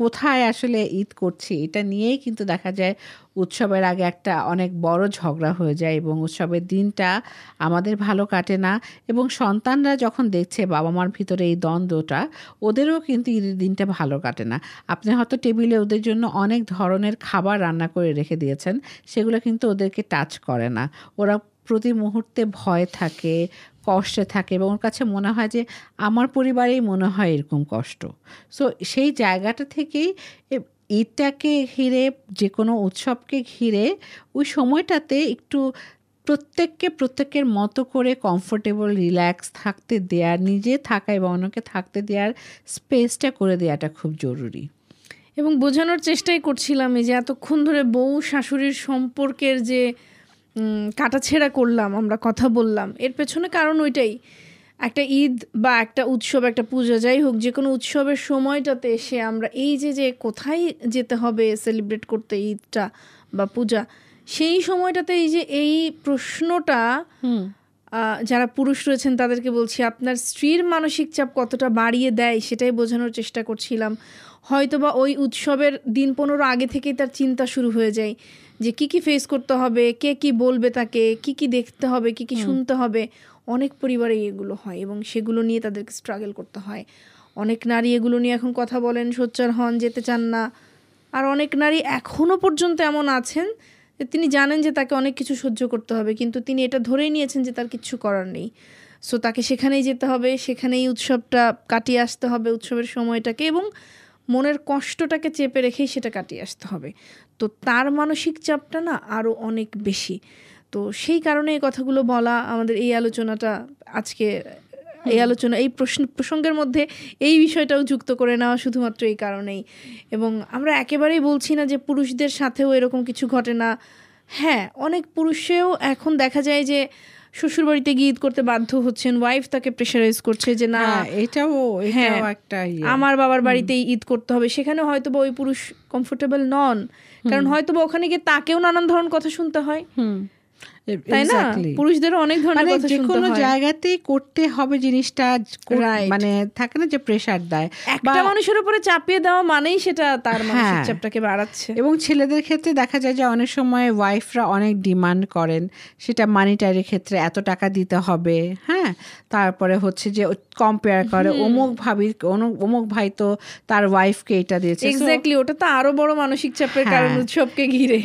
কোথায় আসলে ঈদ করছি এটা নিয়েই কিন্তু দেখা যায় উৎসবের আগে একটা অনেক বড় ঝগড়া হয়ে যায়, এবং উৎসবের দিনটা আমাদের ভালো কাটে না, এবং সন্তানরা যখন দেখছে বাবা মার ভিতরে এই দ্বন্দ্বটা, ওদেরও কিন্তু ঈদের দিনটা ভালো কাটে না। আপনি হয়তো টেবিলে ওদের জন্য অনেক ধরনের খাবার রান্না করে রেখে দিয়েছেন, সেগুলো কিন্তু ওদেরকে টাচ করে না, ওরা প্রতি মুহূর্তে ভয় থাকে, কষ্টে থাকে, এবং ওর কাছে মনে হয় যে আমার পরিবারেই মনে হয় এরকম কষ্ট। সো সেই জায়গাটা থেকেই ঈদটাকে ঘিরে, যে কোনো উৎসবকে ঘিরে, ওই সময়টাতে একটু প্রত্যেকের মতো করে কমফোর্টেবল রিল্যাক্স থাকতে দেওয়ার, নিজে থাকা এবং অন্যকে থাকতে দেওয়ার স্পেসটা করে দেওয়াটা খুব জরুরি। এবং বোঝানোর চেষ্টাই করছিলাম এই যে এতক্ষণ ধরে বউ শাশুড়ির সম্পর্কের যে কাটাছেঁড়া করলাম, আমরা কথা বললাম, এর পেছনে কারণ ওইটাই। একটা ঈদ বা একটা উৎসব, একটা পূজা, যাই হোক, যে কোনো উৎসবের সময়টাতে এসে আমরা এই যে কোথায় যেতে হবে সেলিব্রেট করতে ঈদটা বা পূজা, সেই সময়টাতে এই প্রশ্নটা যারা পুরুষ রয়েছেন তাদেরকে বলছি, আপনার স্ত্রীর মানসিক চাপ কতটা বাড়িয়ে দেয় সেটাই বোঝানোর চেষ্টা করছিলাম। হয়তোবা ওই উৎসবের দিন 15 আগে থেকেই তার চিন্তা শুরু হয়ে যায় যে কি ফেস করতে হবে, কে কি বলবে, তাকে কি দেখতে হবে, কি শুনতে হবে। অনেক পরিবারে এগুলো হয় এবং সেগুলো নিয়ে তাদেরকে স্ট্রাগল করতে হয়। অনেক নারী এগুলো নিয়ে এখন কথা বলেন, সোচ্চার হন, যেতে চান না। আর অনেক নারী এখনও পর্যন্ত এমন আছেন যে তিনি জানেন যে তাকে অনেক কিছু সহ্য করতে হবে, কিন্তু তিনি এটা ধরেই নিয়েছেন যে তার কিচ্ছু করার নেই। সো তাকে সেখানেই যেতে হবে, সেখানেই উৎসবটা কাটিয়ে আসতে হবে, উৎসবের সময়টাকে, এবং মনের কষ্টটাকে চেপে রেখেই সেটা কাটিয়ে আসতে হবে। তো তার মানসিক চাপটা না আরও অনেক বেশি। তো সেই কারণে এই কথাগুলো বলা, আমাদের এই আলোচনাটা আজকে, এই আলোচনা, এই প্রসঙ্গের মধ্যে এই বিষয়টাও যুক্ত করে নেওয়া শুধুমাত্র এই কারণেই। এবং আমরা একেবারেই বলছি না যে পুরুষদের সাথেও এরকম কিছু ঘটে না। হ্যাঁ, অনেক পুরুষেও এখন দেখা যায় যে শ্বশুরবাড়িতে গিয়ে ঈদ করতে বাধ্য হচ্ছেন, ওয়াইফ তাকে প্রেশারাইজ করছে যে না, এটাও একটা আমার বাবার বাড়িতেই ঈদ করতে হবে। সেখানে হয়তো বা ওই পুরুষ কমফোর্টেবল নন, কারণ হয়তো বা ওখানে গিয়ে তাকেও নানান ধরনের কথা শুনতে হয়, তাই না? পুরুষদেরও অনেক ধরনের কথা শুনতে হয়। যে কোনো জায়গাতেই করতে হবে জিনিসটা, মানে থাকে না যে প্রেসার দেয় একটা মানুষের উপরে চাপিয়ে দেওয়া মানেই সেটা তার মানসিক চাপটাকে বাড়াচ্ছে। এবং ছেলেদের ক্ষেত্রে দেখা যায় যে অনেক সময় ওয়াইফরা অনেক ডিমান্ড করেন, সেটা মানিটারির ক্ষেত্রে এত টাকা দিতে হবে, হ্যাঁ, তারপরে হচ্ছে যে কম্পেয়ার করে, অমুক ভাই তো তার ওয়াইফকে এটা দিয়েছে। এক্স্যাক্টলি, ওটা তো আরো বড় মানসিক চাপের কারণ উৎসবকে ঘিরে।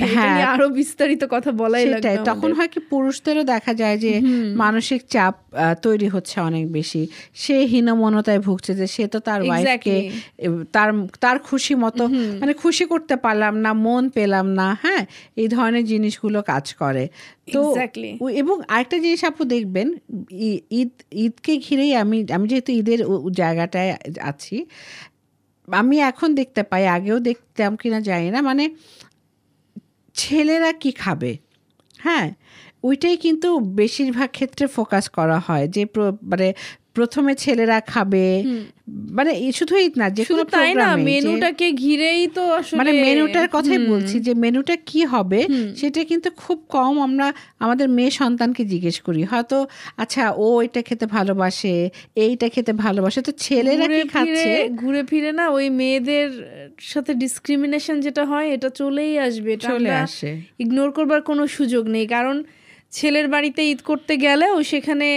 আরো বিস্তারিত কথা বলাই লাগবে। তখন হয় কি পুরুষদেরও দেখা যায় যে মানসিক চাপ তৈরি হচ্ছে অনেক বেশি, সে হীনমন্যতায় ভুগছে যে সে তো তার ওয়াইফকে তার খুশি মতো মানে খুশি করতে পারলাম না, মন পেলাম না, হ্যাঁ, এই ধরনের জিনিসগুলো কাজ করে। তো এবং আরেকটা জিনিস আপু দেখবেন, ঈদকে ঘিরেই আমি যেহেতু ঈদের জায়গাটায় আছি, আমি এখন দেখতে পাই, আগেও দেখতাম কিনা জানি না, মানে ছেলেরা কি খাবে, হ্যাঁ, ওইটাই কিন্তু বেশিরভাগ ক্ষেত্রে ফোকাস করা হয় যে মানে প্রথমে ছেলেরা খাবে, মানে শুধু ঈদ না, যে কোনো প্রোগ্রামে মেনুটাকে ঘিরেই তো আসলে, মানে মেনুটার কথাই বলছি যে মেনুটা কি হবে সেটা কিন্তু খুব কম আমরা আমাদের মেয়ে সন্তানকে জিজ্ঞেস করি। হয়তো আচ্ছা ও এটা খেতে ভালোবাসে, এইটা খেতে ভালোবাসে, তো ছেলেরা কি খাচ্ছে, ঘুরে ফিরে না ওই মেয়েদের সাথে ডিসক্রিমিনেশন যেটা হয় এটা চলেই আসবে, চলে আসে, ইগনোর করবার কোনো সুযোগ নেই। কারণ ছেলের বাড়িতে ঈদ করতে গেলেও সেখানে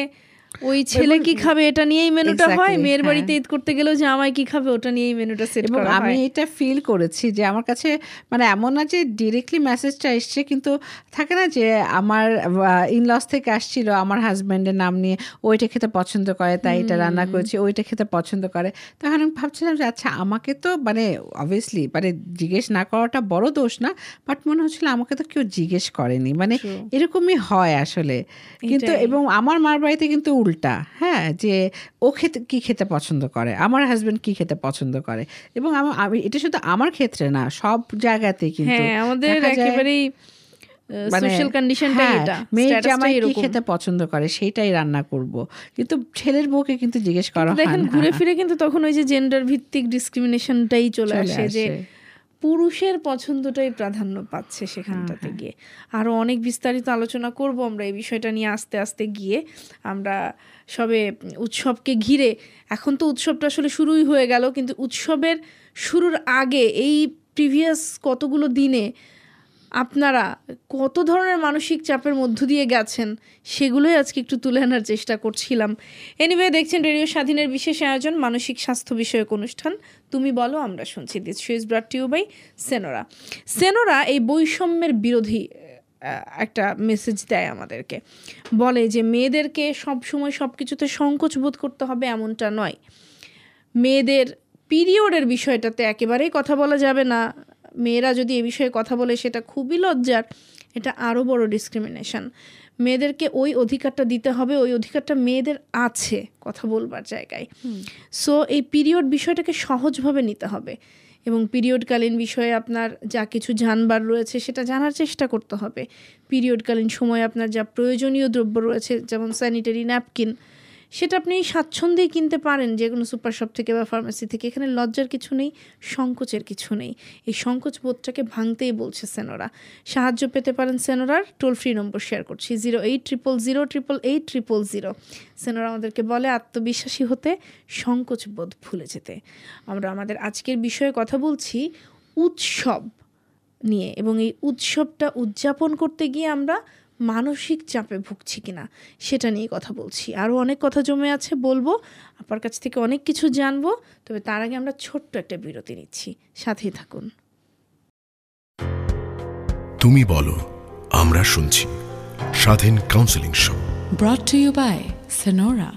ওই ছেলে কি খাবে এটা নিয়েই মেনুটা হয়, মেয়ের বাড়িতে ঈদ করতে গেলেও জামাই কি খাবে ওটা নিয়েই মেনুটা সেট করা হয়। আমি এটা ফিল করেছি যে আমার কাছে মানে এমন না যে ডিরেক্টলি মেসেজটা এসছে, কিন্তু থাকে না যে আমার ইনলস থেকে আসছিল আমার হাজব্যান্ডের নাম নিয়ে, ওইটা খেতে পছন্দ করে তাই এটা রান্না করেছি, ওইটা খেতে পছন্দ করে। তখন আমি ভাবছিলাম যে আচ্ছা আমাকে তো মানে অবভিয়াসলি মানে জিজ্ঞেস না করাটা বড় দোষ না, বাট মনে হচ্ছিল আমাকে তো কেউ জিজ্ঞেস করেনি, মানে এরকমই হয় আসলে। কিন্তু এবং আমার মার বাড়িতে কিন্তু উল্টা, হ্যাঁ, যে ও কি খেতে পছন্দ করে, আমার হাজবেন্ড কি খেতে পছন্দ করে, এবং আমি এটা শুধু আমার ক্ষেত্রে না, সব জায়গাতেই কিন্তু আমাদের একেবারেই সোশ্যাল কন্ডিশনটা এটা, মেয়ে জামাই কি খেতে পছন্দ করে সেইটাই রান্না করব, কিন্তু ছেলের বউকে কিন্তু জিজ্ঞেস করা হয় না। দেখেন ঘুরে ফিরে কিন্তু তখন ওই যে জেন্ডার ভিত্তিক ডিসক্রিমিনেশনটাই চলে আসে, যে পুরুষের পছন্দটাই প্রাধান্য পাচ্ছে সেখানটাতে গিয়ে। আরও অনেক বিস্তারিত আলোচনা করব আমরা এই বিষয়টা নিয়ে আস্তে আস্তে গিয়ে। আমরা সবে উৎসবকে ঘিরে, এখন তো উৎসবটা আসলে শুরুই হয়ে গেল, কিন্তু উৎসবের শুরুর আগে এই প্রিভিয়াস কতগুলো দিনে আপনারা কত ধরনের মানসিক চাপের মধ্য দিয়ে গেছেন সেগুলোই আজকে একটু তুলে আনার চেষ্টা করছিলাম। এনিওয়ে, দেখছেন রেডিও স্বাধীনের বিশেষ আয়োজন মানসিক স্বাস্থ্য বিষয়ক অনুষ্ঠান তুমি বলো আমরা শুনছি। This show is brought to you by Senora. Senora এই বৈষম্যের বিরোধী একটা মেসেজ দেয় আমাদেরকে, বলে যে মেয়েদেরকে সবসময় সব কিছুতে সংকোচ বোধ করতে হবে এমনটা নয়, মেয়েদের পিরিয়ডের বিষয়টাতে একেবারেই কথা বলা যাবে না, মেয়েরা যদি এ বিষয়ে কথা বলে সেটা খুবই লজ্জার, এটা আরও বড় ডিসক্রিমিনেশন। মেয়েদেরকে ওই অধিকারটা দিতে হবে, ওই অধিকারটা মেয়েদের আছে কথা বলবার জায়গায়। সো এই পিরিয়ড বিষয়টাকে সহজভাবে নিতে হবে, এবং পিরিয়ডকালীন বিষয়ে আপনার যা কিছু জানবার রয়েছে সেটা জানার চেষ্টা করতে হবে। পিরিয়ডকালীন সময়ে আপনার যা প্রয়োজনীয় দ্রব্য রয়েছে, যেমন স্যানিটারি ন্যাপকিন, সেটা আপনি স্বাচ্ছন্দ্যেই কিনতে পারেন যে কোনো সুপার শপ থেকে বা ফার্মেসি থেকে। এখানে লজ্জার কিছু নেই, সংকোচের কিছু নেই। এই সংকোচ বোধটাকে ভাঙতেই বলছে সেনোরা। সাহায্য পেতে পারেন সেনোরার টোল ফ্রি নম্বর শেয়ার করছি 08000888800। সেনোরা আমাদেরকে বলে আত্মবিশ্বাসী হতে, সংকোচ বোধ ভুলে যেতে। আমরা আমাদের আজকের বিষয়ে কথা বলছি উৎসব নিয়ে, এবং এই উৎসবটা উদযাপন করতে গিয়ে আমরা মানসিক চাপে ভুগছি কিনা সেটা নিয়ে কথা বলছি। আরও অনেক কথা জমে আছে, বলবো, আপনার কাছ থেকে অনেক কিছু জানবো। তবে তার আগে আমরা ছোট্ট একটা বিরতি নিচ্ছি, সাথেই থাকুন। তুমি বলো, আমরা শুনছি। স্বাধীন counselling show. Brought to you by Sonora.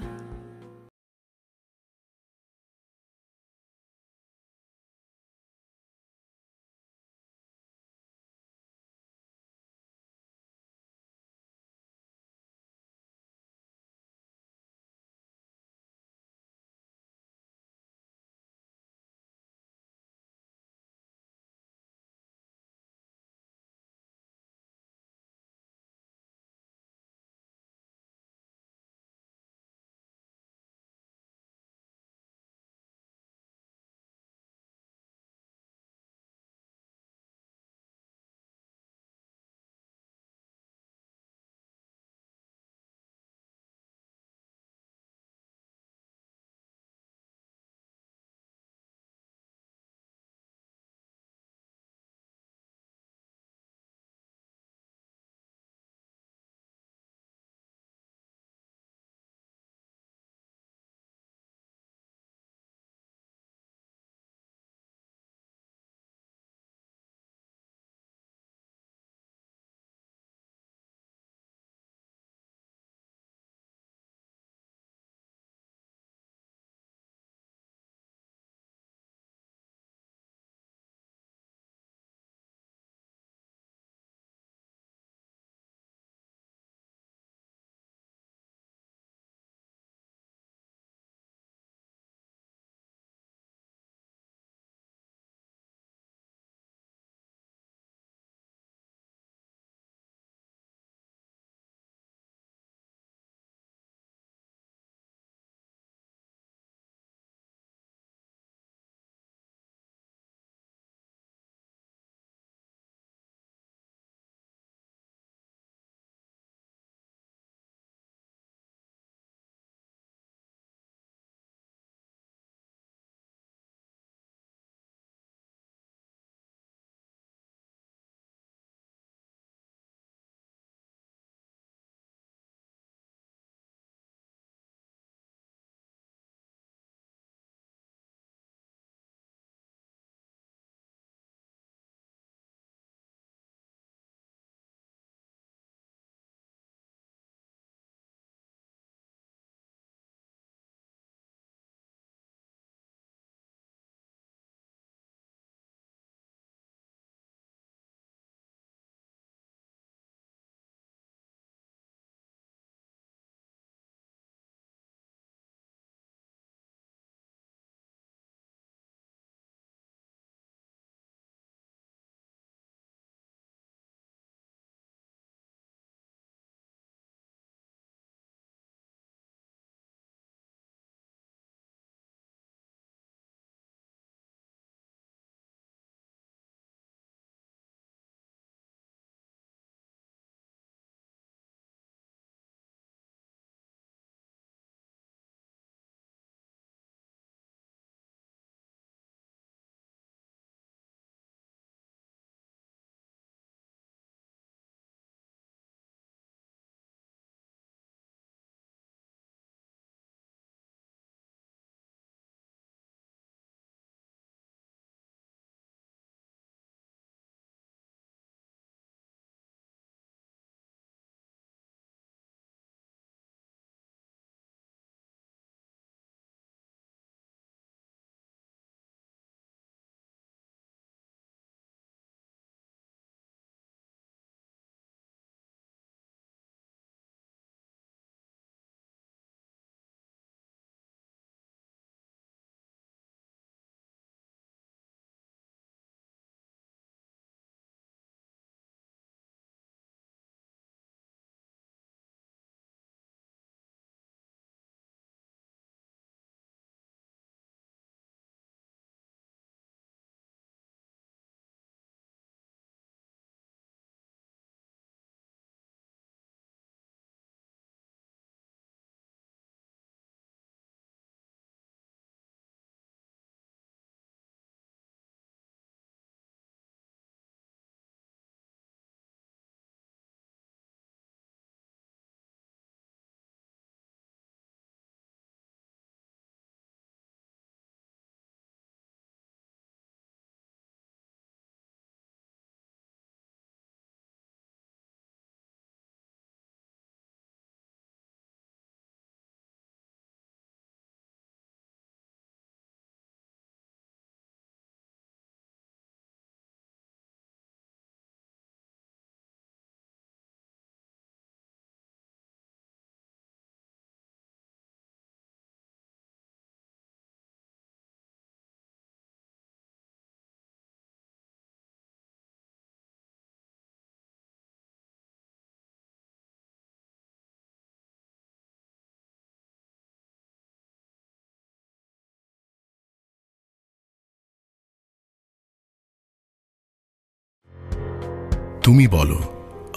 তুমি বলো,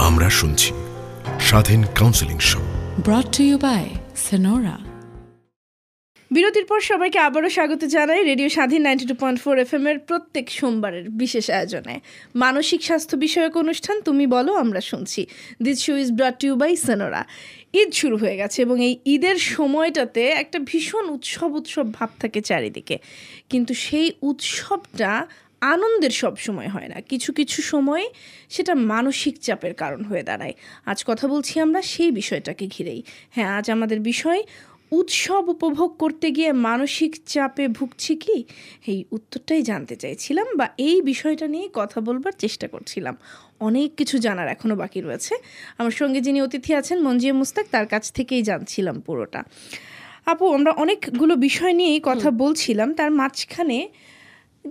আমরা শুনছি। স্বাধীন counselling show. Brought to you by Sonora. বিরতির পর সবাইকে আবারও স্বাগত জানাই রেডিও স্বাধীন 92.4 FM এর প্রত্যেক সোমবারের বিশেষ আয়োজনে মানসিক স্বাস্থ্য বিষয়ক অনুষ্ঠান তুমি বলো, আমরা শুনছি। This show is brought you by Senora. Eid শুরু হয়ে গেছে এবং এই ঈদের সময়টাতে একটা ভীষণ উৎসব ভাব থাকে চারিদিকে, কিন্তু সেই উৎসবটা আনন্দের সব সময় হয় না। কিছু কিছু সময় সেটা মানসিক চাপের কারণ হয়ে দাঁড়ায়। আজ কথা বলছি আমরা সেই বিষয়টাকে ঘিরেই। হ্যাঁ, আজ আমাদের বিষয় উৎসব উপভোগ করতে গিয়ে মানসিক চাপে ভুগছি কি, এই উত্তরটাই জানতে চাইছিলাম বা এই বিষয়টা নিয়ে কথা বলবার চেষ্টা করছিলাম। অনেক কিছু জানার এখনও বাকি রয়েছে। আমার সঙ্গে যিনি অতিথি আছেন মঞ্জিয়া মুস্তাক, তার কাছ থেকেই জানছিলাম পুরোটা। আপু, আমরা অনেকগুলো বিষয় নিয়েই কথা বলছিলাম, তার মাঝখানে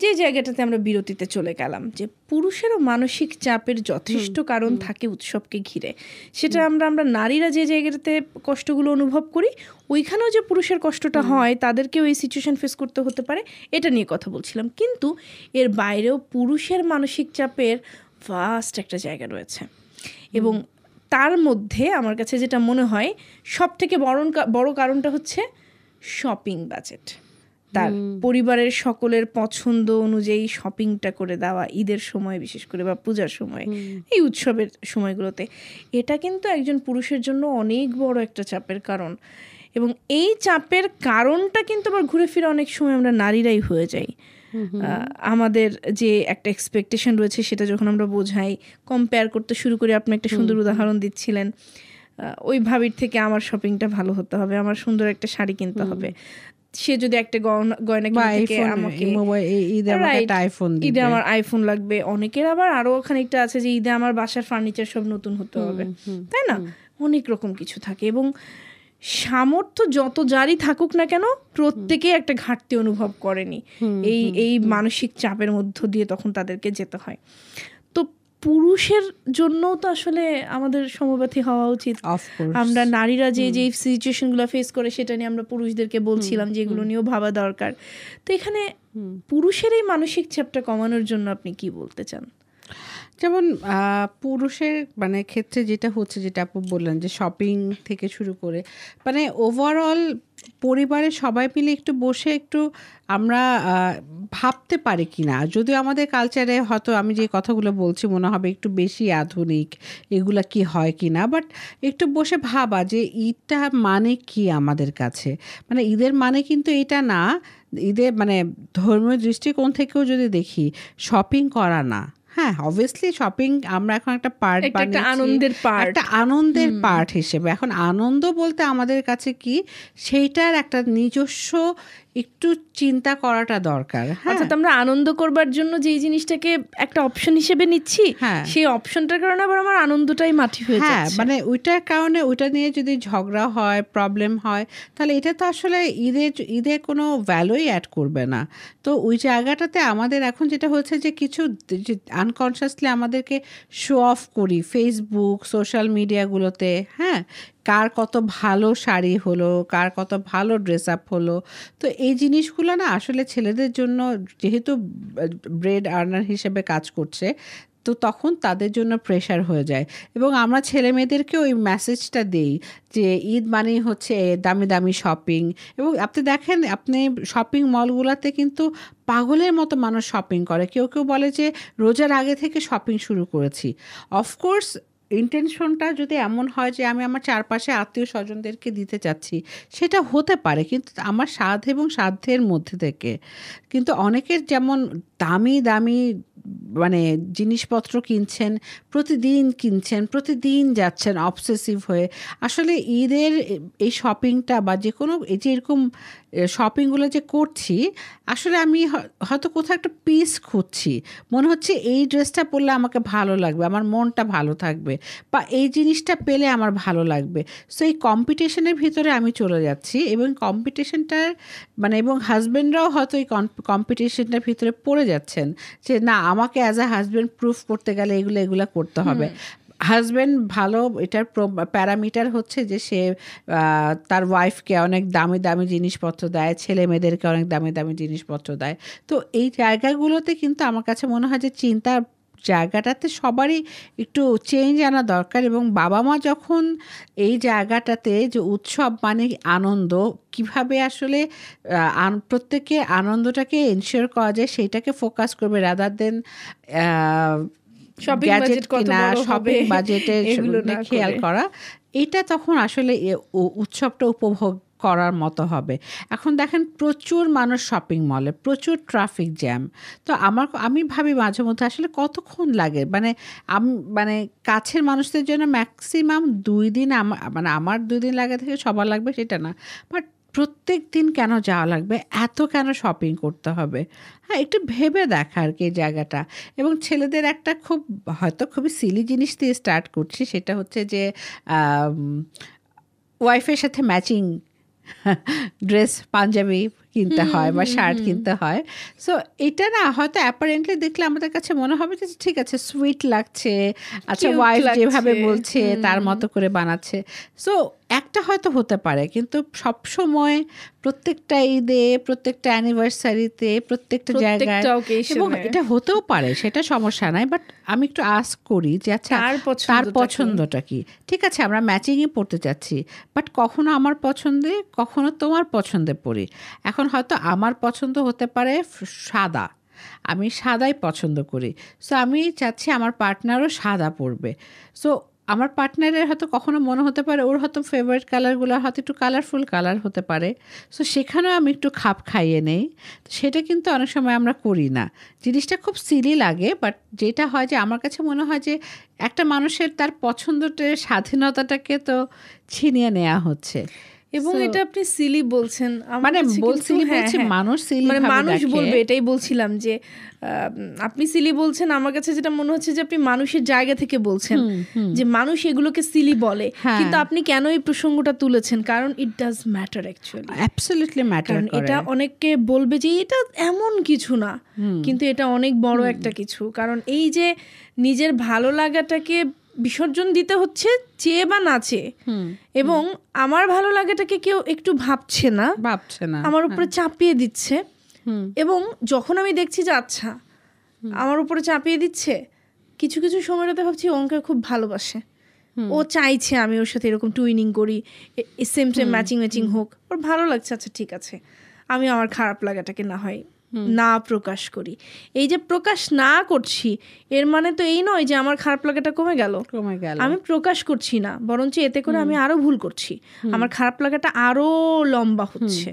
যে জায়গাটাতে আমরা বিরতিতে চলে গেলাম, যে পুরুষেরও মানসিক চাপের যথেষ্ট কারণ থাকে উৎসবকে ঘিরে। সেটা আমরা নারীরা যে জায়গাটাতে কষ্টগুলো অনুভব করি, ওইখানেও যে পুরুষের কষ্টটা হয়, তাদেরকেও এই সিচুয়েশন ফেস করতে হতে পারে, এটা নিয়ে কথা বলছিলাম। কিন্তু এর বাইরেও পুরুষের মানসিক চাপের ভাস্ট একটা জায়গা রয়েছে, এবং তার মধ্যে আমার কাছে যেটা মনে হয় সব থেকে বড় কারণটা হচ্ছে শপিং বাজেট। তার পরিবারের সকলের পছন্দ অনুযায়ী শপিংটা করে দেওয়া ঈদের সময় বিশেষ করে, বা পূজার সময়, এই উৎসবের সময়গুলোতে, এটা কিন্তু একজন পুরুষের জন্য অনেক বড় একটা চাপের কারণ। এবং এই চাপের কারণটা কিন্তু আবার ঘুরে ফিরে অনেক সময় আমরা নারীরাই হয়ে যাই। আমাদের যে একটা এক্সপেকটেশন রয়েছে সেটা যখন আমরা বোঝাই, কম্পেয়ার করতে শুরু করি। আপনি একটা সুন্দর উদাহরণ দিচ্ছিলেন, ওই ভাবির থেকে আমার শপিংটা ভালো হতে হবে, আমার সুন্দর একটা শাড়ি কিনতে হবে। সে যদি একটা গয়না কিনতে আমাকে ঈদে আমার আইফোন লাগবে, অনেকের আবার আরো খানিকটা আছে যে ঈদে আমার বাসার ফার্নিচার সব নতুন হতে হবে, তাই না? অনেক রকম কিছু থাকে, এবং সামর্থ্য যত জারি থাকুক না কেন, প্রত্যেকে একটা ঘাটতি অনুভব করেনি এই মানসিক চাপের মধ্য দিয়ে তখন তাদেরকে যেতে হয়। তো পুরুষের জন্যও তো আসলে আমাদের সমব্যথী হওয়া উচিত। আমরা নারীরা যে সিচুয়েশনগুলো ফেস করে সেটা নিয়ে আমরা পুরুষদেরকে বলছিলাম যে এগুলো নিয়েও ভাবা দরকার। তো এখানে পুরুষের এই মানসিক চাপটা কমানোর জন্য আপনি কি বলতে চান? যেমন পুরুষের ক্ষেত্রে যেটা হচ্ছে, যেটা আপু বললেন যে শপিং থেকে শুরু করে ওভারঅল পরিবারের সবাই মিলে একটু বসে একটু আমরা ভাবতে পারি কি না, যদিও আমাদের কালচারে হয়তো আমি যে কথাগুলো বলছি মনে হবে একটু বেশি আধুনিক, এগুলা কি হয় কি না, বাট একটু বসে ভাবা যে ঈদটা মানে কি আমাদের কাছে। ঈদের মানে কিন্তু এটা না, ঈদের ধর্মীয় দৃষ্টিকোণ থেকেও যদি দেখি, শপিং করা না। হ্যাঁ, অবভিয়াসলি শপিং আমরা এখন একটা পার্ট বানিয়েছি, একটা আনন্দের পার্ট হিসেবে। এখন আনন্দ বলতে আমাদের কাছে কি, সেইটার একটা নিজস্ব একটু চিন্তা করাটা দরকার। অর্থাৎ আমরা আনন্দ করবার জন্য যেই জিনিসটাকে একটা অপশন হিসেবে নিচ্ছি, সেই অপশনটার কারণে আবার আমার আনন্দটাই মাটি হয়ে যাচ্ছে। ওইটার কারণে ওইটা নিয়ে যদি ঝগড়া হয়, প্রবলেম হয়, তাহলে এটা তো আসলে ঈদে কোনো ভ্যালুই অ্যাড করবে না। তো ওই জায়গাটাতে আমাদের এখন যেটা হচ্ছে যে কিছু আনকনসিয়াসলি আমাদেরকে শো অফ করি ফেসবুক, সোশ্যাল মিডিয়াগুলোতে। হ্যাঁ, কার কত ভালো শাড়ি হলো, কার কত ভালো ড্রেস আপ হলো। তো এই জিনিসগুলো না আসলে ছেলেদের জন্য, যেহেতু ব্রেড আর্নার হিসেবে কাজ করছে, তো তখন তাদের জন্য প্রেশার হয়ে যায়। এবং আমরা ছেলে মেয়েদেরকেও ওই মেসেজটা দেই যে ঈদ মানেই হচ্ছে দামি দামি শপিং। এবং আপনি দেখেন, আপনি শপিং মলগুলোতে কিন্তু পাগলের মতো মানুষ শপিং করে। কেউ কেউ বলে যে রোজার আগে থেকে শপিং শুরু করেছি। অফকোর্স ইন্টেনশনটা যদি এমন হয় যে আমি আমার চারপাশে আত্মীয় স্বজনদেরকে দিতে চাচ্ছি, সেটা হতে পারে, কিন্তু আমার সাধ্য এবং সাধ্যের মধ্যে থেকে। কিন্তু অনেকের যেমন দামি দামি জিনিসপত্র কিনছেন, প্রতিদিন যাচ্ছেন অবসেসিভ হয়ে। আসলে ঈদের এই শপিংটা বা যে কোনো এই যে এরকম শপিংগুলো যে করছি, আসলে আমি হয়তো কোথাও একটা পিস খুঁজছি, মনে হচ্ছে এই ড্রেসটা পরলে আমাকে ভালো লাগবে, আমার মনটা ভালো থাকবে, বা এই জিনিসটা পেলে আমার ভালো লাগবে। সো এই কম্পিটিশনের ভিতরে আমি চলে যাচ্ছি, এবং কম্পিটিশনটার এবং হাজব্যান্ডরাও হয়তো এই কম্পিটিশনটার ভিতরে পড়ে যাচ্ছেন যে না, আমাকে অ্যাজ আ হাজব্যান্ড প্রুফ করতে গেলে এগুলো করতে হবে। হাজব্যান্ড ভালো, এটার প্যারামিটার হচ্ছে যে সে তার ওয়াইফকে অনেক দামি দামি জিনিসপত্র দেয়, ছেলে মেয়েদেরকে অনেক দামি দামি জিনিসপত্র দেয়। তো এই জায়গাগুলোতে কিন্তু আমার কাছে মনে হয় যে চিন্তা জায়গাটাতে সবারই একটু চেঞ্জ আনা দরকার। এবং বাবা মা যখন এই জায়গাটাতে যে উৎসব মানে আনন্দ, কিভাবে আসলে প্রত্যেকের আনন্দটাকে এনশিওর করা যায় সেইটাকে ফোকাস করবে, রাদার দেন গ্যাজেট কিনা, শপিং বাজেটের খেয়াল করা, এটা তখন আসলে উৎসবটা উপভোগ করার মতো হবে। এখন দেখেন প্রচুর মানুষ শপিং মলে, প্রচুর ট্রাফিক জ্যাম। তো আমি ভাবি মাঝে মধ্যে আসলে কতক্ষণ লাগে, মানে কাছের মানুষদের জন্য ম্যাক্সিমাম 2 দিন, মানে আমার 2 দিন লাগে থেকে সবার লাগবে সেটা না, বাট প্রত্যেক দিন কেন যাওয়া লাগবে, এত কেন শপিং করতে হবে? হ্যাঁ, একটু ভেবে দেখা আর কি জায়গাটা। এবং ছেলেদের একটা হয়তো খুবই সিলি জিনিস দিয়ে স্টার্ট করছি, সেটা হচ্ছে যে ওয়াইফের সাথে ম্যাচিং ড্রেস, পাঞ্জাবি কিনতে হয় বা শার্ট কিনতে হয়। সো এটা না হয়তো অ্যাপারেন্টলি দেখলে আমাদের কাছে মনে হবে যে ঠিক আছে, সুইট লাগছে, আচ্ছা ওয়াইফ যেভাবে বলছে তার মতো করে বানাচ্ছে। সো একটা হয়তো হতে পারে, কিন্তু সবসময় প্রত্যেকটা ঈদে, প্রত্যেকটা অ্যানিভার্সারিতে, প্রত্যেকটা জায়গায়, এবং এটা হতেও পারে, সেটা সমস্যা নাই। বাট আমি একটু আস্ক করি যে আচ্ছা তার পছন্দটা কি? ঠিক আছে, আমরা ম্যাচিংই পড়তে চাচ্ছি, বাট কখনো আমার পছন্দে, কখনো তোমার পছন্দে পড়ি। এখন হয়তো আমার পছন্দ হতে পারে সাদা, আমি সাদাই পছন্দ করি, সো আমি চাচ্ছি আমার পার্টনারও সাদা পরবে। সো আমার পার্টনারের হয়তো কখনো মনে হতে পারে ওর হয়তো ফেভারিট কালারগুলো হয়তো একটু কালারফুল কালার হতে পারে, সো সেখানেও আমি একটু খাপ খাইয়ে নেই। সেটা কিন্তু অনেক সময় আমরা করি না, জিনিসটা খুব সিলি লাগে। বাট যেটা হয় যে আমার কাছে মনে হয় যে একটা মানুষের তার পছন্দটার স্বাধীনতাটাকে তো ছিনিয়ে নেওয়া হচ্ছে। এবং এটা আপনি সিলি বলছেন, মানে মানুষ সিলি, মানে মানুষ বলবে, এটাই বলছিলাম যে আপনি সিলি বলছেন, আমার কাছে যেটা মনে হচ্ছে যে আপনি মানুষের জায়গা থেকে বলছেন যে মানুষ এগুলোকে সিলি বলে, কিন্তু আপনি কেন এই প্রসঙ্গটা তুলেছেন? কারণ it does matter, actually absolutely matter. এটা অনেককে বলবে যে এটা এমন কিছু না, কিন্তু এটা অনেক বড় একটা কিছু। কারণ এই যে নিজের ভালো লাগাটাকে বিসর্জন দিতে হচ্ছে চেয়ে বা না চেয়ে, এবং আমার ভালো লাগাটাকে কেউ একটু ভাবছে না, আমার উপরে চাপিয়ে দিচ্ছে। এবং যখন আমি দেখছি যে আচ্ছা আমার উপরে চাপিয়ে দিচ্ছে, কিছু কিছু সময়টাতে ভাবছি ওকে খুব ভালোবাসে, ও চাইছে আমি ওর সাথে এরকম টুইনিং করি, সেম সেম ম্যাচিং হোক, ওর ভালো লাগছে, আচ্ছা ঠিক আছে, আমি আমার খারাপ লাগাটাকে না হয় না প্রকাশ করি। এই যে প্রকাশ না করছি, এর মানে তো এই নয় যে আমার খারাপ লাগাটা কমে গেল। আমি প্রকাশ করছি না, বরঞ্চ এতে করে আমি আরো ভুল করছি, আমার খারাপ লাগাটা আরো লম্বা হচ্ছে।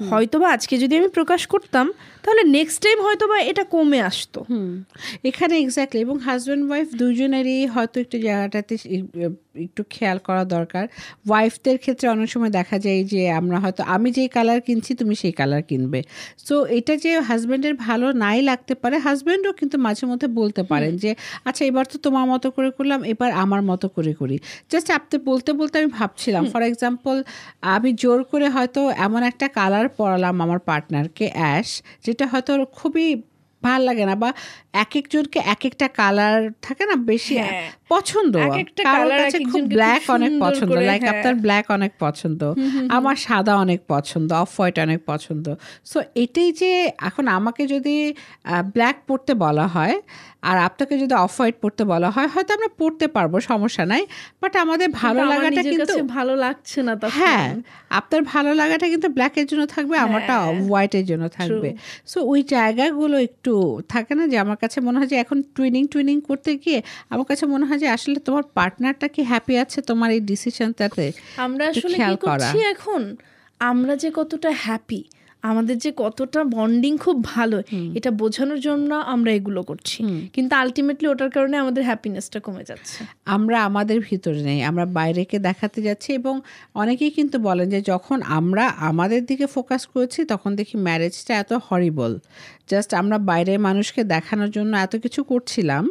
হয়তোবা আজকে যদি আমি প্রকাশ করতাম তাহলে নেক্সট টাইম হয়তোবা এটা কমে আসতো। এখানে এক্স্যাক্টলি। এবং হাজব্যান্ড ওয়াইফ দুজনেরই হয়তো একটু জায়গাটাতে একটু খেয়াল করা দরকার। ওয়াইফদের ক্ষেত্রে অনেক সময় দেখা যায় যে আমরা হয়তো আমি যেই কালার কিনছি তুমি সেই কালার কিনবে, সো এটা যে হাজব্যান্ডের ভালো নাই লাগতে পারে, হাজব্যান্ডও কিন্তু মাঝে মধ্যে বলতে পারেন যে আচ্ছা এবার তো তোমার মতো করে করলাম, এবার আমার মতো করে করি। জাস্ট আপনি বলতে বলতে আমি ভাবছিলাম, ফর এক্সাম্পল আমি জোর করে হয়তো এমন একটা কালার পরালাম আমার পার্টনারকে, অ্যাশ, যেটা হয়তো খুবই ভাল লাগে না, বা এক একজনকে এক একটা কালার থাকে না বেশি পছন্দ, কারোর কাছে খুব ব্ল্যাক অনেক পছন্দ, লাইক আপনার ব্ল্যাক অনেক পছন্দ, আমার সাদা অনেক পছন্দ, অফ হোয়াইট অনেক পছন্দ। সো এটাই যে এখন আমাকে যদি ব্ল্যাক পরতে বলা হয় আর আপনাকে যদি অফ হোয়াইট পরতে বলা হয়, হয়তো আমরা পরতে পারবো, সমস্যা নাই, বাট আমাদের ভালো লাগাটা কিন্তু ভালো লাগছে না। হ্যাঁ, আপনার ভালো লাগাটা কিন্তু ব্ল্যাকের জন্য থাকবে, আমারটা হোয়াইটের জন্য থাকবে। সো ওই জায়গাগুলো একটু থাকে না, যে আমার কাছে মনে হয় যে এখন টুইনিং করতে গিয়ে আমার কাছে মনে হয় যে আসলে তোমার পার্টনারটা কি হ্যাপি আছে তোমার এই ডিসিশনটাতে। আমরা আসলে কি করছি এখন, আমরা যে কতটা হ্যাপি, আমাদের যে কতটা বন্ডিং খুব ভালো, এটা বোঝানোর জন্য আমরা এগুলো করছি, কিন্তু আলটিমেটলি ওটার কারণে আমাদের হ্যাপিনেসটা কমে যাচ্ছে। আমরা আমাদের ভিতরে নেই, আমরা বাইরেকে দেখাতে যাচ্ছি। এবং অনেকেই কিন্তু বলেন যে যখন আমরা আমাদের দিকে ফোকাস করেছি তখন দেখি ম্যারেজটা এত হরিবল, জাস্ট আমরা বাইরের মানুষকে দেখানোর জন্য এত কিছু করছিলাম,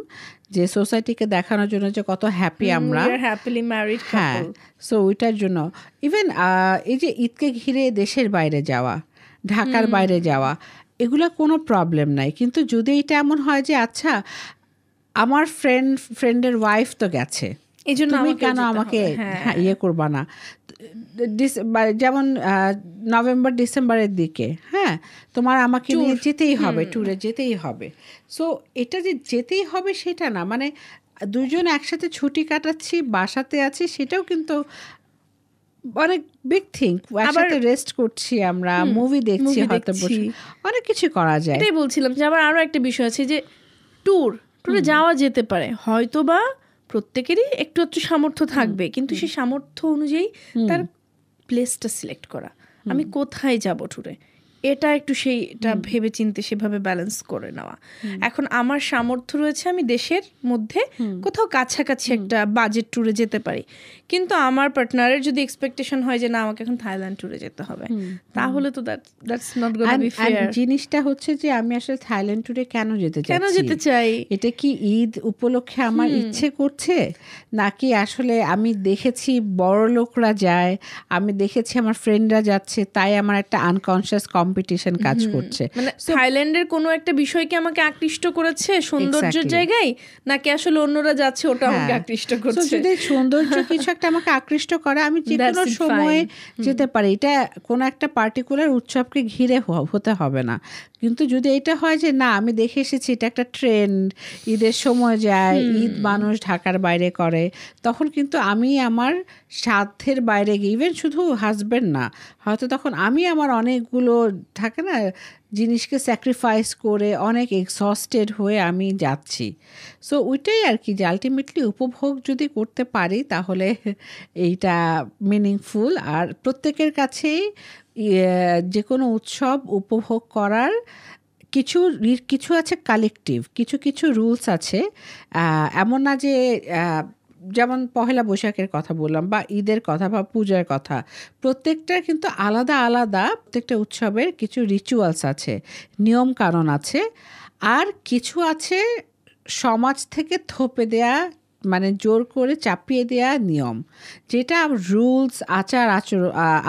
যে সোসাইটিকে দেখানোর জন্য যে কত হ্যাপি আমরা, হ্যাপিলি ম্যারিড। হ্যাঁ, সো ওইটার জন্য ইভেন এই যে ঈদকে ঘিরে দেশের বাইরে যাওয়া, ঢাকার বাইরে যাওয়া, এগুলো কোনো প্রবলেম নাই। কিন্তু যদি এটা এমন হয় যে আচ্ছা আমার ফ্রেন্ডের ওয়াইফ তো গেছে, তুমি কেন আমাকে ইয়ে করবা না, যেমন নভেম্বর ডিসেম্বরের দিকে, হ্যাঁ, তোমার আমাকে নিয়ে যেতেই হবে, ট্যুরে যেতেই হবে। সো এটা যে যেতেই হবে সেটা না, মানে দুজন একসাথে ছুটি কাটাচ্ছি, বাসাতে আছি, সেটাও কিন্তু অনেক বিগ থিং। একসাথে রেস্ট করছি, আমরা মুভি দেখছি, হয়তো অনেক কিছু করা যায়। এটাই বলছিলাম যে আবার আরো একটা বিষয় আছে যে ট্যুরে যাওয়া যেতে পারে, হয়তো বা প্রত্যেকেরই একটু একটু সামর্থ্য থাকবে, কিন্তু সেই সামর্থ্য অনুযায়ী তার প্লেসটা সিলেক্ট করা, আমি কোথায় যাব ট্যুরে, এটা একটু সেইটা ভেবে চিন্তে সেভাবে ব্যালেন্স করে নেওয়া। এখন আমার সামর্থ্য রয়েছে, আমি দেশের মধ্যে কোথাও কাছাকাছি একটা বাজেট ট্যুরে যেতে পারি, কিন্তু আমার পার্টনারের যদি এক্সপেকটেশন হয় যে না আমাকে এখন থাইল্যান্ড ট্যুরে যেতে হবে, তাহলে তো that's not gonna be fair. জিনিসটা হচ্ছে যে আমি আসলে থাইল্যান্ড ট্যুরে কেন যেতে চাই, এটা কি ঈদ উপলক্ষে আমার ইচ্ছে করছে, নাকি আসলে আমি দেখেছি বড় লোকরা যায়, আমি দেখেছি আমার ফ্রেন্ডরা যাচ্ছে, তাই আমার একটা আনকনসিয়াস কম্পিটিশন কাজ করছে। মানে থাইল্যান্ডের কোনো একটা বিষয়কে আমাকে আকৃষ্ট করেছে সৌন্দর্যের জায়গায়, নাকি আসলে অন্যরা যাচ্ছে ওটা আমাকে আকৃষ্ট করছে? যদি সৌন্দর্য কিছু একটা আমাকে আকৃষ্ট করে, আমি যে কোনো সময় যেতে পারি, এটা কোনো একটা পার্টিকুলার উৎসবকে ঘিরে হতে হবে না। কিন্তু যদি এটা হয় যে না আমি দেখে এসেছি এটা একটা ট্রেন্ড, ঈদের সময় যায়, ঈদ মানুষ ঢাকার বাইরে করে, তখন কিন্তু আমি আমার সাধ্যের বাইরে গিয়ে, ইভেন শুধু হাজব্যান্ড না, হয়তো তখন আমি আমার অনেকগুলো থাকে না জিনিসকে স্যাক্রিফাইস করে অনেক এক্সস্টেড হয়ে আমি যাচ্ছি। সো ওইটাই আর কি, যে আলটিমেটলি উপভোগ যদি করতে পারি তাহলে এইটা মিনিংফুল। আর প্রত্যেকের কাছেই যে কোনো উৎসব উপভোগ করার কিছু আছে কালেকটিভ, কিছু রুলস আছে। এমন না যে যেমন পহেলা বৈশাখের কথা বললাম, বা ঈদের কথা, বা পূজার কথা, প্রত্যেকটা কিন্তু আলাদা আলাদা, প্রত্যেকটা উৎসবের কিছু রিচুয়ালস আছে, নিয়ম কানুন আছে। আর কিছু আছে সমাজ থেকে থোপে দেয়া, মানে জোর করে চাপিয়ে দেয়া নিয়ম, যেটা রুলস,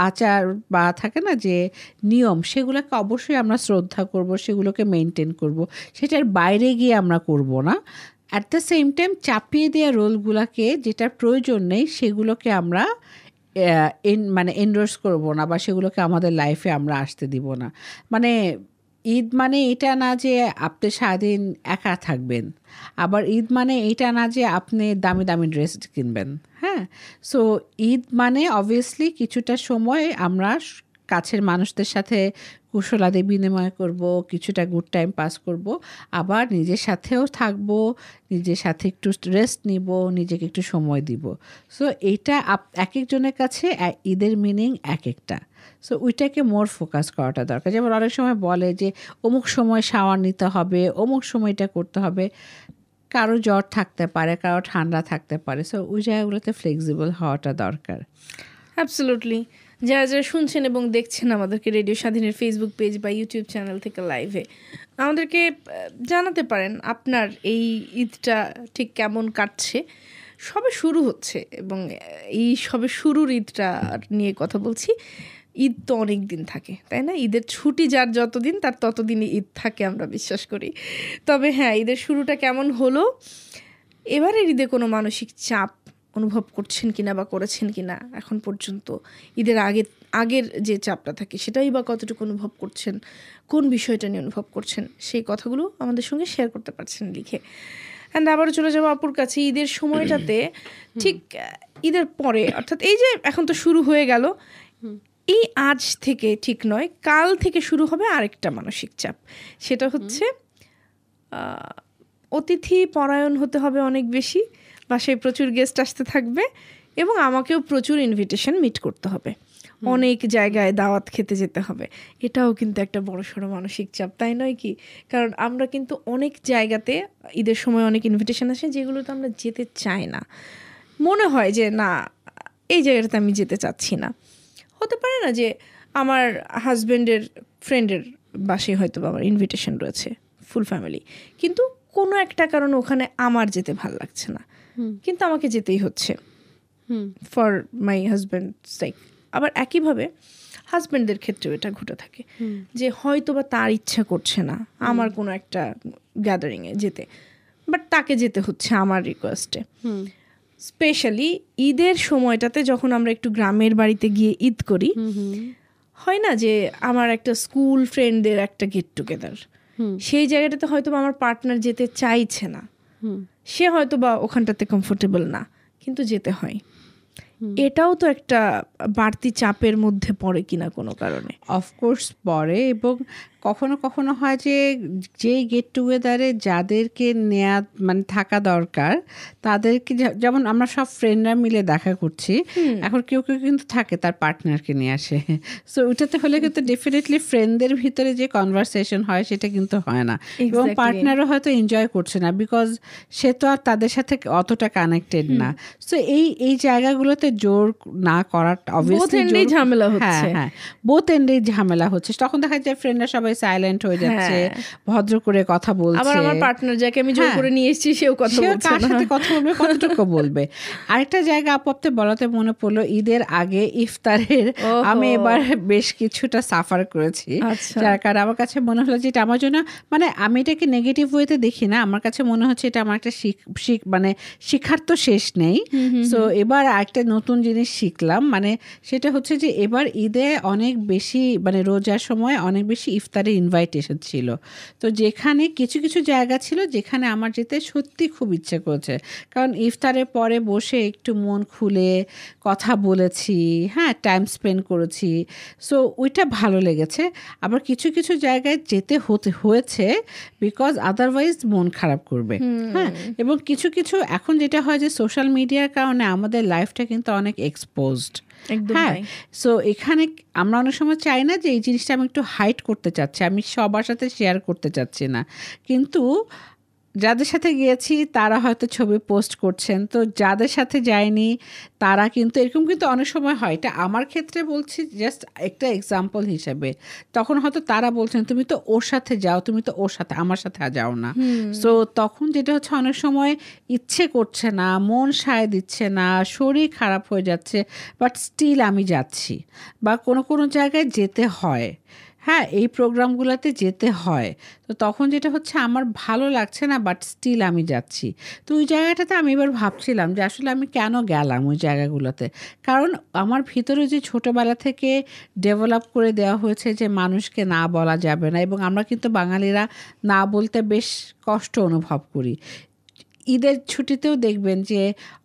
আচার বা থাকে না যে নিয়ম, সেগুলোকে অবশ্যই আমরা শ্রদ্ধা করব, সেগুলোকে মেনটেন করব, সেটার বাইরে গিয়ে আমরা করব না। অ্যাট দ্য সেম টাইম চাপিয়ে দেওয়া রোলগুলোকে, যেটার প্রয়োজন নেই, সেগুলোকে আমরা মানে এন্ডোর্স করব না, বা সেগুলোকে আমাদের লাইফে আমরা আসতে দিব না। মানে ঈদ মানে এটা না যে আপনি সারাদিন একা থাকবেন, আবার ঈদ মানে এটা না যে আপনি দামি দামি ড্রেস কিনবেন। হ্যাঁ, সো ঈদ মানে অবভিয়াসলি কিছুটা সময় আমরা কাছের মানুষদের সাথে কুশলাদি বিনিময় করব, কিছুটা গুড টাইম পাস করব, আবার নিজের সাথেও থাকবো, নিজের সাথে একটু রেস্ট নিব, নিজেকে একটু সময় দিব। সো এইটা এক একজনের কাছে ঈদের মিনিং এক একটা। সো ওইটাকে মোর ফোকাস করাটা দরকার। যেমন অনেক সময় বলে যে অমুক সময় শাওয়ার নিতে হবে, অমুক সময় এটা করতে হবে, কারো জ্বর থাকতে পারে, কারো ঠান্ডা থাকতে পারে। সো ওই জায়গাগুলোতে ফ্লেক্সিবল হওয়াটা দরকার। অ্যাবসলিউটলি। যারা যারা শুনছেন এবং দেখছেন আমাদেরকে রেডিও স্বাধীনের ফেসবুক পেজ বা ইউটিউব চ্যানেল থেকে লাইভে, আমাদেরকে জানাতে পারেন আপনার এই ঈদটা ঠিক কেমন কাটছে। সবে শুরু হচ্ছে এবং এই সবে শুরুর ঈদটা নিয়ে কথা বলছি। ঈদ তো অনেক দিন থাকে, তাই না? ঈদের ছুটি যার যতদিন, তার ততদিনই ঈদ থাকে, আমরা বিশ্বাস করি। তবে হ্যাঁ, ঈদের শুরুটা কেমন হলো, এবারের ঈদে কোনো মানসিক চাপ অনুভব করছেন কিনা বা করেছেন কিনা এখন পর্যন্ত, ঈদের আগের যে চাপটা থাকে সেটাই বা কতটুকু অনুভব করছেন, কোন বিষয়টা নিয়ে অনুভব করছেন, সেই কথাগুলো আমাদের সঙ্গে শেয়ার করতে পারছেন লিখে। অ্যান্ড আবারও চলে যাবো আপুর কাছে। ঈদের সময়টাতে ঠিক ঈদের পরে, অর্থাৎ এই যে এখন তো শুরু হয়ে গেল, এই আজ থেকে ঠিক নয়, কাল থেকে শুরু হবে আরেকটা মানসিক চাপ। সেটা হচ্ছে অতিথি পরায়ণ হতে হবে অনেক বেশি, বাসায় প্রচুর গেস্ট আসতে থাকবে এবং আমাকেও প্রচুর ইনভিটেশন মিট করতে হবে, অনেক জায়গায় দাওয়াত খেতে যেতে হবে। এটাও কিন্তু একটা বড়সড় মানসিক চাপ, তাই নয় কি? কারণ আমরা কিন্তু অনেক জায়গাতে ঈদের সময় অনেক ইনভিটেশন আসে যেগুলোতে আমরা যেতে চাই না, মনে হয় যে না এই জায়গাটাতে আমি যেতে চাচ্ছি না। হতে পারে না যে আমার হাজব্যান্ডের ফ্রেন্ডের বাসায় হয়তো আমার ইনভিটেশন রয়েছে ফুল ফ্যামিলি, কিন্তু কোনো একটা কারণে ওখানে আমার যেতে ভালো লাগছে না, কিন্তু আমাকে যেতেই হচ্ছে ফর মাই হাজব্যান্ড সাইক। আবার একইভাবে হাজব্যান্ডদের ক্ষেত্রেও এটা ঘটে থাকে যে হয়তো বা তার ইচ্ছা করছে না আমার কোনো একটা গ্যাদারিংয়ে যেতে, বাট তাকে যেতে হচ্ছে আমার রিকোয়েস্টে। স্পেশালি ঈদের সময়টাতে যখন আমরা একটু গ্রামের বাড়িতে গিয়ে ঈদ করি, হয় না যে আমার একটা স্কুল ফ্রেন্ডদের একটা গেট টুগেদার, সেই জায়গাটাতে হয়তো বা আমার পার্টনার যেতে চাইছে না, সে হয়তো বা ওখানটাতে কমফোর্টেবল না, কিন্তু যেতে হয়। এটাও তো একটা বাড়তি চাপের মধ্যে পড়ে কিনা কোনো কারণে? অফকোর্স পড়ে, এবং কখনো কখনো হয় যে যেই গেট টুগেদারে যাদেরকে নেয়া মানে থাকা দরকার তাদেরকে, যেমন আমরা সব ফ্রেন্ডরা মিলে দেখা করছি, এখন কেউ কেউ কিন্তু থাকে তার পার্টনারকে নিয়ে আসে। সো ওইটাতে হলে কিন্তু ডেফিনেটলি ফ্রেন্ডদের ভিতরে যে কনভারসেশন হয় সেটা কিন্তু হয় না, এবং পার্টনারও হয়তো এনজয় করছে না, বিকজ সে তো আর তাদের সাথে অতটা কানেক্টেড না। সো এই জায়গাগুলোতে জোর না করা অবভিয়াসলি ঝামেলা হচ্ছে। হ্যাঁ, বোথ এন্ডেই ঝামেলা হচ্ছে। তখন দেখা যায় ফ্রেন্ডরা সবাই সাইলেন্ট হয়ে যাচ্ছে, ভদ্র করে কথা বলছে। আবার আমার পার্টনার যাকে আমি জোর করে নিয়ে এসেছি সেও কথা বলছে না, কার সাথে কথা বলবে, কতটুকু বলবে। আরেকটা জায়গা আপতে বলাতে মনে পড়লো, ঈদের আগে ইফতারের আমি এবার বেশ কিছুটা সাফার করেছি, যার কারণে আমার কাছে মনে হলো যে এটা আমার জন্য, মানে আমি এটাকে নেগেটিভ ওয়েতে দেখি না, আমার কাছে মনে হচ্ছে এটা আমার একটা মানে শিক্ষার তো শেষ নেই। সো এবার একটা নতুন জিনিস শিখলাম, মানে সেটা হচ্ছে যে এবার ঈদে অনেক বেশি, মানে রোজার সময় অনেক বেশি ইফতারের ইনভাইটেশন ছিল। তো যেখানে কিছু কিছু জায়গা ছিল যেখানে আমার যেতে সত্যি খুব ইচ্ছে করেছে, কারণ ইফতারের পরে বসে একটু মন খুলে কথা বলেছি, হ্যাঁ, টাইম স্পেন্ড করেছি। সো ওইটা ভালো লেগেছে। আবার কিছু কিছু জায়গায় যেতে হয়েছে বিকজ আদারওয়াইজ মন খারাপ করবে, হ্যাঁ। এবং কিছু কিছু এখন যেটা হয় যে সোশ্যাল মিডিয়ার কারণে আমাদের লাইফটা কিন্তু অনেক এক্সপোজড, হ্যাঁ। সো এখানে আমরা অনেক সময় চাই না যে এই জিনিসটা আমি একটু হাইড করতে চাচ্ছি, আমি সবার সাথে শেয়ার করতে চাচ্ছি না, কিন্তু যাদের সাথে গিয়েছি তারা হয়তো ছবি পোস্ট করছেন, তো যাদের সাথে যায়নি তারা কিন্তু এরকম কিন্তু অনেক সময় হয়। এটা আমার ক্ষেত্রে বলছি জাস্ট একটা এক্সাম্পল হিসেবে। তখন হয়তো তারা বলছেন তুমি তো ওর সাথে যাও, তুমি তো ওর সাথে, আমার সাথে যাও না। সো তখন যেটা হচ্ছে অনেক সময় ইচ্ছে করছে না, মন সায় দিচ্ছে না, শরীর খারাপ হয়ে যাচ্ছে, বাট স্টিল আমি যাচ্ছি, বা কোনো কোনো জায়গায় যেতে হয়, হ্যাঁ, এই প্রোগ্রামগুলোতে যেতে হয়। তো তখন যেটা হচ্ছে আমার ভালো লাগছে না, বাট স্টিল আমি যাচ্ছি। তো ওই জায়গাটাতে আমি এবার ভাবছিলাম যে আসলে আমি কেন গেলাম ওই জায়গাগুলোতে, কারণ আমার ভিতরে যে ছোটোবেলা থেকে ডেভেলপ করে দেওয়া হয়েছে যে মানুষকে না বলা যাবে না, এবং আমরা কিন্তু বাঙালিরা না বলতে বেশ কষ্ট অনুভব করি। ঈদের ছুটিতেও দেখবেন যে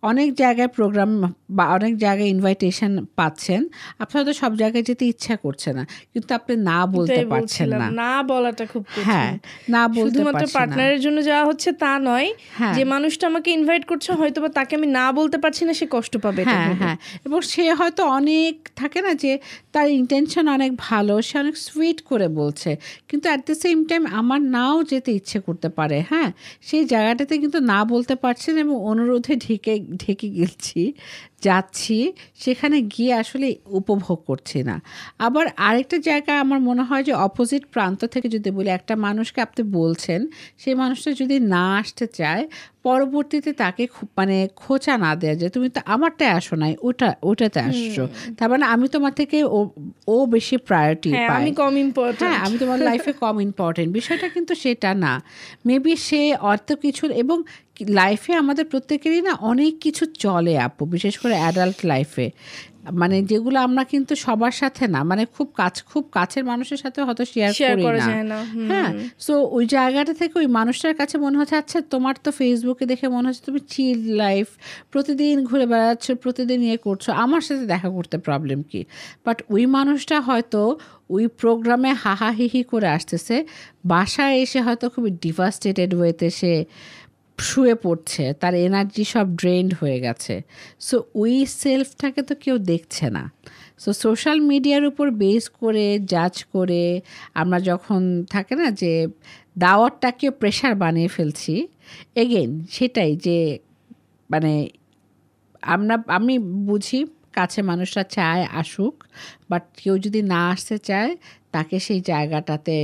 অনেক জায়গায় প্রোগ্রাম বা অনেক জায়গায় ইনভাইটেশন পাচ্ছেন, আপনার তো সব জায়গায় যেতে ইচ্ছা করছে না, কিন্তু আপনি না বলতে পারছেন না। না বলাটা খুব কঠিন। হ্যাঁ, না বলতে শুধুমাত্র পার্টনারের জন্য যাওয়া হচ্ছে তা নয়, যে মানুষটা আমাকে ইনভাইট করছে হয়তো বা তাকে আমি না বলতে পারছি না, সে কষ্ট পাবে। হ্যাঁ হ্যাঁ, এবং সে হয়তো অনেক থাকে না যে তার ইন্টেনশন অনেক ভালো, সে অনেক সুইট করে বলছে, কিন্তু অ্যাট দ্য সেম টাইম আমার নাও যেতে ইচ্ছে করতে পারে, হ্যাঁ। সেই জায়গাটাতে কিন্তু না বলতে পারছেন, এবং অনুরোধে ঢেকে গেছি, যাচ্ছি, সেখানে গিয়ে আসলে উপভোগ করছি না। আবার আরেকটা জায়গা আমার মনে হয় যে অপোজিট প্রান্ত থেকে যদি বলি, একটা মানুষকে আপনি বলছেন, সেই মানুষটা যদি না আসতে চায়, পরবর্তীতে তাকে মানে খোঁচা না দেয়া যায়, তুমি তো আমারটায় আসো নাই, ওটাতে আসছো, তার মানে আমি তোমার থেকে ও বেশি প্রায়োরিটি পাই, আমি কম ইম্পর্টেন্ট, হ্যাঁ, আমি তোমার লাইফে কম ইম্পর্টেন্ট। বিষয়টা কিন্তু সেটা না। মেবি সে অর্থ কিছু, এবং লাইফে আমাদের প্রত্যেকেরই না অনেক কিছু চলে আপু, বিশেষ করে অ্যাডাল্ট লাইফে, মানে যেগুলো আমরা কিন্তু সবার সাথে না, মানে খুব কাছের মানুষের সাথে হয়তো শেয়ার করি না, হ্যাঁ। সো ওই জায়গাটা থেকে ওই মানুষটার কাছে মনে হচ্ছে, আচ্ছা তোমার তো ফেসবুকে দেখে মনে হচ্ছে তুমি চিল লাইফ, প্রতিদিন ঘুরে বেড়াচ্ছ, প্রতিদিন ইয়ে করছো, আমার সাথে দেখা করতে প্রবলেম কি? বাট ওই মানুষটা হয়তো ওই প্রোগ্রামে হাহাহিহি করে আসতেছে, বাসায় এসে হয়তো খুবই ডিভাস্টেটেড ওয়েতে সে শুয়ে পড়ছে, তার এনার্জি সব ড্রেন্ড হয়ে গেছে। সো ওই সেলফটাকে তো কেউ দেখছে না। সো সোশ্যাল মিডিয়ার উপর বেস করে জাজ করে আমরা যখন থাকে না যে দাওয়াতটাকে প্রেশার বানিয়ে ফেলছি, এগেইন সেটাই যে মানে আমি বুঝি কাছে মানুষরা চায় আসুক, বাট কেউ যদি না আসতে চায় তাকে সেই জায়গাটাতে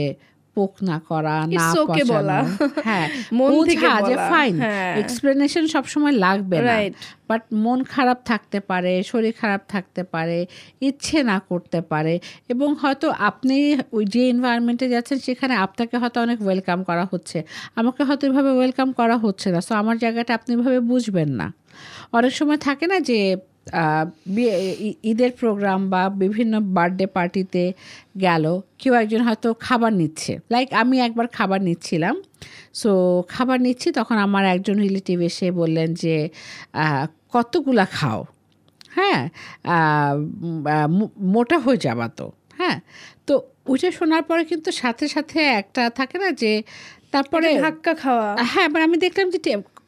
পোক না করা, না বলা, হ্যাঁ, মন থেকে যে ফাইন এক্সপ্লেনেশন সবসময় লাগবে না, বাট মন খারাপ থাকতে পারে, শরীর খারাপ থাকতে পারে, ইচ্ছে না করতে পারে, এবং হয়তো আপনি ওই যে এনভায়রনমেন্টে যাচ্ছেন সেখানে আপনাকে হয়তো অনেক ওয়েলকাম করা হচ্ছে, আমাকে হয়তো এভাবে ওয়েলকাম করা হচ্ছে না, সো আমার জায়গাটা আপনি এভাবে বুঝবেন না। অনেক সময় থাকে না যে ঈদের প্রোগ্রাম বা বিভিন্ন বার্থডে পার্টিতে গেল, কেউ একজন হয়তো খাবার নিচ্ছে, লাইক আমি একবার খাবার নিচ্ছিলাম, সো খাবার নিচ্ছি, তখন আমার একজন রিলেটিভ এসে বললেন যে কতগুলা খাও, হ্যাঁ মোটা হয়ে যাবা তো, হ্যাঁ। তো ওইটা শোনার পরে কিন্তু সাথে সাথে একটা থাকে না যে তারপরে ধাক্কা খাওয়া, হ্যাঁ, এবার আমি দেখলাম যে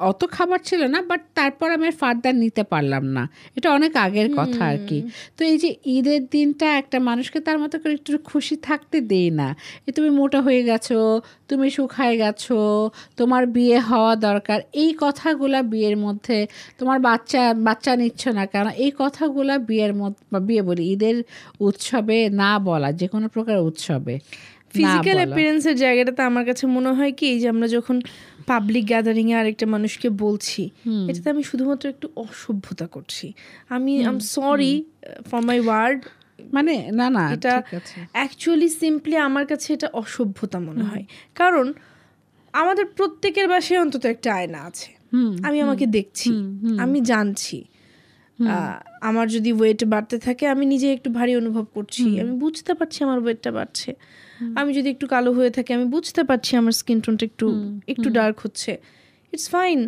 অত খাবার ছিল না, বাট তারপর আমি ফার্দার নিতে পারলাম না, এটা অনেক আগের কথা আর কি। তো এই যে ঈদের দিনটা একটা মানুষকে তার মতো করে একটু খুশি থাকতে দেই না, তুমি মোটা হয়ে গেছো, তুমি শুকায় গেছো, তোমার বিয়ে হওয়া দরকার, এই কথাগুলা বিয়ের মধ্যে, তোমার বাচ্চা নিচ্ছ না কেন, এই কথাগুলা বিয়ের মধ্যে, বিয়ে বলি ঈদের উৎসবে না বলা, যে কোনো প্রকার উৎসবে ফিজিক্যাল অ্যাপিয়ারেন্সের জায়গাটাতে আমার কাছে মনে হয় কি, যে আমরা যখন পাবলিক গ্যাদারিং এ আরেকটা মানুষকে বলছি, এটাতে আমি শুধুমাত্র একটু অসভ্যতা করছি। I am sorry for my word, মানে না এটা অ্যাকচুয়ালি সিম্পলি আমার কাছে এটা অসভ্যতা মনে হয়। কারণ আমাদের প্রত্যেকের বাসায় অন্তত একটা আয়না আছে, আমি আমাকে দেখছি, আমি জানছি আমার যদি ওয়েট বাড়তে থাকে, আমি নিজে একটু ভারী অনুভব করছি, আমি বুঝতে পারছি আমার ওয়েটটা বাড়ছে। আমি যদি একটু কালো হয়ে থাকি, আমি বুঝতে পারছি আমার স্কিন টোনটা একটু ডার্ক হচ্ছে, ইটস ফাইন।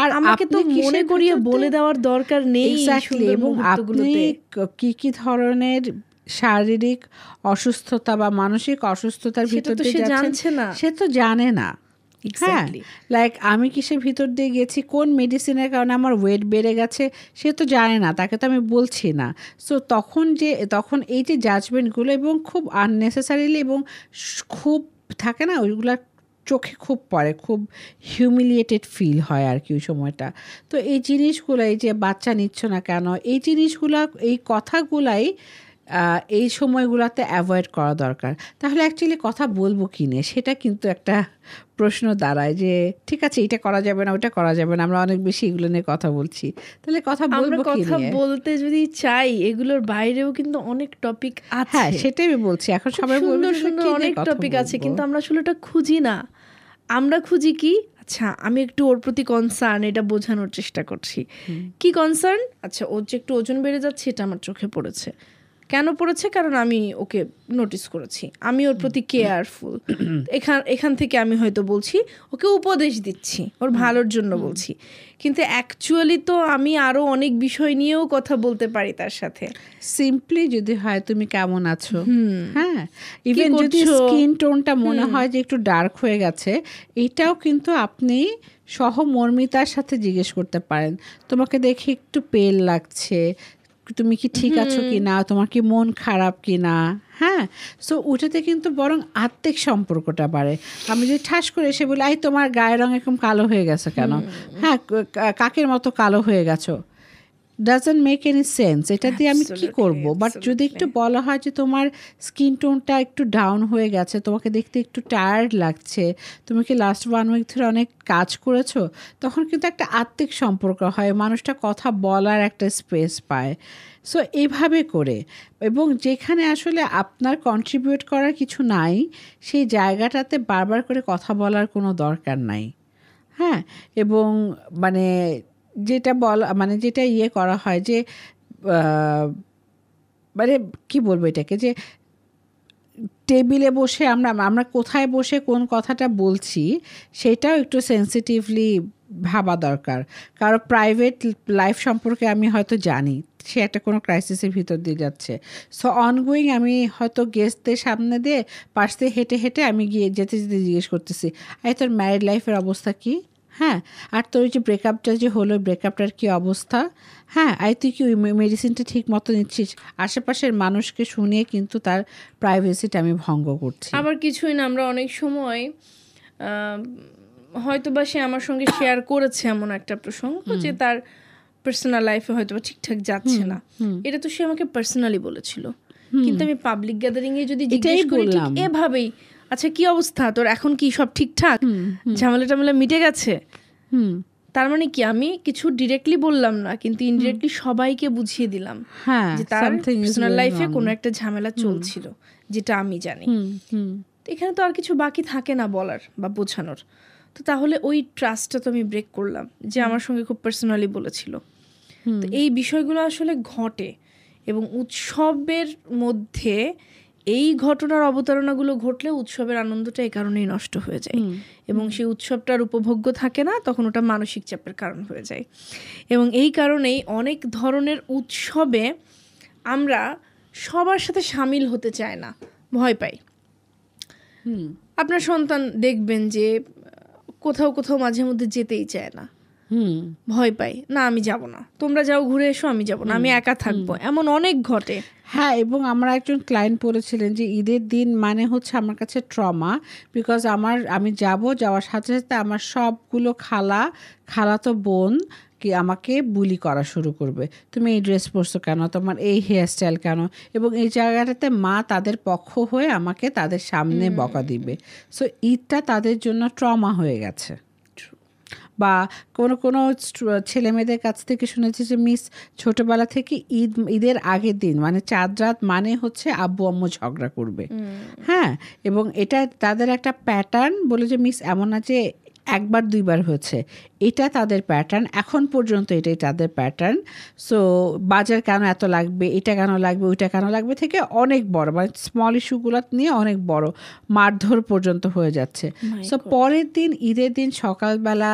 আর আমাকে তো মনে করিয়ে বলে দেওয়ার দরকার নেই। এবং আপনি কি ধরনের শারীরিক অসুস্থতা বা মানসিক অসুস্থতার ভিতর দিয়ে যাচ্ছেন সে তো জানে না। হ্যাঁ, লাইক আমি কিসের ভিতর দিয়ে গেছি, কোন মেডিসিনের কারণে আমার ওয়েট বেড়ে গেছে, সে তো জানে না, তাকে তো আমি বলছি না। সো তখন এই যে জাজমেন্টগুলো, এবং খুব আননেসেসারিলি, এবং খুব থাকে না ওইগুলা চোখে খুব পড়ে, খুব হিউমিলিয়েটেড ফিল হয় আর কি ওই সময়টা। তো এই জিনিসগুলো, এই যে বাচ্চা নিচ্ছ না কেন, এই জিনিসগুলা, এই কথাগুলাই এই সময়গুলোতে অ্যাভয়েড করা দরকার। তাহলে অ্যাকচুয়ালি কথা বলবো কি নিয়ে, সেটা কিন্তু একটা প্রশ্ন দাঁড়ায় যে ঠিক আছে এটা করা যাবে না, ওটা করা যাবে না, আমরা অনেক বেশি এগুলো নিয়ে কথা বলছি, তাহলে কথা বলবো কি নিয়ে? কথা বলতে যদি চাই, এগুলোর বাইরেও কিন্তু অনেক টপিক আছে। হ্যাঁ, সেটাই আমি বলছি, এখন সবাই সুন্দর সুন্দর অনেক টপিক আছে, কিন্তু আমরা আসলে ওটা খুঁজি না। আমরা খুঁজি কি, আচ্ছা আমি একটু ওর প্রতি কনসার্ন, এটা বোঝানোর চেষ্টা করছি। কি কনসার্ন? আচ্ছা ওর যে একটু ওজন বেড়ে যাচ্ছে, এটা আমার চোখে পড়েছে। কেন পড়েছে? কারণ আমি ওকে নোটিস করেছি, আমি ওর প্রতি কেয়ারফুল। এখান থেকে আমি হয়তো বলছি, ওকে উপদেশ দিচ্ছি, ওর ভালোর জন্য বলছি, কিন্তু অ্যাকচুয়ালি তো আমি আরো অনেক বিষয় নিয়েও কথা বলতে পারি তার সাথে। সিম্পলি যদি হয় তুমি কেমন আছো, হ্যাঁ, ইভেন যদি স্কিন টোনটা মনে হয় যে একটু ডার্ক হয়ে গেছে, এটাও কিন্তু আপনি সহমর্মিতার সাথে জিজ্ঞেস করতে পারেন, তোমাকে দেখে একটু পেল লাগছে, তুমি কি ঠিক আছো কি না, তোমার কি মন খারাপ কি না। হ্যাঁ, সো ওটাতে কিন্তু বরং আত্মিক সম্পর্কটা বাড়ে। আমি যদি ঠাস করে এসে বলি, আই তোমার গায়ের রং এরকম কালো হয়ে গেছে কেন, হ্যাঁ কাকের মতো কালো হয়ে গেছো, ডাজন্ট মেক এনি সেন্স, এটা দিয়ে আমি কি করব। বাট যদি একটু বলা হয় যে তোমার স্কিন টোনটা একটু ডাউন হয়ে গেছে, তোমাকে দেখতে একটু টায়ার্ড লাগছে, তুমি কি লাস্ট 1 উইক ধরে অনেক কাজ করেছো, তখন কিন্তু একটা আত্মিক সম্পর্ক হয়, মানুষটা কথা বলার একটা স্পেস পায়। সো এইভাবে করে, এবং যেখানে আসলে আপনার কন্ট্রিবিউট করার কিছু নাই, সেই জায়গাটাতে বারবার করে কথা বলার কোনো দরকার নাই। হ্যাঁ, এবং মানে যেটা ইয়ে করা হয় যে মানে কি বলবো এটাকে, যে টেবিলে বসে আমরা কোথায় বসে কোন কথাটা বলছি সেটাও একটু সেন্সিটিভলি ভাবা দরকার। কারো প্রাইভেট লাইফ সম্পর্কে আমি হয়তো জানি সে একটা কোনো ক্রাইসিসের ভিতর দিয়ে যাচ্ছে, সো অনগোয়িং আমি হয়তো গেস্টদের সামনে দিয়ে পাশ দিয়ে হেঁটে হেঁটে আমি যেতে জিজ্ঞেস করতেছি, তোর ম্যারিড লাইফের অবস্থা কী, হ্যাঁ, আর তোর যে ব্রেকআপটা যে হলো, ব্রেকআপটার কী অবস্থা, হ্যাঁ তুই কি ওই মেডিসিনটা ঠিক মতো নিচ্ছিস। আশেপাশের মানুষকে শুনিয়ে কিন্তু তার প্রাইভেসিটা আমি ভঙ্গ করছি। আবার কিছুই না, আমরা অনেক সময় হয়তো বা সে আমার সঙ্গে শেয়ার করেছে এমন একটা প্রসঙ্গ যে তার পার্সোনাল লাইফে হয়তো বা ঠিকঠাক যাচ্ছে না, এটা তো সে আমাকে পার্সোনালি বলেছিল, কিন্তু আমি পাবলিক গ্যাদারিং এ যদি জিজ্ঞেস করি ঠিক এভাবেই, আচ্ছা কি অবস্থা তোর, এখন কি সব ঠিকঠাক, ঝামেলা মিটে গেছে, তার মানে কি আমি কিছু ডিরেক্টলি বললাম না, কিন্তু ইনডিরেক্টলি সবাইকে বুঝিয়ে দিলাম যে তার পার্সোনাল লাইফে কোনো একটা ঝামেলা চলছিল, যেটা আমি জানি। এখানে তো আর কিছু বাকি থাকে না বলার বা বোঝানোর। তো তাহলে ওই ট্রাস্টটা তো আমি ব্রেক করলাম, যে আমার সঙ্গে খুব পার্সোনালি বলেছিল। তো এই বিষয়গুলো আসলে ঘটে, এবং উৎসবের মধ্যে এই ঘটনার অবতারণাগুলো ঘটলে উৎসবের আনন্দটা এই কারণেই নষ্ট হয়ে যায়, এবং সেই উৎসবটার উপভোগ্য থাকে না, তখন ওটা মানসিক চাপের কারণ হয়ে যায়। এবং এই কারণেই অনেক ধরনের উৎসবে আমরা সবার সাথে সামিল হতে চাই না, ভয় পাই। আপনার সন্তান দেখবেন যে কোথাও কোথাও মাঝে মধ্যে যেতেই চায় না, ভয় পাই, না আমি যাব না, তোমরা যাও ঘুরে এসো, আমি যাব না, আমি একা থাকবো, এমন অনেক ঘটে। হ্যাঁ, এবং আমার একজন ক্লায়েন্ট বলেছিলেন যে ঈদের দিন মানে হচ্ছে আমার কাছে ট্রমা, বিকজ আমি যাওয়ার সাথে সাথে আমার সবগুলো খালাতো বোন কি আমাকে বুলি করা শুরু করবে, তুমি এই ড্রেস পরছো কেন, তোমার এই হেয়ারস্টাইল কেন, এবং এই জায়গাটাতে মা তাদের পক্ষ হয়ে আমাকে তাদের সামনে বকা দিবে। সো ঈদটা তাদের জন্য ট্রমা হয়ে গেছে। বা কোনো ছেলে মেয়েদের কাছ থেকে শুনেছি যে মিস ছোটবেলা থেকে ঈদের আগের দিন মানে চাঁদ রাত মানে হচ্ছে আব্বু আম্মু ঝগড়া করবে। হ্যাঁ, এবং এটা তাদের একটা প্যাটার্ন, বলে যে মিস এমন না যে একবার দুইবার হয়েছে, এটা তাদের প্যাটার্ন, এখন পর্যন্ত এটাই তাদের প্যাটার্ন। সো বাজার কেন এত লাগবে, এটা কেন লাগবে, ওইটা কেন লাগবে থেকে অনেক বড়, মানে স্মল ইস্যুগুলো নিয়ে অনেক বড় মারধর পর্যন্ত হয়ে যাচ্ছে। সো পরের দিন ঈদের দিন সকালবেলা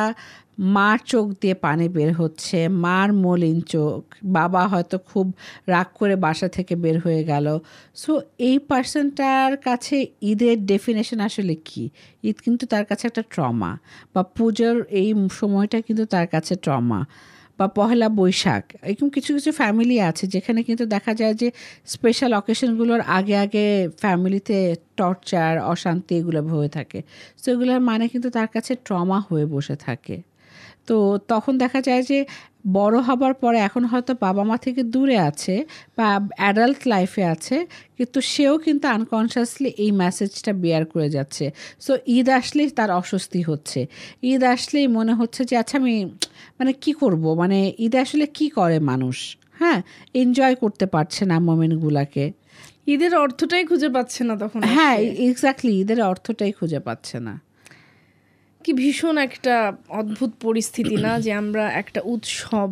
মার চোখ দিয়ে পানি বের হচ্ছে, মার মলিন চোখ, বাবা হয়তো খুব রাগ করে বাসা থেকে বের হয়ে গেল। সো এই পার্সনটার কাছে ঈদের ডেফিনেশন আসলে কি? ঈদ কিন্তু তার কাছে একটা ট্রমা, বা পুজোর এই সময়টা কিন্তু তার কাছে ট্রমা, বা পহেলা বৈশাখ, এরকম কিছু কিছু ফ্যামিলি আছে যেখানে কিন্তু দেখা যায় যে স্পেশাল অকেশনগুলোর আগে ফ্যামিলিতে টর্চার, অশান্তি এগুলো হয়ে থাকে। সো এগুলোর মানে কিন্তু তার কাছে ট্রমা হয়ে বসে থাকে। তো তখন দেখা যায় যে বড় হবার পরে এখন হয়তো বাবা মা থেকে দূরে আছে বা অ্যাডাল্ট লাইফে আছে, কিন্তু সেও কিন্তু আনকনশিয়াসলি এই মেসেজটা বেয়ার করে যাচ্ছে। সো ঈদ আসলেই তার অস্বস্তি হচ্ছে, ঈদ আসলেই মনে হচ্ছে যে আচ্ছা আমি মানে কি করব, মানে ঈদে আসলে কি করে মানুষ, হ্যাঁ, এনজয় করতে পারছে না মোমেন্টগুলোকে, ঈদের অর্থটাই খুঁজে পাচ্ছে না তখন। হ্যাঁ, এক্স্যাক্টলি, ঈদের অর্থটাই খুঁজে পাচ্ছে না। কি ভীষণ একটা অদ্ভুত পরিস্থিতি না, যে আমরা একটা উৎসব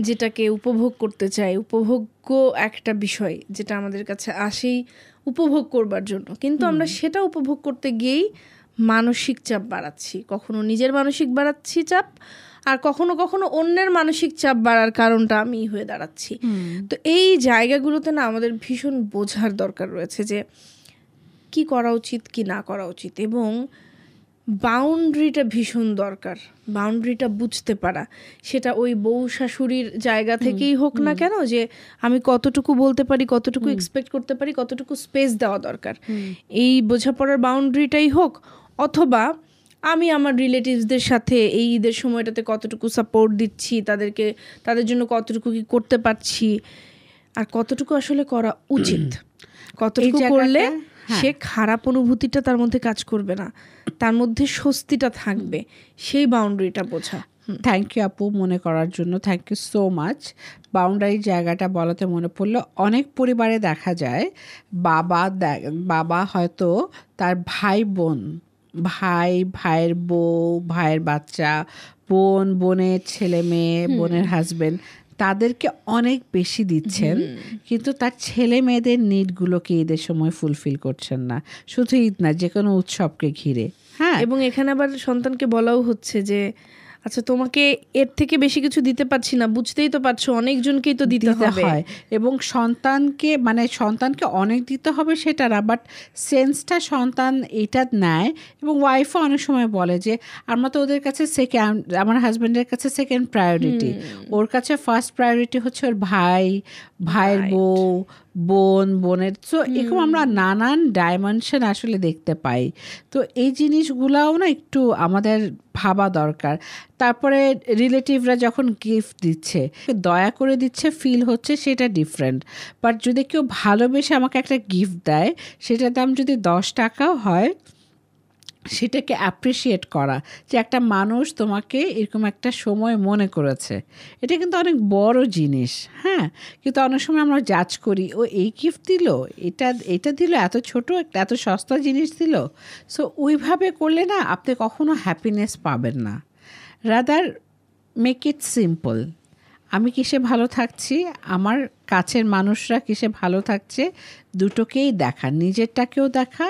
যেটাকে উপভোগ করতে চাই, উপভোগ্য একটা বিষয় যেটা আমাদের কাছে আসেই উপভোগ করবার জন্য, কিন্তু আমরা সেটা উপভোগ করতে গিয়েই মানসিক চাপ বাড়াচ্ছি, কখনো নিজের মানসিক বাড়াচ্ছি চাপ, আর কখনো কখনো অন্যের মানসিক চাপ বাড়ার কারণটা আমি হয়ে দাঁড়াচ্ছি। তো এই জায়গাগুলোতে না আমাদের ভীষণ বোঝার দরকার রয়েছে যে কি করা উচিত কি না করা উচিত, এবং বাউন্ডারিটা ভীষণ দরকার, বাউন্ডারিটা বুঝতে পারা, সেটা ওই বউ শাশুড়ির জায়গা থেকেই হোক না কেন, যে আমি কতটুকু বলতে পারি, কতটুকু এক্সপেক্ট করতে পারি, কতটুকু স্পেস দেওয়া দরকার, এই বোঝাপড়ার বাউন্ডারিটাই হোক, অথবা আমি আমার রিলেটিভসদের সাথে এই ঈদের সময়টাতে কতটুকু সাপোর্ট দিচ্ছি, তাদের জন্য কতটুকু কি করতে পারছি, আর কতটুকু আসলে করা উচিত, কতটুকু করলে সে খারাপ অনুভূতিটা তার মধ্যে কাজ করবে না, তার মধ্যে স্বস্তিটা থাকবে, সেই বাউন্ডারিটা বোঝা। থ্যাংক ইউ আপু মনে করার জন্য, thank you so much. Boundary জায়গাটা বলাতে মনে পড়লো, অনেক পরিবারে দেখা যায় বাবা হয়তো তার ভাইয়ের বউ, ভাইয়ের বাচ্চা, বোনের ছেলে মেয়ে, বোনের হাজবেন্ড, তাদেরকে অনেক বেশি দিচ্ছেন, কিন্তু তার ছেলে মেয়েদের নিডগুলোকে ঈদের সময় ফুলফিল করছেন না, শুধু ঈদ না যে কোনো উৎসবকে ঘিরে। হ্যাঁ, এবং এখানে আবার সন্তানকে বলাও হচ্ছে যে আচ্ছা তোমাকে এর থেকে বেশি কিছু দিতে পারছি না, বুঝতেই তো পারছো অনেকজনকেই তো দিতে হয়, এবং সন্তানকে অনেক দিতে হবে সেটা না, বাট সেন্সটা সন্তান এটা নেয়। এবং ওয়াইফও অনেক সময় বলে যে আমরা তো ওদের কাছে আমার হাজব্যান্ডের কাছে সেকেন্ড প্রায়োরিটি, ওর কাছে ফার্স্ট প্রায়োরিটি হচ্ছে ওর ভাইয়ের বউ, বোনের। তো এরকম আমরা নানান ডাইমেনশন আসলে দেখতে পাই। তো এই জিনিসগুলাও না একটু আমাদের ভাবা দরকার। তারপরে রিলেটিভরা যখন গিফট দিচ্ছে, দয়া করে দিচ্ছে ফিল হচ্ছে, সেটা ডিফারেন্ট। বাট যদি কেউ ভালোবেসে আমাকে একটা গিফট দেয়, সেটার দাম যদি 10 টাকাও হয়, সেটাকে অ্যাপ্রিসিয়েট করা যে একটা মানুষ তোমাকে এরকম একটা সময় মনে করেছে, এটা কিন্তু অনেক বড় জিনিস। হ্যাঁ, কিন্তু অনেক সময় আমরা জাজ করি, ও এই গিফট দিল, এটা দিল, এত ছোট একটা এত সস্তা জিনিস দিল। সো ওইভাবে করলে না আপনি কখনো হ্যাপিনেস পাবেন না। Rather make it simple. আমি কিসে ভালো থাকছি, আমার কাছের মানুষরা কিসে ভালো থাকছে, দুটোকেই দেখা, নিজেরটাকেও দেখা,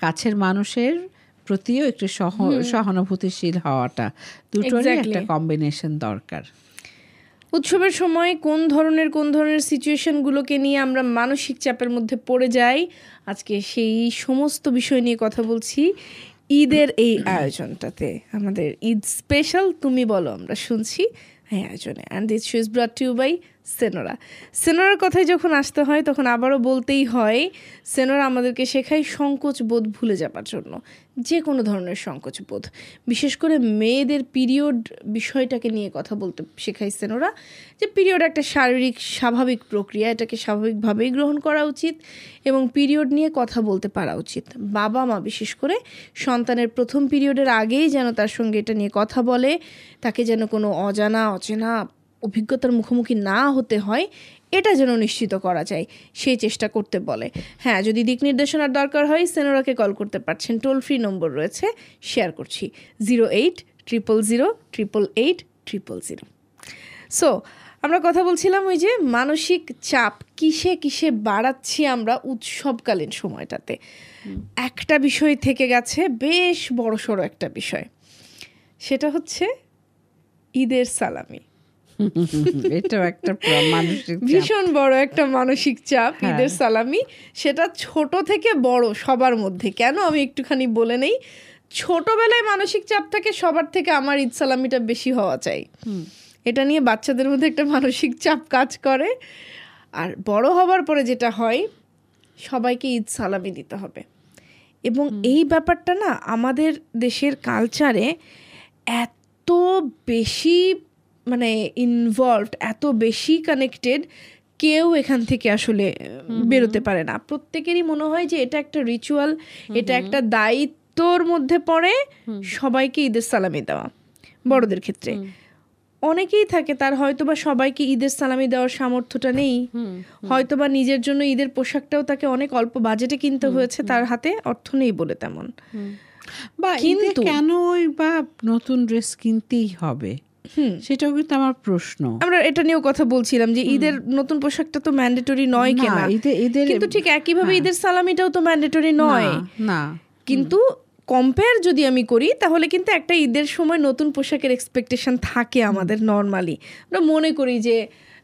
কাছের মানুষের প্রতিও একটু সহানুভূতিশীল হওয়াটা, দুটোরই একটা কম্বিনেশন দরকার। উৎসবের সময় কোন ধরনের সিচুয়েশনগুলোকে নিয়ে আমরা মানসিক চাপের মধ্যে পড়ে যাই, আজকে সেই সমস্ত বিষয় নিয়ে কথা বলছি ঈদের এই আয়োজনটাতে। আমাদের ঈদ স্পেশাল তুমি বলো আমরা শুনছি এই আয়োজনে। And this show is brought to you by Senora. সেনোরার কথায় যখন আসতে হয় তখন আবারও বলতেই হয়, সেনোরা আমাদেরকে শেখায় সংকোচ বোধ ভুলে যাবার জন্য, যে কোনো ধরনের সংকোচ বোধ। বিশেষ করে মেয়েদের পিরিয়ড বিষয়টাকে নিয়ে কথা বলতে শেখায় সেনোরা, যে পিরিয়ড একটা শারীরিক স্বাভাবিক প্রক্রিয়া, এটাকে স্বাভাবিকভাবেই গ্রহণ করা উচিত এবং পিরিয়ড নিয়ে কথা বলতে পারা উচিত। বাবা মা বিশেষ করে সন্তানের প্রথম পিরিয়ডের আগেই যেন তার সঙ্গে এটা নিয়ে কথা বলে, তাকে যেন কোনো অজানা অচেনা অভিজ্ঞতার মুখোমুখি না হতে হয়, এটা যেন নিশ্চিত করা যায় সেই চেষ্টা করতে বলে। হ্যাঁ, যদি দিক নির্দেশনার দরকার হয় সেনোরাকে কল করতে পারছেন, টোল ফ্রি নম্বর রয়েছে, শেয়ার করছি 0800088800। সো আমরা কথা বলছিলাম ওই যে মানসিক চাপ কিসে কিসে বাড়াচ্ছি আমরা উৎসবকালীন সময়টাতে। একটা বিষয় থেকে গেছে, বেশ বড়সড় একটা বিষয়, সেটা হচ্ছে ঈদের সালামি। এটাও একটা মানসিক ভীষণ বড় একটা মানসিক চাপ, ঈদের সালামি। সেটা ছোট থেকে বড় সবার মধ্যে। কেন আমি একটুখানি বলে নেই, ছোটবেলায় মানসিক চাপ থাকে সবার থেকে আমার ঈদ সালামিটা বেশি হওয়া চাই, এটা নিয়ে বাচ্চাদের মধ্যে একটা মানসিক চাপ কাজ করে। আর বড় হবার পরে যেটা হয়, সবাইকে ঈদ সালামি দিতে হবে। এবং এই ব্যাপারটা না আমাদের দেশের কালচারে এত বেশি মানে ইনভলভড, এত বেশি কানেক্টেড, কেউ এখান থেকে আসলে বেরোতে পারে না। প্রত্যেকেরই মনে হয় যে এটা একটা রিচুয়াল, এটা একটা দায়িত্বর মধ্যে পড়ে সবাইকে ঈদের সালামি দেওয়া। বড়দের ক্ষেত্রে অনেকেই থাকে তার হয়তোবা সবাইকে ঈদের সালামি দেওয়ার সামর্থ্যটা নেই, হয়তোবা নিজের জন্য ঈদের পোশাকটাও তাকে অনেক অল্প বাজেটে কিনতে হয়েছে, তার হাতে অর্থ নেই বলে তেমন। বা কিন্তু কেন বা নতুন ড্রেস কিনতেই হবে, সেটাও কিন্তু আমার প্রশ্ন। আমরা এটা নিয়েও কথা বলছিলাম যে ঈদের নতুন পোশাকটা তো ম্যান্ডেটরি নয় কেনা, কিন্তু ঠিক একইভাবে ঈদের সালামিটাও তো ম্যান্ডেটরি নয় না। কিন্তু কম্পেয়ার যদি আমি করি তাহলে কিন্তু একটা ঈদের সময় নতুন পোশাকের এক্সপেকটেশন থাকে আমাদের। নর্মালি আমরা মনে করি যে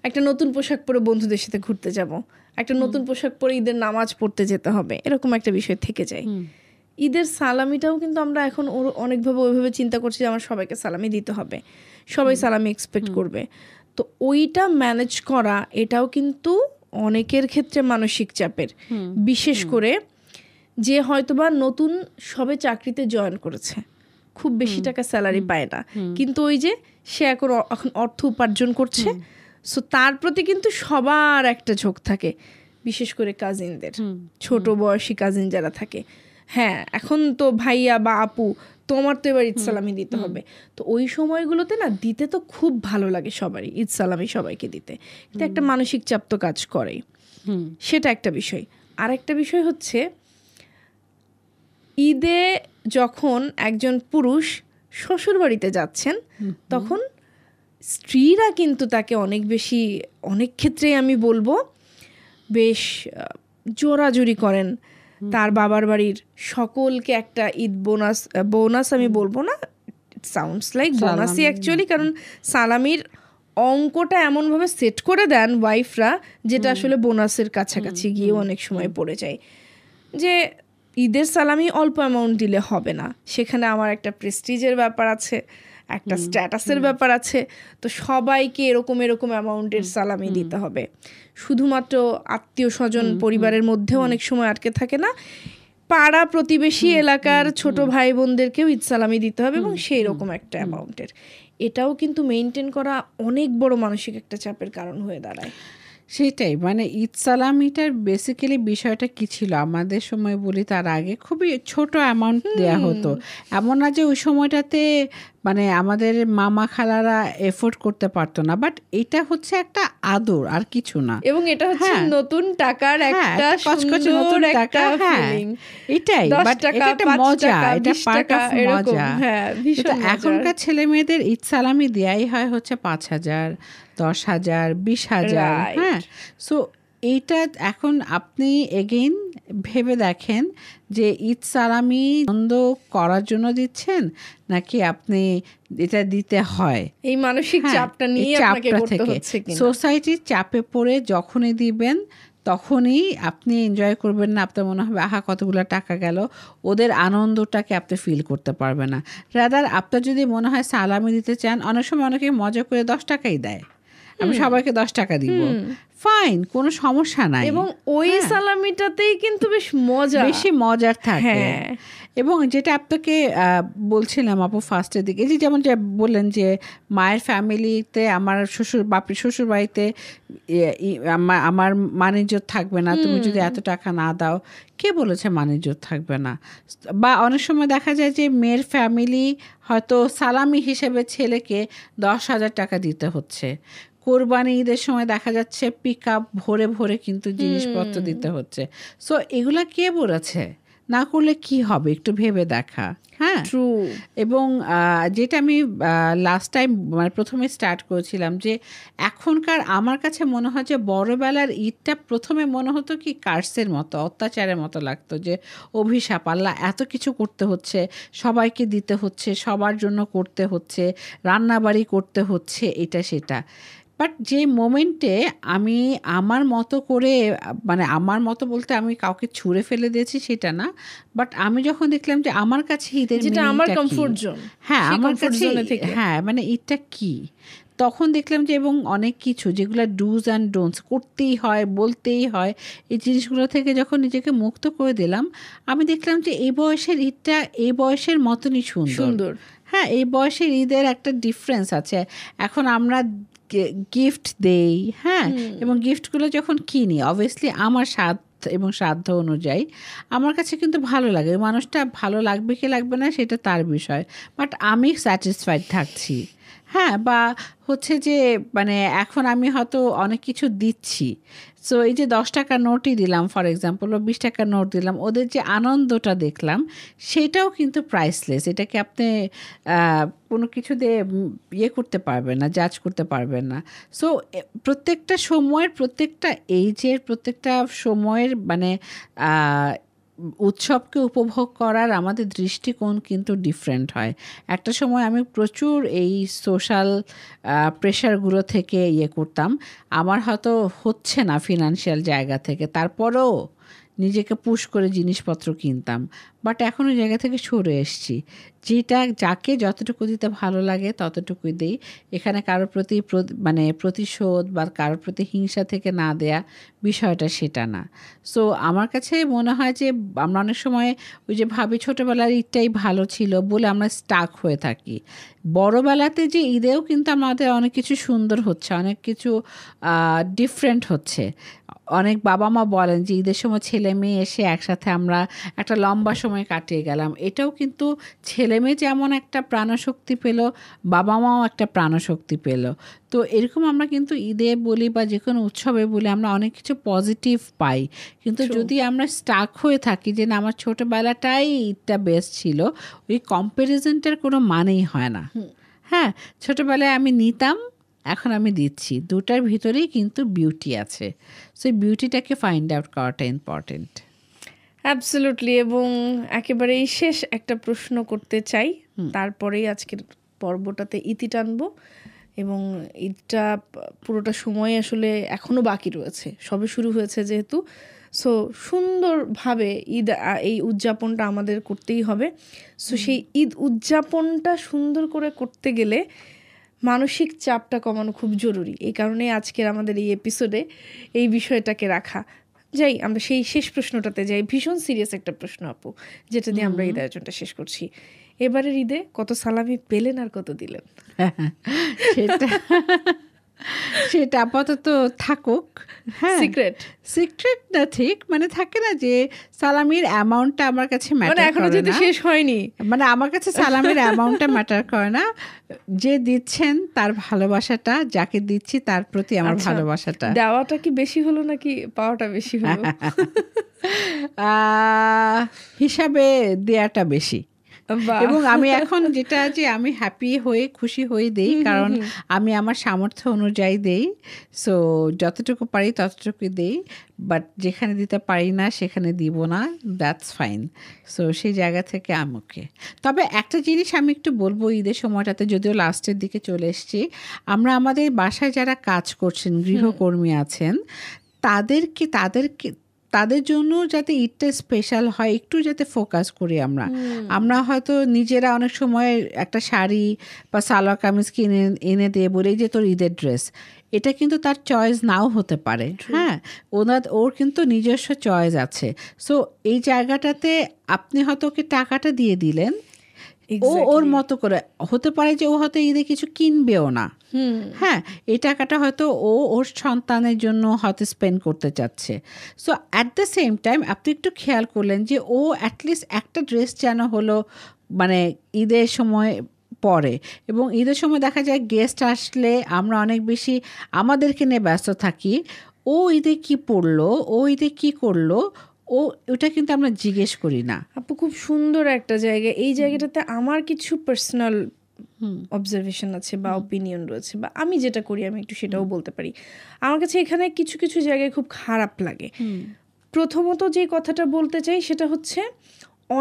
একটা নতুন পোশাক পরে বন্ধুদের সাথে ঘুরতে যাব, একটা নতুন পোশাক পরে ঈদের নামাজ পড়তে যেতে হবে, এরকম একটা বিষয় থেকে যায়। ঈদের সালামিটাও কিন্তু আমরা এখন অনেকভাবে ওইভাবে চিন্তা করছি যে আমার সবাইকে সালামি দিতে হবে, সবাই সালামি এক্সপেক্ট করবে। তো ওইটা ম্যানেজ করা এটাও কিন্তু অনেকের ক্ষেত্রে মানসিক চাপের। বিশেষ করে যে হয়তোবা নতুন সবে চাকরিতে জয়েন করেছে, খুব বেশি টাকা স্যালারি পায় না, কিন্তু ওই যে সে এখন অর্থ উপার্জন করছে, সো তার প্রতি কিন্তু সবার একটা ঝোঁক থাকে, বিশেষ করে কাজিনদের, ছোট বয়সী কাজিন যারা থাকে। হ্যাঁ, এখন তো ভাইয়া বা আপু তোমার তো এবার ঈদ সালামি দিতে হবে। তো ওই সময়গুলোতে না দিতে তো খুব ভালো লাগে সবারই, ঈদ সালামি সবাইকে দিতে, কিন্তু একটা মানসিক চাপ তো কাজ করেই। সেটা একটা বিষয়। আর একটা বিষয় হচ্ছে ঈদে যখন একজন পুরুষ শ্বশুর বাড়িতে যাচ্ছেন তখন স্ত্রীরা কিন্তু তাকে অনেক বেশি, অনেক ক্ষেত্রেই আমি বলবো বেশ জোরাজুরি করেন। তার বাবার বাড়ির সকলকে একটা ঈদ বোনাস আমি বলবো না, ইট সাউন্ডস লাইক বোনাসই অ্যাকচুয়ালি, কারণ সালামির অঙ্কটা এমনভাবে সেট করে দেন ওয়াইফরা যেটা আসলে বোনাসের কাছাকাছি গিয়েও অনেক সময় পড়ে যায়। যে ঈদের সালামি অল্প অ্যামাউন্ট দিলে হবে না, সেখানে আমার একটা প্রেস্টিজের ব্যাপার আছে, একটা স্ট্যাটাসের ব্যাপার আছে। তো সবাইকে এরকম অ্যামাউন্টের সালামি দিতে হবে। শুধুমাত্র আত্মীয় স্বজন পরিবারের মধ্যেও অনেক সময় আটকে থাকে না, পাড়া প্রতিবেশী এলাকার ছোট ভাই বোনদেরকেও ঈদ সালামি দিতে হবে এবং সেই রকম একটা অ্যামাউন্টের। এটাও কিন্তু মেনটেন করা অনেক বড় মানসিক একটা চাপের কারণ হয়ে দাঁড়ায়। সেটাই, মানে ঈদ সালামিটার বেসিক্যালি বিষয়টা কি ছিল আমাদের সময় বলি, তার আগে খুবই ছোট অ্যামাউন্ট দেয়া হতো। এমন না যে ওই সময়টাতে মানে আমাদের মামা খালারা এফোর্ড করতে পারতো না, বাট এটা হচ্ছে একটা আদর আর কিছু না। এবং এটা হচ্ছে হ্যাঁ। নতুন টাকার একটা কচকচে সুন্দর নতুন একটা টাকা, হ্যাঁ, ফিলিং। এটাই, 10 বাট টাকা, এটা একটা 5 মজা, টাকা, এটা 20 পার্ট টাকা, অফ এরকম, মজা। হ্যাঁ, ভীষণ কিন্তু মজার। এখনকার ছেলে মেয়েদের ঈদ সালামি দেয়াই হয় হচ্ছে 5,000, 10,000, 20,000, Right. হ্যাঁ। সো এইটা এখন আপনি এগেইন ভেবে দেখেন যে ঈদ সালামি আনন্দ করার জন্য দিচ্ছেন নাকি আপনি এটা দিতে হয় এই মানসিক হ্যাঁ, চাপটা এই নিয়ে আপনাকে চাপটা করতে থেকে হচ্ছে কিনা। সোসাইটির চাপে পড়ে যখনই দিবেন তখনই আপনি এনজয় করবেন না, আপনার মনে হবে আহা কতগুলো টাকা গেল, ওদের আনন্দটাকে আপনি ফিল করতে পারবেন না। রাদার আপনার যদি মনে হয় সালামি দিতে চান, অনেক সময় অনেকে মজা করে 10 টাকাই দেয়, আমি সবাইকে 10 টাকা দিব, ফাইন, কোনো সমস্যা নাই। এবং ওই সালামিটাতেই কিন্তু বেশ মজা, বেশি মজার থাকে। হ্যাঁ। এবং যেটা আপনাকে বলছিলাম আপু ফার্স্টের দিকে, যে যেমন যে বললেন যে মায়ের ফ্যামিলিতে আমার শ্বশুর বাড়িতে আমার মানিজ্জত থাকবে না তুমি যদি এত টাকা না দাও। কে বলেছে মানিজ্জত থাকবে না? বা অনেক সময় দেখা যায় যে মেয়ের ফ্যামিলি হয়তো সালামি হিসেবে ছেলেকে 10,000 টাকা দিতে হচ্ছে। কোরবানি ঈদের সময় দেখা যাচ্ছে পিক আপ ভরে ভরে কিন্তু জিনিসপত্র দিতে হচ্ছে। সো এগুলা কে বলেছে? না করলে কি হবে একটু ভেবে দেখা। হ্যাঁ, ট্রু। এবং যেটা আমি লাস্ট টাইম মানে প্রথমে স্টার্ট করেছিলাম যে এখনকার আমার কাছে মনে হয় যে বড়বেলার ঈদটা প্রথমে মনে হতো কি কার্সের মতো, অত্যাচারের মতো লাগতো, যে অভিশাপ, আল্লাহ এত কিছু করতে হচ্ছে, সবাইকে দিতে হচ্ছে, সবার জন্য করতে হচ্ছে, রান্নাবাড়ি করতে হচ্ছে, এটা সেটা। বাট যে মোমেন্টে আমি আমার মতো করে, মানে আমার মতো বলতে আমি কাউকে ছুঁড়ে ফেলে দিয়েছি সেটা না, বাট আমি যখন দেখলাম যে আমার কাছে ঈদের যেটা আমার meaning টা কি? কমফোর্ট জোন, হ্যাঁ, সেই আমার comfort কাছে, zone এ থেকে। হ্যাঁ, মানে ঈদটা কি, তখন দেখলাম যে এবং অনেক কিছু যেগুলো ডুজ অ্যান্ড ডোন্টস করতেই হয়, বলতেই হয়, এই জিনিসগুলো থেকে যখন নিজেকে মুক্ত করে দিলাম, আমি দেখলাম যে এই বয়সের ঈদটা এই বয়সের মতনই সুন্দর। হ্যাঁ, এই বয়সের ঈদের একটা ডিফারেন্স আছে। এখন আমরা গিফট দেই, হ্যাঁ, এবং গিফটগুলো যখন কিনি অবভিয়াসলি আমার এবং সাধ্য অনুযায়ী আমার কাছে কিন্তু ভালো লাগে, ওই মানুষটা ভালো লাগবে কি লাগবে না সেটা তার বিষয়, বাট আমি স্যাটিসফাইড থাকছি। হ্যাঁ, বা হচ্ছে যে মানে এখন আমি হয়তো অনেক কিছু দিচ্ছি, সো এই যে 10 টাকার নোটই দিলাম ফর এক্সাম্পল, বা 20 টাকার নোট দিলাম, ওদের যে আনন্দটা দেখলাম সেটাও কিন্তু প্রাইসলেস। এটাকে আপনি কোনো কিছু দিয়ে ইয়ে করতে পারবেন না, জাজ করতে পারবেন না। সো প্রত্যেকটা সময়ের, প্রত্যেকটা এইজের, প্রত্যেকটা সময়ের মানে উৎসবকে উপভোগ করার আমাদের দৃষ্টিকোণ কিন্তু ডিফারেন্ট হয়। একটা সময় আমি প্রচুর এই সোশ্যাল প্রেশারগুলো থেকে ইয়ে করতাম, আমার হয়তো হচ্ছে না ফিনান্সিয়াল জায়গা থেকে, তারপরেও নিজেকে পুশ করে জিনিসপত্র কিনতাম, বাট এখন ওই জায়গা থেকে সরে এসেছি, যেটা যাকে যতটুকু দিতে ভালো লাগে ততটুকুই দিই। এখানে কারোর প্রতি মানে প্রতিশোধ বা কারোর প্রতি হিংসা থেকে না দেয়া বিষয়টা সেটা না। সো আমার কাছে মনে হয় যে আমরা অনেক সময় ওই যে ভাবি ছোটোবেলার ঈদটাই ভালো ছিল বলে আমরা স্টাক হয়ে থাকি। বড়বেলাতে যে ঈদেও কিন্তু আমাদের অনেক কিছু সুন্দর হচ্ছে, অনেক কিছু ডিফারেন্ট হচ্ছে। অনেক বাবা মা বলেন যে ঈদের সময় ছেলে মেয়ে এসে একসাথে আমরা একটা লম্বা সময় কাটিয়ে গেলাম, এটাও কিন্তু ছেলে মেয়ে যেমন একটা প্রাণশক্তি পেল, বাবা মাও একটা প্রাণশক্তি পেল। তো এরকম আমরা কিন্তু ঈদে বলি বা যে কোনো উৎসবে বলি আমরা অনেক কিছু পজিটিভ পাই, কিন্তু যদি আমরা স্টাক হয়ে থাকি যে না আমার ছোটোবেলাটাই ঈদটা বেস্ট ছিল, ওই কম্প্যারিজনটার কোনো মানেই হয় না। হ্যাঁ, ছোটোবেলায় আমি নিতাম, এখন আমি দিচ্ছি, দুটার ভিতরেই কিন্তু বিউটি আছে। সো এই বিউটিটাকে ফাইন্ড আউট করাটা ইম্পর্টেন্ট। অ্যাবসলিউটলি। এবং একেবারেই শেষ একটা প্রশ্ন করতে চাই, তারপরেই আজকের পর্বটাতে ইতি টানবো। এবং ঈদটা পুরোটা সময় আসলে এখনও বাকি রয়েছে, সবে শুরু হয়েছে যেহেতু। সো সুন্দরভাবে ঈদ এই উদযাপনটা আমাদের করতেই হবে। সো সেই ঈদ উদযাপনটা সুন্দর করে করতে গেলে মানসিক চাপটা কমানো খুব জরুরি। এই কারণে আজকের আমাদের এই এপিসোডে এই বিষয়টাকে রাখা। যাই আমরা সেই শেষ প্রশ্নটাতে যাই, ভীষণ সিরিয়াস একটা প্রশ্ন আপু, যেটা দিয়ে আমরা ঈদ আয়োজনটা শেষ করছি। এবারের ঈদে কত সালামি পেলেন আর কত দিলেন? সেটা সেটা আপাতত থাকুক। হ্যাঁ, সিক্রেট না, ঠিক মানে থাকে না যে সালামির অ্যামাউন্টটা আমার কাছে ম্যাটার এখনো করে যেহেতু না, শেষ হয়নি, মানে আমার কাছে সালামির অ্যামাউন্টটা ম্যাটার করে না, যে দিচ্ছেন তার ভালোবাসাটা, যাকে দিচ্ছি তার প্রতি আমার ভালোবাসাটা। দেওয়াটা কি বেশি হলো নাকি পাওয়াটা বেশি হলো? হিসাবে দেয়াটা বেশি। এবং আমি এখন যেটা যে আমি হ্যাপি হয়ে খুশি হয়ে দেই, কারণ আমি আমার সামর্থ্য অনুযায়ী দেই। সো যতটুকু পারি ততটুকু দেই, বাট যেখানে দিতে পারি না সেখানে দিব না, দ্যাটস ফাইন। সো সেই জায়গা থেকে আমি ওকে। তবে একটা জিনিস আমি একটু বলবো, ঈদের সময়টাতে যদিও লাস্টের দিকে চলে এসেছি, আমরা আমাদের বাসায় যারা কাজ করছেন, গৃহকর্মী আছেন, তাদের জন্য যাতে ঈদটা স্পেশাল হয়, একটু যাতে ফোকাস করি আমরা হয়তো নিজেরা অনেক সময় একটা শাড়ি বা সালোয়ার কামিজ কিনে এনে দিয়ে বলি যে তোর ঈদের ড্রেস, এটা কিন্তু তার চয়েস নাও হতে পারে। হ্যাঁ, ওর কিন্তু নিজস্ব চয়েস আছে। সো এই জায়গাটাতে আপনি হয়তো ওকে টাকাটা দিয়ে দিলেন, ও ওর মতো করে, হতে পারে যে ও হয়তো ঈদে কিছু কিনবেও না। হ্যাঁ, এই টাকাটা হয়তো ওর সন্তানের জন্য হয়তো স্পেন্ড করতে চাচ্ছে। So at the same time আপনি একটু খেয়াল করলেন যে ও অ্যাটলিস্ট একটা ড্রেস যেন হলো মানে ঈদের সময় পরে। এবং ঈদের সময় দেখা যায় গেস্ট আসলে আমরা অনেক বেশি আমাদেরকে নিয়ে ব্যস্ত থাকি, ও ঈদে কি পরলো, ও ঈদে কি করলো, ওটা কিন্তু আমরা জিজ্ঞেস করি না। আপু খুব সুন্দর একটা জায়গা, এই জায়গাটাতে আমার কিছু পার্সোনাল অবজারভেশন আছে বা ওপিনিয়ন রয়েছে, বা আমি যেটা করি আমি একটু সেটাও বলতে পারি। আমার কাছে এখানে কিছু কিছু জায়গায় খুব খারাপ লাগে। প্রথমত যে কথাটা বলতে চাই সেটা হচ্ছে,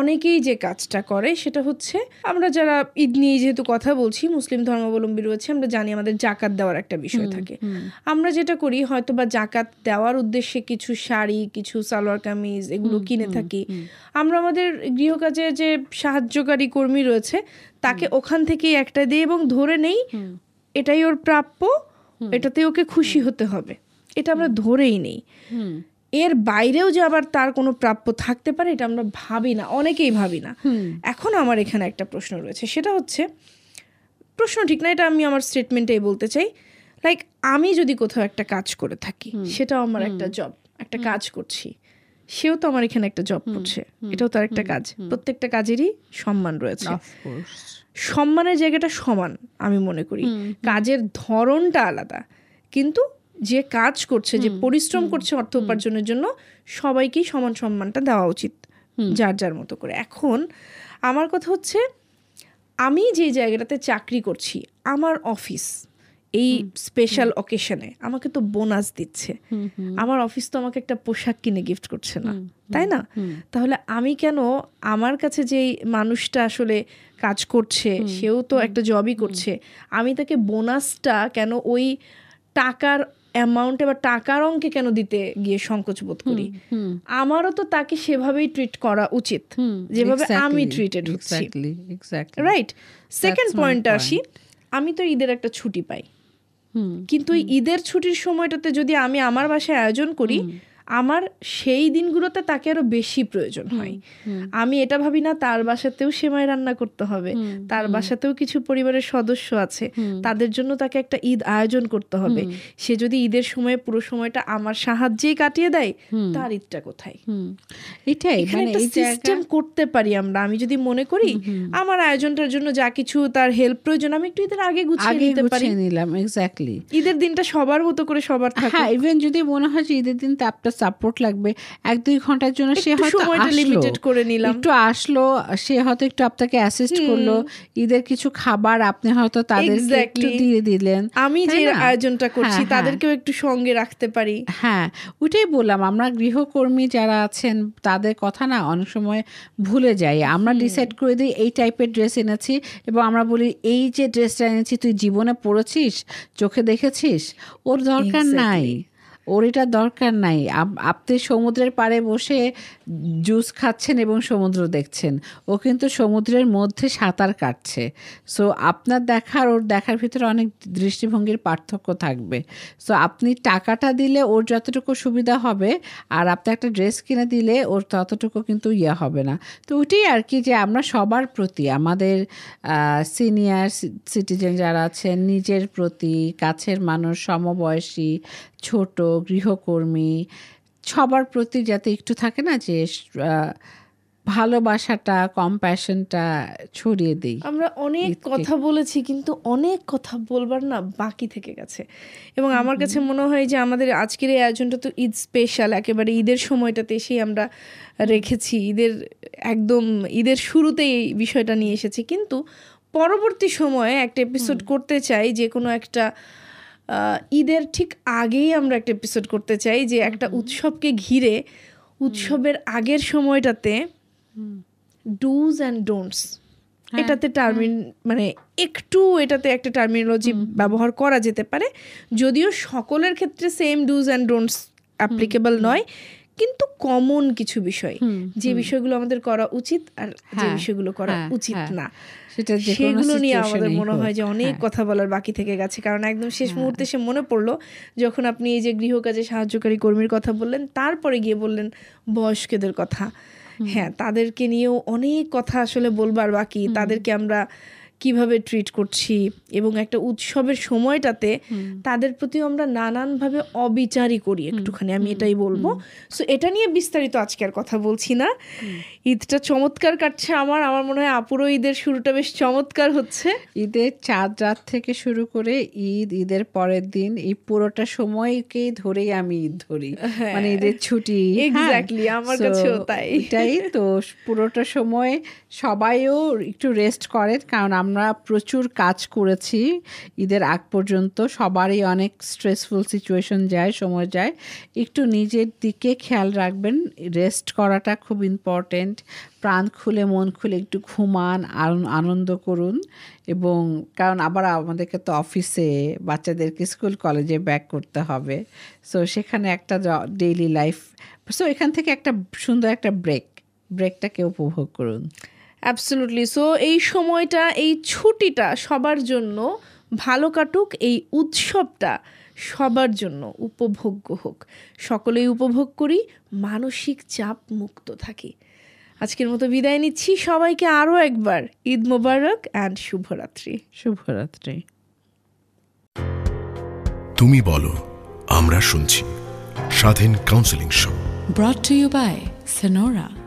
অনেকেই যে কাজটা করে সেটা হচ্ছে, আমরা যারা ঈদ নিয়ে যেহেতু কথা বলছি, মুসলিম ধর্মাবলম্বী রয়েছে, আমরা জানি আমাদের জাকাত দেওয়ার একটা বিষয় থাকে। আমরা যেটা করি হয়তো বা জাকাত দেওয়ার উদ্দেশ্যে কিছু শাড়ি, কিছু সালোয়ার কামিজ এগুলো কিনে থাকি। আমরা আমাদের গৃহকাজে যে সাহায্যকারী কর্মী রয়েছে তাকে ওখান থেকেই একটা দিই এবং ধরে নেই এটাই ওর প্রাপ্য, এটাতে ওকে খুশি হতে হবে, এটা আমরা ধরেই নেই। এর বাইরেও যে আবার তার কোনো প্রাপ্য থাকতে পারে এটা আমরা ভাবি না, অনেকেই ভাবি না। এখন আমার এখানে একটা প্রশ্ন রয়েছে, সেটা হচ্ছে, প্রশ্ন ঠিক না, এটা আমি আমার স্টেটমেন্টেই বলতে চাই, লাইক আমি যদি কোথাও একটা কাজ করে থাকি, সেটাও আমার একটা জব, একটা কাজ করছি, সেও তো আমার এখানে একটা জব করছে, এটাও তার একটা কাজ। প্রত্যেকটা কাজেরই সম্মান রয়েছে, সম্মানের জায়গাটা সমান আমি মনে করি। কাজের ধরনটা আলাদা, কিন্তু যে কাজ করছে, যে পরিশ্রম করছে অর্থ উপার্জনের জন্য, সবাইকেই সমান সম্মানটা দেওয়া উচিত, যার যার মতো করে। এখন আমার কথা হচ্ছে, আমি যে জায়গাটাতে চাকরি করছি, আমার অফিস এই স্পেশাল অকেশনে আমাকে তো বোনাস দিচ্ছে, আমার অফিস তো আমাকে একটা পোশাক কিনে গিফট করছে না, তাই না? তাহলে আমি কেন আমার কাছে যেই মানুষটা আসলে কাজ করছে, সেও তো একটা জবই করছে, আমি তাকে বোনাসটা কেন ওই টাকার অ্যামাউন্টে বা টাকার অঙ্কে কেন দিতে গিয়ে সংকোচ বোধ করি? আমারও তো তাকে সেভাবেই ট্রিট করা উচিত যেভাবে আমি ট্রিটেড হচ্ছি, রাইট? সেকেন্ড পয়েন্টে আসি, আমি তো ঈদের একটা ছুটি পাই, কিন্তু ঈদের ছুটির সময়টাতে যদি আমি আমার বাসায় আয়োজন করি, আমার সেই দিনগুলোতে তাকে আরো বেশি প্রয়োজন হয়। আমি এটা ভাবি না তার বাসাতেও সেমাই রান্না করতে হবে, তার বাসাতেও কিছু পরিবারের সদস্য আছে, তাদের জন্য তাকে একটা ঈদ আয়োজন করতে হবে। সে যদি ঈদের সময় পুরো সময়টা আমার সাহায্যেই কাটিয়ে দেয়, তার ঈদটা কোথায়? এটাই মানে এই সিস্টেম করতে পারি আমরা। আমি যদি মনে করি আমার আয়োজনটার জন্য যা কিছু তার হেল্প প্রয়োজন, আমি একটু ঈদের আগে গুছিয়ে নিতে পারি, নিলাম। এক্স্যাক্টলি, ঈদের দিনটা সবার মতো করে সবার থাকে। হ্যাঁ, ইভেন যদি মনে হয় যে ঈদের দিন আপনার সাপোর্ট লাগবে 1-2 ঘন্টার জন্য, সে হয়তো লিমিটেড করে নিলাম, একটু আসলো, সে হয়তো একটু আপনাকে অ্যাসিস্ট করলো, ঈদের কিছু খাবার আপনি হয়তো তাদেরকে একটু দিয়ে দিলেন। আমি যে আয়োজনটা করছি তাদেরকেও একটু সঙ্গে রাখতে পারি। হ্যাঁ, ওইটাই বললাম, আমরা গৃহকর্মী যারা আছেন তাদের কথা না অনেক সময় ভুলে যাই। আমরা ডিসাইড করে দিই এই টাইপের ড্রেস এনেছি, এবং আমরা বলি এই যে ড্রেসটা এনেছি তুই জীবনে পরেছিস, চোখে দেখেছিস, ওর দরকার নাই। ওর এটা দরকার নাই। আপনি সমুদ্রের পাড়ে বসে জুস খাচ্ছেন এবং সমুদ্র দেখছেন, ও কিন্তু সমুদ্রের মধ্যে সাঁতার কাটছে। সো আপনার দেখার ওর দেখার ভিতরে অনেক দৃষ্টিভঙ্গির পার্থক্য থাকবে। সো আপনি টাকাটা দিলে ওর যতটুকু সুবিধা হবে, আর আপনি একটা ড্রেস কিনে দিলে ওর ততটুকু কিন্তু হবে না। তো ওইটাই আর কি, যে আমরা সবার প্রতি, আমাদের সিনিয়র সিটিজেন যারা আছেন, নিজের প্রতি, কাছের মানুষ, সমবয়সী, ছোট, গৃহকর্মী, সবার প্রতি যাতে একটু থাকে না যে ভালোবাসাটা, কম্প্যাশনটা ছড়িয়ে দিই। আমরা অনেক কথা বলেছি, কিন্তু অনেক কথা বলবার না বাকি থেকে গেছে। এবং আমার কাছে মনে হয় যে আমাদের আজকের এই আয়োজনটা তো ঈদ স্পেশাল, একেবারে ঈদের সময়টাতে এসেই আমরা রেখেছি, ঈদের শুরুতেই এই বিষয়টা নিয়ে এসেছি। কিন্তু পরবর্তী সময়ে একটা এপিসোড করতে চাই, যে কোনো একটা ঈদের ঠিক আগেই আমরা একটা এপিসোড করতে চাই, যে একটা উৎসবকে ঘিরে উৎসবের আগের সময়টাতে ডুজ অ্যান্ড ডোন্টস, এটাতে মানে একটু এটাতে একটা টার্মিনোলজি ব্যবহার করা যেতে পারে, যদিও সকলের ক্ষেত্রে same dos and don'ts applicable নয়, কিন্তু কমন কিছু বিষয়, যে বিষয়গুলো আমাদের করা উচিত আর যে বিষয়গুলো করা উচিত না, সেগুলো নিয়ে আমাদের মনে হয় যে অনেক কথা বলার বাকি থেকে গেছে। কারণ একদম শেষ মুহূর্তে সে মনে পড়লো যখন আপনি এই যে গৃহকাজে সাহায্যকারী কর্মীর কথা বললেন, তারপরে গিয়ে বললেন বয়স্কদের কথা। হ্যাঁ, তাদেরকে নিয়েও অনেক কথা আসলে বলবার বাকি, তাদেরকে আমরা কিভাবে ট্রিট করছি, এবং একটা উৎসবের সময়টাতে তাদের প্রতিও আমরা নানানভাবে অবিচারই করি একটুখানি, আমি এটাই বলবো। সো এটা নিয়ে বিস্তারিত আজকে আর কথা বলছি না। ঈদটা চমৎকার কাটছে আমার মনে হয় আপুরও ঈদের শুরুটা বেশ চমৎকার হচ্ছে। ঈদের চাঁদ রাত থেকে শুরু করে ঈদের পরের দিন, এই পুরোটা সময়কেই ধরেই আমি ঈদ ধরি, মানে ঈদের ছুটি। এক্স্যাক্টলি, আমার কাছেও তাই। এটাই তো, পুরোটা সময় সবাইও একটু রেস্ট করে, কারণ আমরা প্রচুর কাজ করেছি ঈদের আগ পর্যন্ত, সবারই অনেক স্ট্রেসফুল সিচুয়েশন সময় যায়। একটু নিজের দিকে খেয়াল রাখবেন, রেস্ট করাটা খুব ইম্পর্টেন্ট। প্রাণ খুলে মন খুলে একটু ঘুমান, আনন্দ করুন। এবং কারণ আবার আমাদেরকে তো অফিসে, বাচ্চাদেরকে স্কুল কলেজে ব্যাক করতে হবে, সো সেখানে একটা ডেইলি লাইফ, সো এখান থেকে একটা সুন্দর একটা ব্রেকটাকে উপভোগ করুন। অ্যাবসলিউটলি। সো এই সময়টা, এই ছুটিটা সবার জন্য ভালো কাটুক, এই উৎসবটা সবার জন্য উপভোগ্য হোক, সকলেই উপভোগ করি, মানসিক চাপ মুক্ত থাকি। আজকের মতো বিদায় নিচ্ছি, সবাইকে আরও একবার ঈদ মোবারক অ্যান্ড শুভরাত্রি। শুভরাত্রি। তুমি বলো, আমরা শুনছি। স্বাধীন counselling show, Brought to you by Sonora.